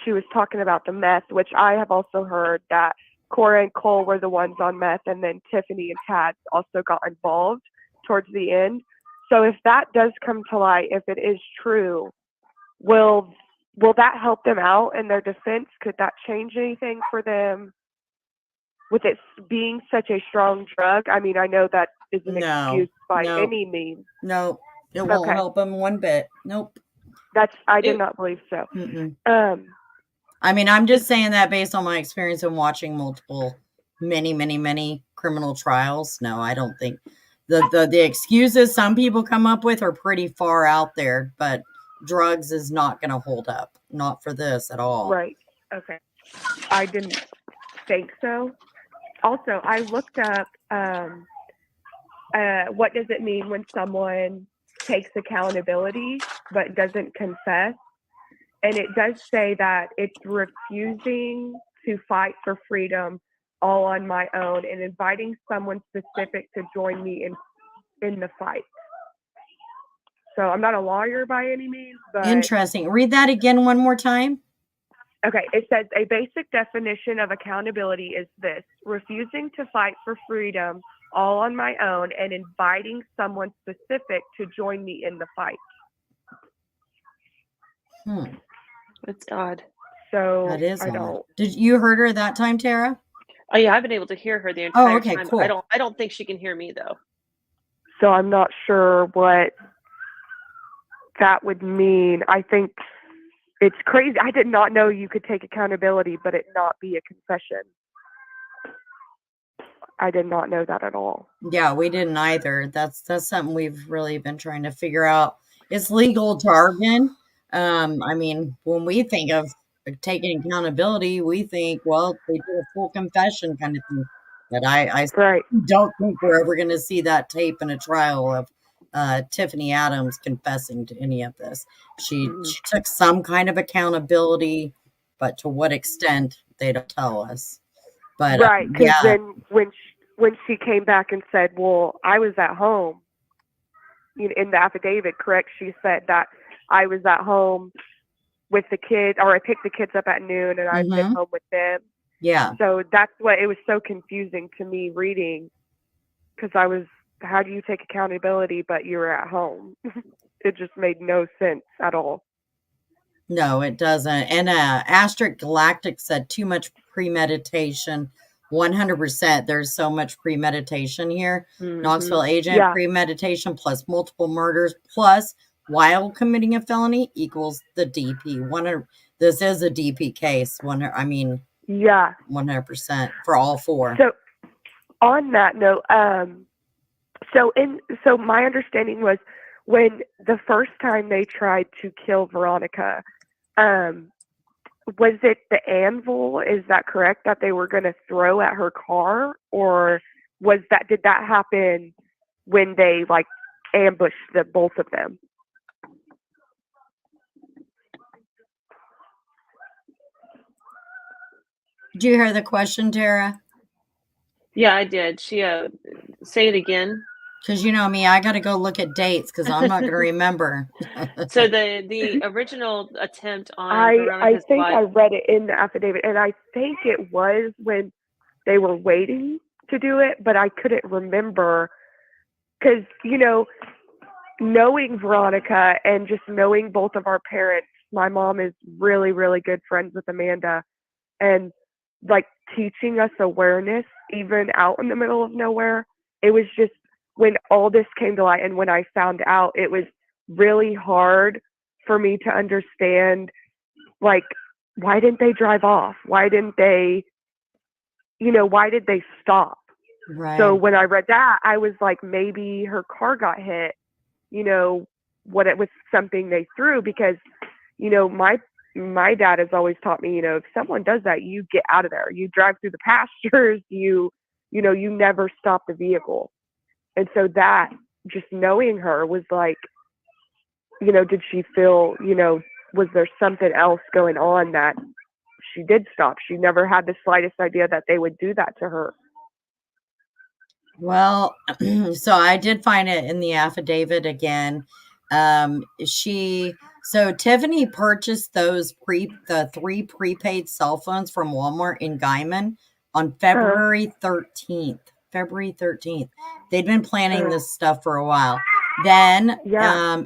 she was talking about the meth, which I have also heard that Cora and Cole were the ones on meth, and then Tiffany and Tad also got involved towards the end. So if that does come to light, if it is true, will that help them out in their defense? Could that change anything for them with it being such a strong drug? I mean, I know that isn't an No, excuse by no, any means. no. It won't Okay. help them one bit. Nope. I did not believe so. Mm-mm. Um, I mean, I'm just saying that based on my experience in watching many criminal trials. No, I don't think the excuses some people come up with are pretty far out there, but drugs is not going to hold up. Not for this at all. right. Okay. I didn't think so. Also, I looked up what does it mean when someone takes accountability but doesn't confess? And it does say that it's refusing to fight for freedom all on my own and inviting someone specific to join me in the fight. So I'm not a lawyer by any means, but Interesting. Read that again one more time. okay, it says a basic definition of accountability is this: refusing to fight for freedom all on my own and inviting someone specific to join me in the fight. That's odd. So That is I odd. don't. Did you heard her that time, Tara? Oh yeah, I've been able to hear her the entire okay, time. cool. I don't think she can hear me though. So I'm not sure what that would mean. I think it's crazy. I did not know you could take accountability, but it not be a confession. I did not know that at all. Yeah, we didn't either. That's something we've really been trying to figure out. It's legal jargon. I mean, when we think of taking accountability, we think, well, they did a full confession kind of thing. But I Right. don't think we're ever going to see that tape in a trial of Tiffany Adams confessing to any of this. She took some kind of accountability, but to what extent, they don't tell us. But Right, because yeah, then when she came back and said, "Well, I was at home," in the affidavit, correct? She said that I was at home with the kids, or I picked the kids up at noon, and I've been home with them. yeah. So that's what it was so confusing to me reading, because I was, how do you take accountability but you're at home? It just made no sense at all. No, it doesn't. And Asterisk Galactic said too much premeditation. 100%. There's so much premeditation here. Knoxville agent, Yeah. premeditation plus multiple murders plus while committing a felony equals the DP. This is a DP case. Yeah. 100% for all four. So on that note, so my understanding was when the first time they tried to kill Veronica, was it the anvil? Is that correct? That they were going to throw at her car, or did that happen when they like ambushed both of them? Did you hear the question, Tara? Yeah, I did. She say it again. Because you know me, I got to go look at dates because I'm not going to remember. So the original attempt on I think I read it in the affidavit, and I think it was when they were waiting to do it, but I couldn't remember because, knowing Veronica and just knowing both of our parents, my mom is really, really good friends with Amanda, and like teaching us awareness even out in the middle of nowhere. It was just, when all this came to light and when I found out, it was really hard for me to understand, like, why didn't they drive off? Why didn't they, why did they stop? Right. So when I read that, I was like, maybe her car got hit, what it was something they threw, because, my dad has always taught me, if someone does that, you get out of there. You drive through the pastures, you never stop the vehicle. And so that, just knowing her was like, did she feel, was there something else going on that she did stop? She never had the slightest idea that they would do that to her. Well, so I did find it in the affidavit again. So Tiffany purchased the 3 prepaid cell phones from Walmart in Guyman on February 13th. February 13th. They'd been planning this stuff for a while. Then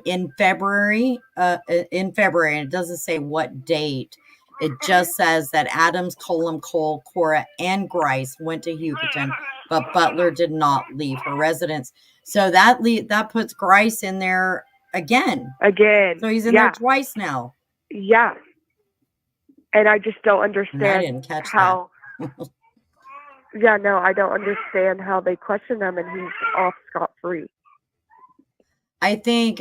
in February, and it doesn't say what date. It just says that Adams, Colum, Cole, Cora, and Grice went to Hugoton, but Butler did not leave her residence. So that puts Grice in there again. So he's in there twice now. Yeah. And I just don't understand I didn't catch how. Yeah, no, I don't understand how they question him and he's off scot-free. I think,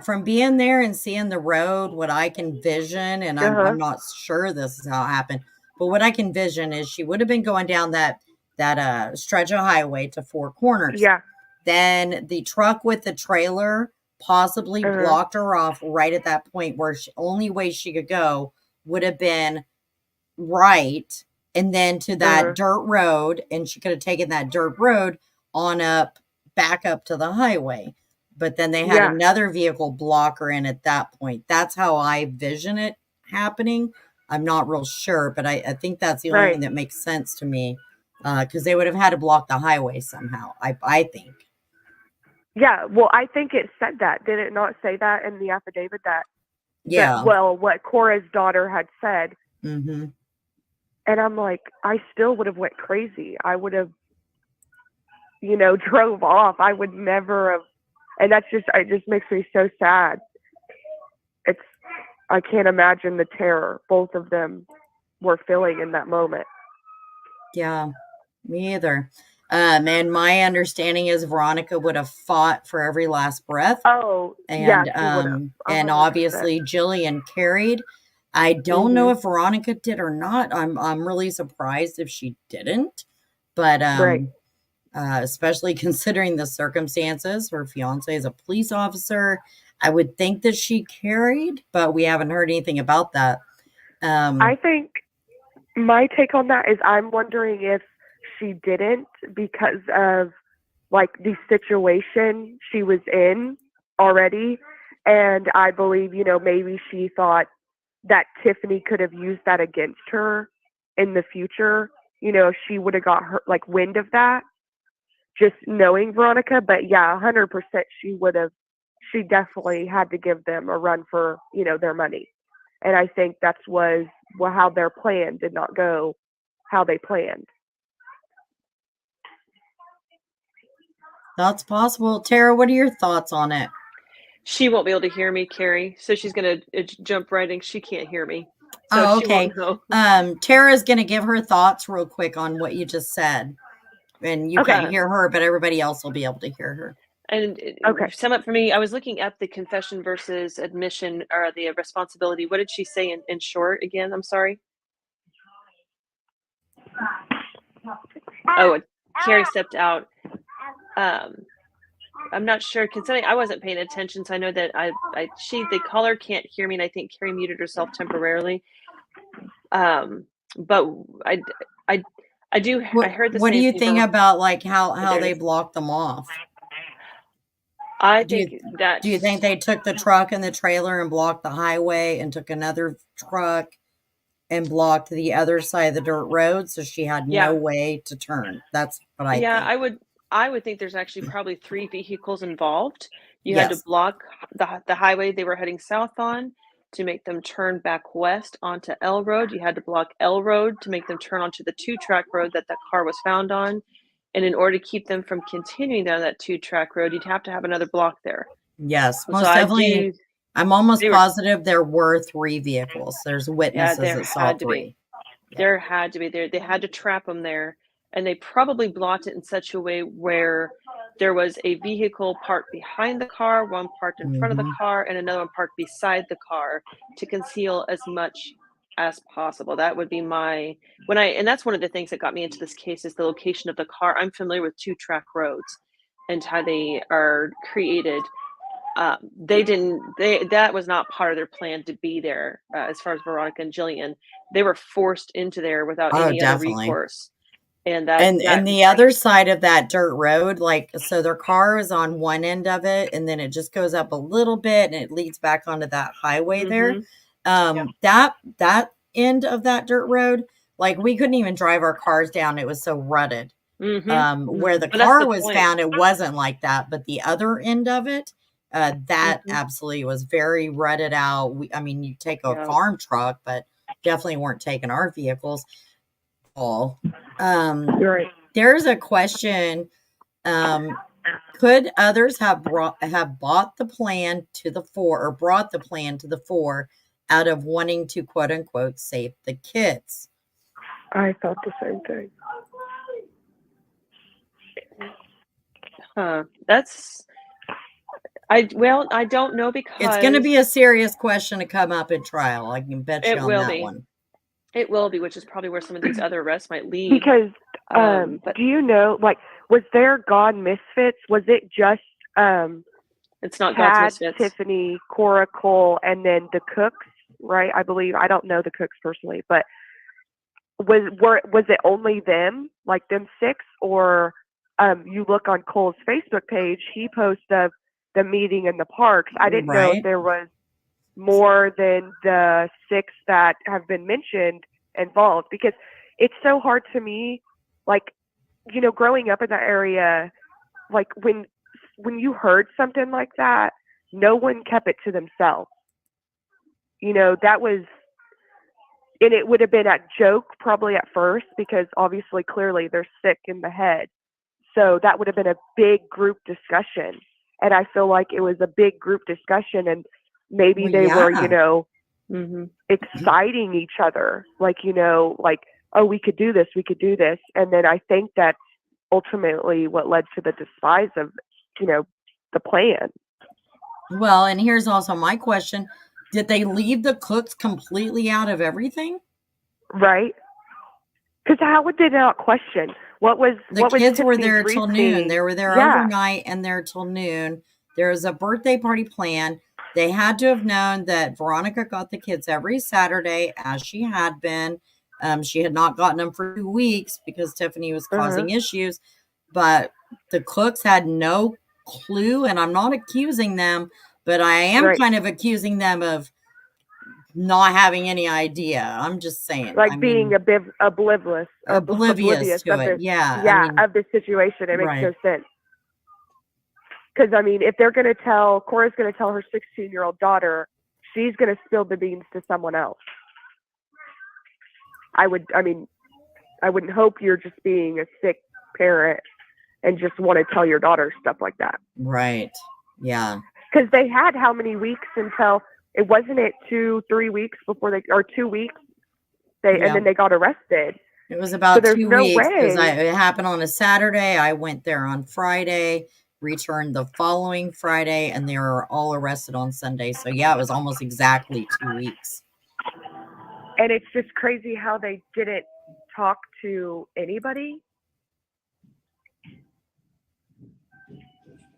from being there and seeing the road, what I can vision, and I'm not sure this is how it happened, but what I can vision is she would have been going down that stretch of highway to Four Corners. Yeah. Then the truck with the trailer possibly blocked her off right at that point where only way she could go would have been right, and then to that dirt road, and she could have taken that dirt road back up to the highway. But then they had another vehicle block her in at that point. That's how I vision it happening. I'm not real sure, but I think that's the only thing that makes sense to me, because they would have had to block the highway somehow, I think. Yeah, well, I think it said that. Did it not say that in the affidavit that what Cora's daughter had said? Mm-hmm. And I'm like, I still would have went crazy. I would have, drove off. I would never have. And it just makes me so sad. I can't imagine the terror both of them were feeling in that moment. Yeah, me either. And my understanding is Veronica would have fought for every last breath. Oh, and yeah, she would have. And obviously Jillian carried. I don't know if Veronica did or not. I'm really surprised if she didn't, but especially considering the circumstances. Her fiance is a police officer. I would think that she carried, but we haven't heard anything about that. I think my take on that is I'm wondering if she didn't because of the situation she was in already. And I believe, maybe she thought that Tiffany could have used that against her in the future. If she would have got her wind of that, just knowing Veronica. But yeah, 100% she definitely had to give them a run for, their money. And I think that's was how their plan did not go how they planned. That's possible. Tara, what are your thoughts on it? She won't be able to hear me, Carrie. So she's going to jump right in. She can't hear me. So okay. Tara's going to give her thoughts real quick on what you just said. And you can't hear her, but everybody else will be able to hear her. And sum up for me, I was looking at the confession versus admission or the responsibility. What did she say in short again? I'm sorry. Oh, Carrie stepped out. I'm not sure. Considering I wasn't paying attention, so I know that the caller can't hear me, and I think Carrie muted herself temporarily. But I do. I heard the. What do you think about how they blocked them off? I think that. Do you think they took the truck and the trailer and blocked the highway and took another truck and blocked the other side of the dirt road, so she had no way to turn? That's what I think. Yeah, I would think there's actually probably 3 vehicles involved. You had to block the highway they were heading south on to make them turn back west onto L Road. You had to block L Road to make them turn onto the 2-track road that car was found on. And in order to keep them from continuing down that 2-track road, you'd have to have another block there. Yes, most definitely. I'm almost positive there were 3 vehicles. There's witnesses that saw 3. There had to be. They had to trap them there. And they probably blocked it in such a way where there was a vehicle parked behind the car, one parked in front of the car, and another one parked beside the car to conceal as much as possible. That would be my and that's one of the things that got me into this case is the location of the car. I'm familiar with 2-track roads and how they are created. That was not part of their plan to be there. As far as Veronica and Jillian, they were forced into there without Oh, any other definitely. recourse. And And the other side of that dirt road, like, so their car is on one end of it, and then it just goes up a little bit and it leads back onto that highway there. That end of that dirt road, like, we couldn't even drive our cars down. It was so rutted. Where the But that's car the was point. found, it wasn't like that, but the other end of it, that absolutely was very rutted out. I mean, you take a farm truck, but definitely weren't taking our vehicles. All. Right. There's a question. Could others have brought the plan to the fore out of wanting to quote unquote save the kids? I thought the same thing. I don't know, because it's going to be a serious question to come up in trial. I can bet you on that one. It will be, which is probably where some of these other arrests might lead. Because do you know, like, was there God Misfits? Was it just it's not Tad, God's Misfits. Tiffany, Cora, Cole, and then the cooks, right? I believe. I don't know the cooks personally, but was it only them, like them 6, or you look on Cole's Facebook page, he posts of the meeting in the parks. I didn't know if there was more than the 6 that have been mentioned involved, because it's so hard to me, like, you know, growing up in that area, like when you heard something like that, no one kept it to themselves. You know, that was, and it would have been a joke probably at first, because obviously clearly they're sick in the head. So that would have been a big group discussion. And I feel like it was a big group discussion, and maybe they were, you know, exciting each other. Like, you know, like, oh, we could do this. And then I think that's ultimately what led to the despise of, you know, the plan. Well, and here's also my question. Did they leave the cooks completely out of everything? Right. Because how would they not question? The kids were there Tiffany's till reasoning? noon. They were there overnight and there till noon. There was a birthday party planned. They had to have known that Veronica got the kids every Saturday, as she had been. She had not gotten them for 2 weeks because Tiffany was causing issues. But the cooks had no clue, and I'm not accusing them, but I am kind of accusing them of not having any idea. I'm just saying, like, being oblivious to it. Of the situation. It makes no sense. Because I mean, if they're going to Cora's going to tell her 16-year-old daughter, she's going to spill the beans to someone else. I wouldn't hope you're just being a sick parent and just want to tell your daughter stuff like that. Right. Yeah. Because they had how many weeks until it wasn't it 2-3 weeks before or 2 weeks and then they got arrested. It was about 2 weeks because way. it happened on a Saturday. I went there on Friday, returned the following Friday, and they were all arrested on Sunday. So yeah, it was almost exactly 2 weeks. And it's just crazy how they didn't talk to anybody.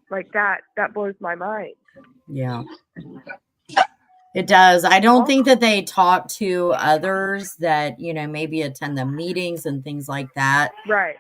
Like that blows my mind. Yeah. It does. I don't think that they talk to others that, you know, maybe attend the meetings and things like that. Right.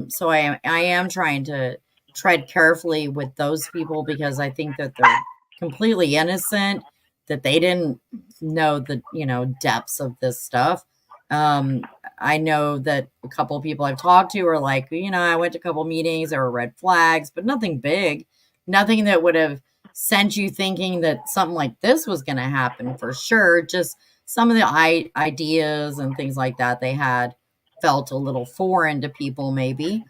So I am trying to tread carefully with those people, because I think that they're completely innocent, that they didn't know the, you know, depths of this stuff. I know that a couple of people I've talked to are like, you know, I went to a couple meetings, there were red flags, but nothing big, nothing that would have sent you thinking that something like this was going to happen for sure. Just some of the ideas and things like that they had felt a little foreign to people maybe.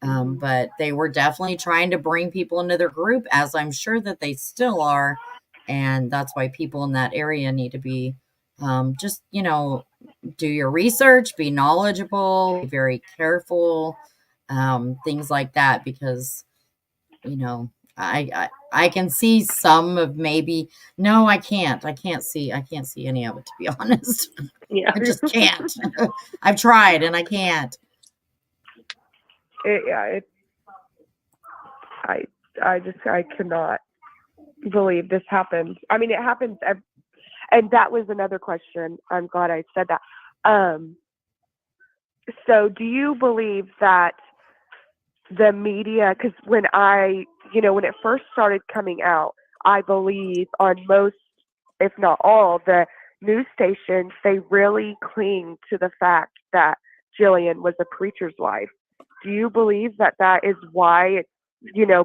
But they were definitely trying to bring people into their group, as I'm sure that they still are. And that's why people in that area need to be just, you know, do your research, be knowledgeable, be very careful, things like that, because you know, I can see some of maybe, no, I can't see any of it, to be honest. Yeah. I just can't. I've tried and I can't. I cannot believe this happened. I mean, it happens, and that was another question. I'm glad I said that. So do you believe that the media, because when when it first started coming out, I believe on most, if not all, the news stations, they really cling to the fact that Jillian was a preacher's wife. Do you believe that that is why it's,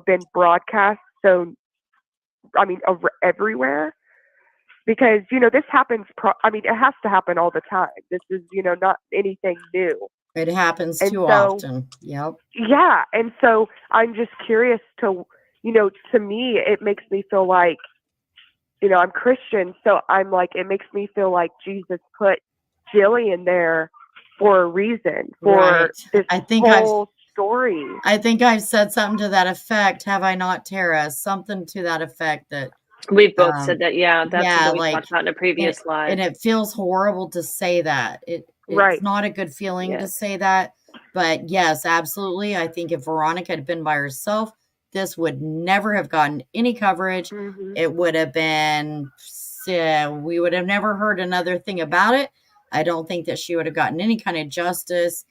been broadcast so, everywhere? Because, this happens, it has to happen all the time. This is, not anything new. It happens And too so, often. Yep. Yeah. And so I'm just curious to me, it makes me feel like, I'm Christian. So I'm like, it makes me feel like Jesus put Jillian there for a reason, for Right. this whole story. I think I've said something to that effect. Have I not, Tara? Something to that effect that We've both said that. Yeah. That's yeah, what we talked about in a previous live. And it feels horrible to say that. Right. It's not a good feeling to Yes. say that. But yes, absolutely. I think if Veronica had been by herself, this would never have gotten any coverage. Mhm. It would have been, we would have never heard another thing about it. I don't think that she would have gotten any kind of justice.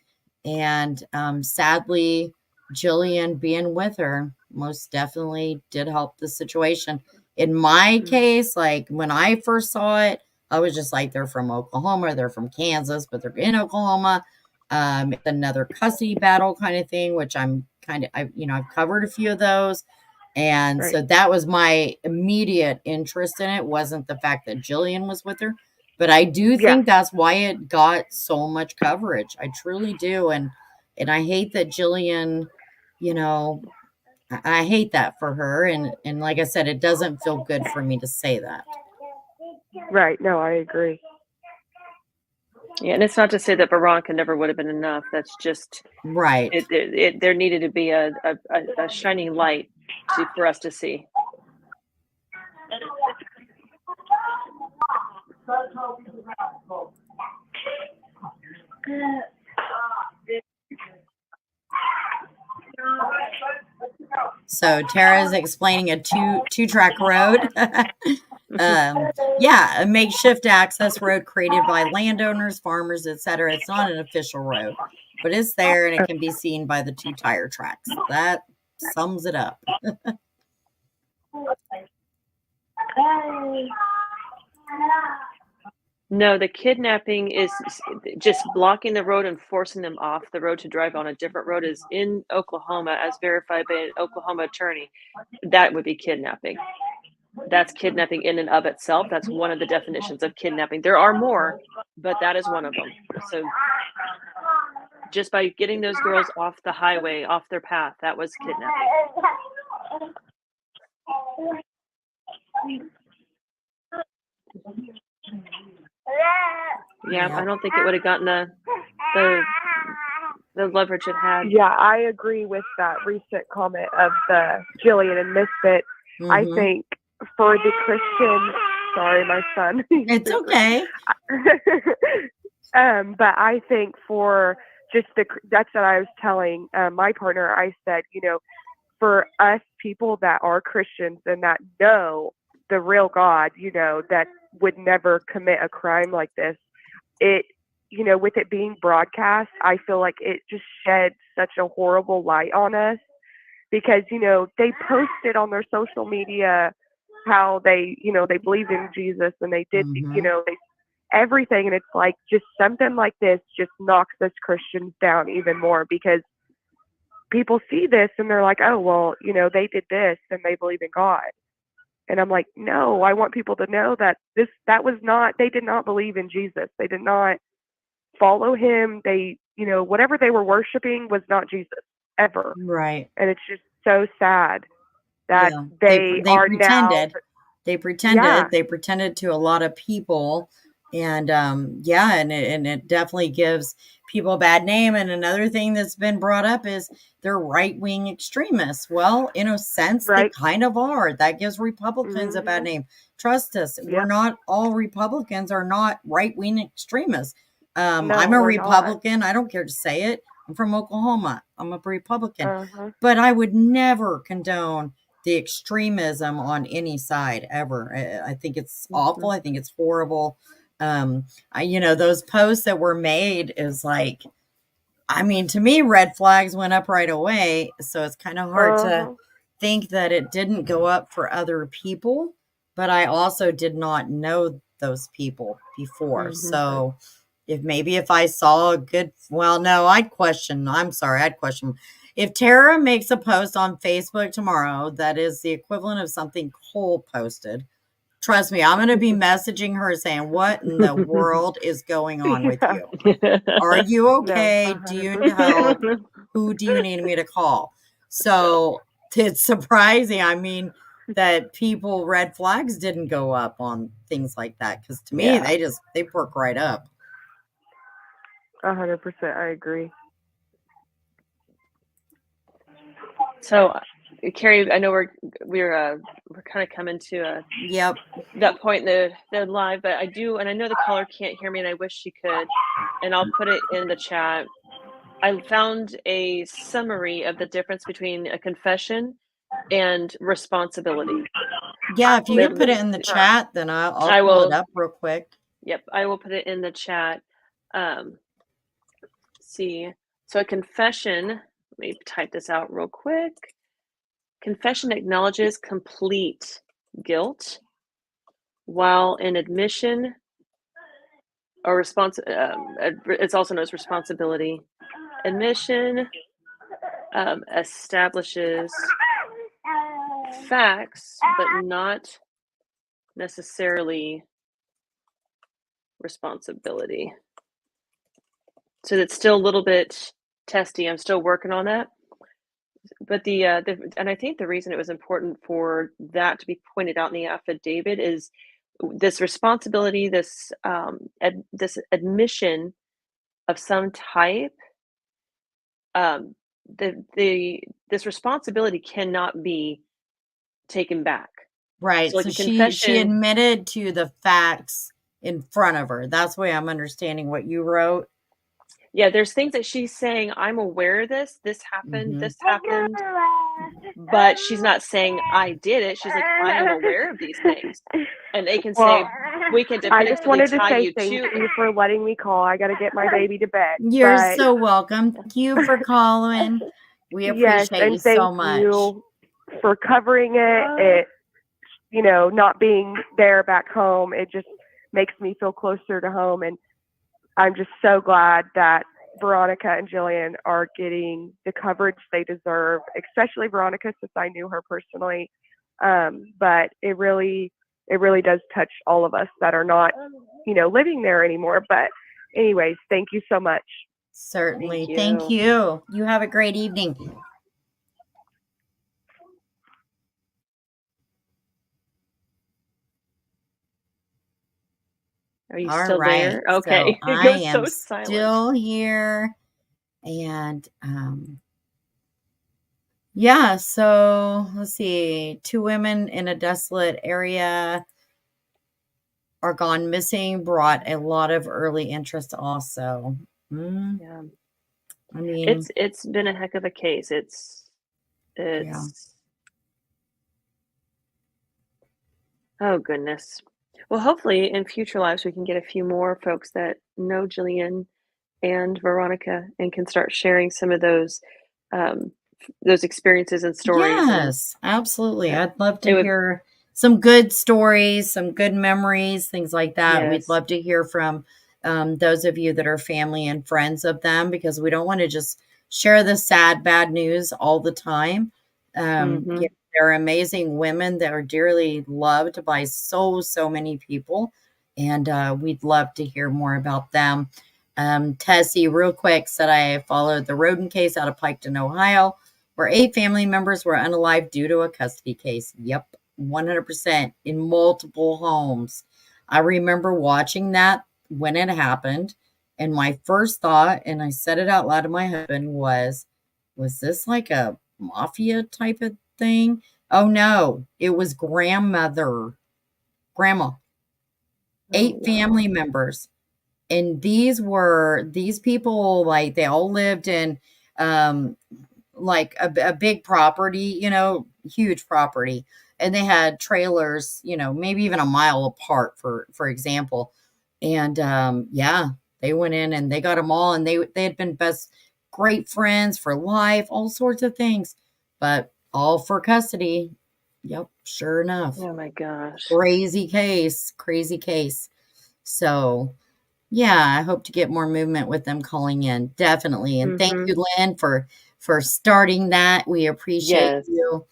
And sadly, Jillian being with her most definitely did help the situation. In my case, like when I first saw it, I was just like, they're from Oklahoma, they're from Kansas, but they're in Oklahoma. It's another custody battle kind of thing, which I've covered a few of those. And Right. so that was my immediate interest in it. Wasn't the fact that Jillian was with her, but I do think that's why it got so much coverage. I truly do. And I hate that Jillian, I hate that for her. And like I said, it doesn't feel good for me to say that. Right. No, I agree. Yeah, and it's not to say that Veronica never would have been enough. That's just right. There needed to be a shining light for us to see. So Tara's explaining a two-track road. Yeah, a makeshift access road created by landowners, farmers, etc. It's not an official road, but it's there and it can be seen by the two tire tracks. That sums it up. No, the kidnapping is just blocking the road and forcing them off the road to drive on a different road is in Oklahoma, as verified by an Oklahoma attorney. That would be kidnapping. That's kidnapping in and of itself. That's one of the definitions of kidnapping. There are more, but that is one of them. So just by getting those girls off the highway, off their path, that was kidnapping. Yeah, I don't think it would have gotten the leverage it had. Yeah, I agree with that recent comment of the Jillian and Misfits. Mm-hmm. I think for the Christian, sorry, my son. It's okay. But I think for just that's what I was telling my partner. I said, for us people that are Christians and that know the real God, that would never commit a crime like this, with it being broadcast, I feel like it just sheds such a horrible light on us because, they posted on their social media how they believe in Jesus and they did, everything. And it's like, just something like this just knocks us Christians down even more because people see this and they're like, oh, well, they did this and they believe in God. And I'm like, no, I want people to know that they did not believe in Jesus. They did not follow him. They, whatever they were worshiping was not Jesus ever. Right. And it's just so sad that they are pretended. now. They pretended. Yeah. They pretended to a lot of people. And yeah, and it definitely gives people a bad name. And another thing that's been brought up is they're right-wing extremists. Well, in a sense, they Right. kind of are. That gives Republicans a bad Mhm. name. Trust us, we're Yep. not all Republicans are not right-wing extremists. No, I'm a we're not. Republican. I don't care to say it. I'm from Oklahoma. I'm a Republican. Uh-huh. But I would never condone the extremism on any side ever. I think it's awful. Mhm. I think it's horrible. Those posts that were made is like, I mean, to me, red flags went up right away. So it's kind of hard to Uh-huh. think that it didn't go up for other people. But I also did not know those people before. Mhm. So if I saw a good, well, no, I'd question. I'm sorry, I'd question. If Tara makes a post on Facebook tomorrow that is the equivalent of something Cole posted, trust me, I'm going to be messaging her saying, "What in the world is going on with Yeah. you? Are you No, okay? Do you need help? 100%. Who do you need me to call?" So it's surprising. I mean, that people red flags didn't go up on things like that because to me, Yeah. they perk right up. 100%. I agree. So, Carrie, I know we're kind of coming to Yep. that point in the live, but I do, and I know the caller can't hear me, and I wish she could, and I'll put it in the chat. I found a summary of the difference between a confession and responsibility. Yeah, if you There- can put it in the chat, then I'll I pull it will. up real quick. Yep, I will put it in the chat. See, so a confession. Let me type this out real quick. Confession acknowledges complete guilt, while an admission or it's also known as responsibility. Admission establishes facts, but not necessarily responsibility. So it's still a little bit testy. I'm still working on that. But and I think the reason it was important for that to be pointed out in the affidavit is this responsibility, this this admission of some type. This responsibility cannot be taken back. Right. So, like So a she confession, admitted to the facts in front of her. That's the way I'm understanding what you wrote. yeah, there's things that she's saying, I'm aware of this happened, Mhm. this happened, but she's not saying I did it. She's like, I am aware of these things. And they can say, Well, we can I just definitively wanted to tie say you thank to. you for letting me call. I got to get my baby to bed. You're But so welcome. Thank you for calling. We yes, appreciate you and thank so much. you for covering it. Not being there back home, it just makes me feel closer to home. And I'm just so glad that Veronica and Jillian are getting the coverage they deserve, especially Veronica, since I knew her personally. But it really does touch all of us that are not, living there anymore. But anyways, thank you so much. Certainly. Thank Thank you. you. You have a great evening. Are you All still right. there? So Okay. It I goes am so silent. still here. And yeah, so let's see. 2 women in a desolate area are gone missing, brought a lot of early interest also. Yeah. I mean, It's been a heck of a case. yeah. Oh goodness. Well, hopefully in future lives we can get a few more folks that know Jillian and Veronica and can start sharing some of those experiences and stories. And Yes, absolutely. yeah, I'd love it to would. hear some good stories, some good memories, things like that. We'd Yes. love to hear from those of you that are family and friends of them because we don't want to just share the sad, bad news all the time. Mhm. Yeah, they're amazing women that are dearly loved by so many people. And we'd love to hear more about them. Tessie, real quick, said I followed the Roden case out of Piketon, Ohio, where 8 family members were unalive due to a custody case. Yep, 100% in multiple homes. I remember watching that when it happened, and my first thought, and I said it out loud to my husband, was this like a mafia type of thing? Oh no, it was grandma, Oh, 8 wow. family members. And these people, like, they all lived in, um, like a big property, huge property. And they had trailers, maybe even a mile apart, for example. And yeah, they went in and they got them all, and they had been great friends for life, all sorts of things, but all for custody. Yep, sure enough. Oh my gosh. Crazy case. So yeah, I hope to get more movement with them calling in. Definitely. And thank Mm-hmm. you, Lynn, for starting that. We appreciate Yes. you.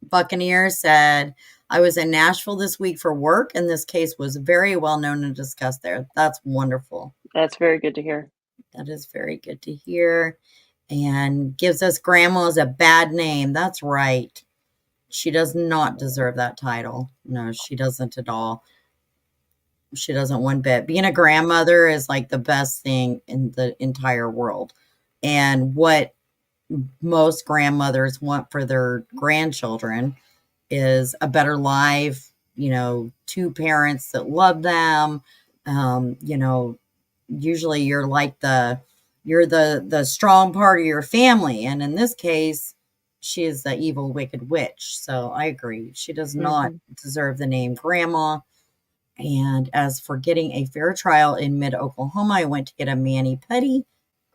Buccaneer said, I was in Nashville this week for work, and this case was very well known and discussed there. That's wonderful. That's very good to hear. That is very good to hear. And gives us grandma's a bad name. That's right. She does not deserve that title. No, she doesn't at all. She doesn't one bit. Being a grandmother is like the best thing in the entire world. And what most grandmothers want for their grandchildren is a better life, 2 parents that love them. Usually you're like you're the strong part of your family. And in this case, she is the evil, wicked witch. So I agree. She does not Mm-hmm. deserve the name grandma. And as for getting a fair trial in mid Oklahoma, I went to get a mani pedi.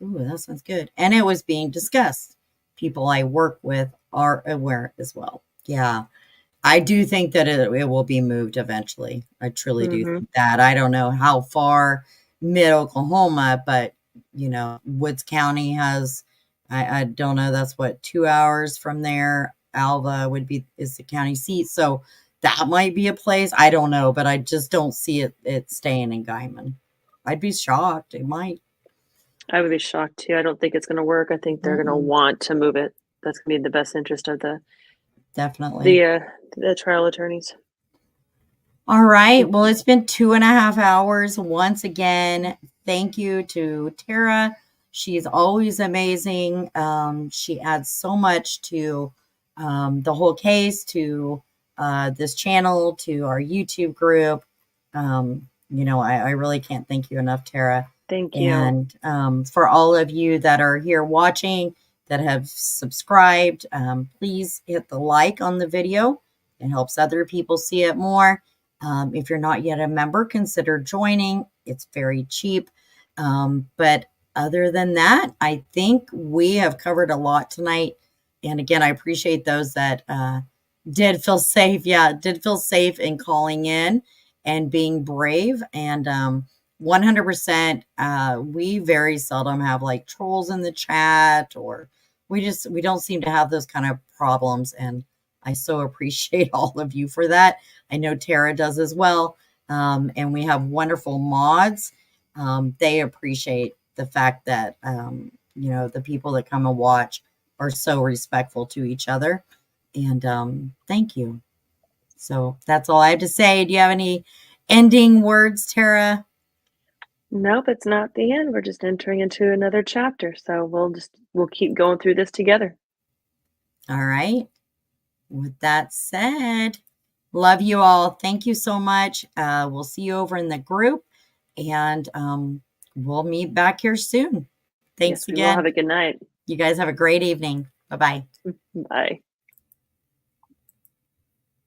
Ooh, that sounds good. And it was being discussed. People I work with are aware as well. Yeah. I do think that it will be moved eventually. I truly do Mm-hmm. think that. I don't know how far mid Oklahoma, but Woods County has, I don't know, that's what, 2 hours from there. Alva is the county seat. So that might be a place. I don't know, but I just don't see it staying in Guyman. I'd be shocked. It might. I would be shocked too. I don't think it's going to work. I think they're going to Mm-mm, want to move it. That's going to be in the best interest of definitely. the trial attorneys. All right. Well, it's been 2.5 hours. Once again, thank you to Tara. She's always amazing. She adds so much to the whole case, to this channel, to our YouTube group. I really can't thank you enough, Tara. Thank you. And for all of you that are here watching, that have subscribed, please hit the like on the video. It helps other people see it more. If you're not yet a member, consider joining. It's very cheap. But other than that, I think we have covered a lot tonight. And again, I appreciate those that did feel safe. Yeah, did feel safe in calling in and being brave. And 100%, we very seldom have like trolls in the chat, or we don't seem to have those kind of problems. And I so appreciate all of you for that. I know Tara does as well. And we have wonderful mods. They appreciate the fact that, the people that come and watch are so respectful to each other. And thank you. So that's all I have to say. Do you have any ending words, Tara? Nope, it's not the end. We're just entering into another chapter. So we'll keep going through this together. All right. With that said, love you all. Thank you so much. We'll see you over in the group, and we'll meet back here soon. Yes, Thanks we will. Have again. a good night. You guys have a great evening. Bye-bye. Bye.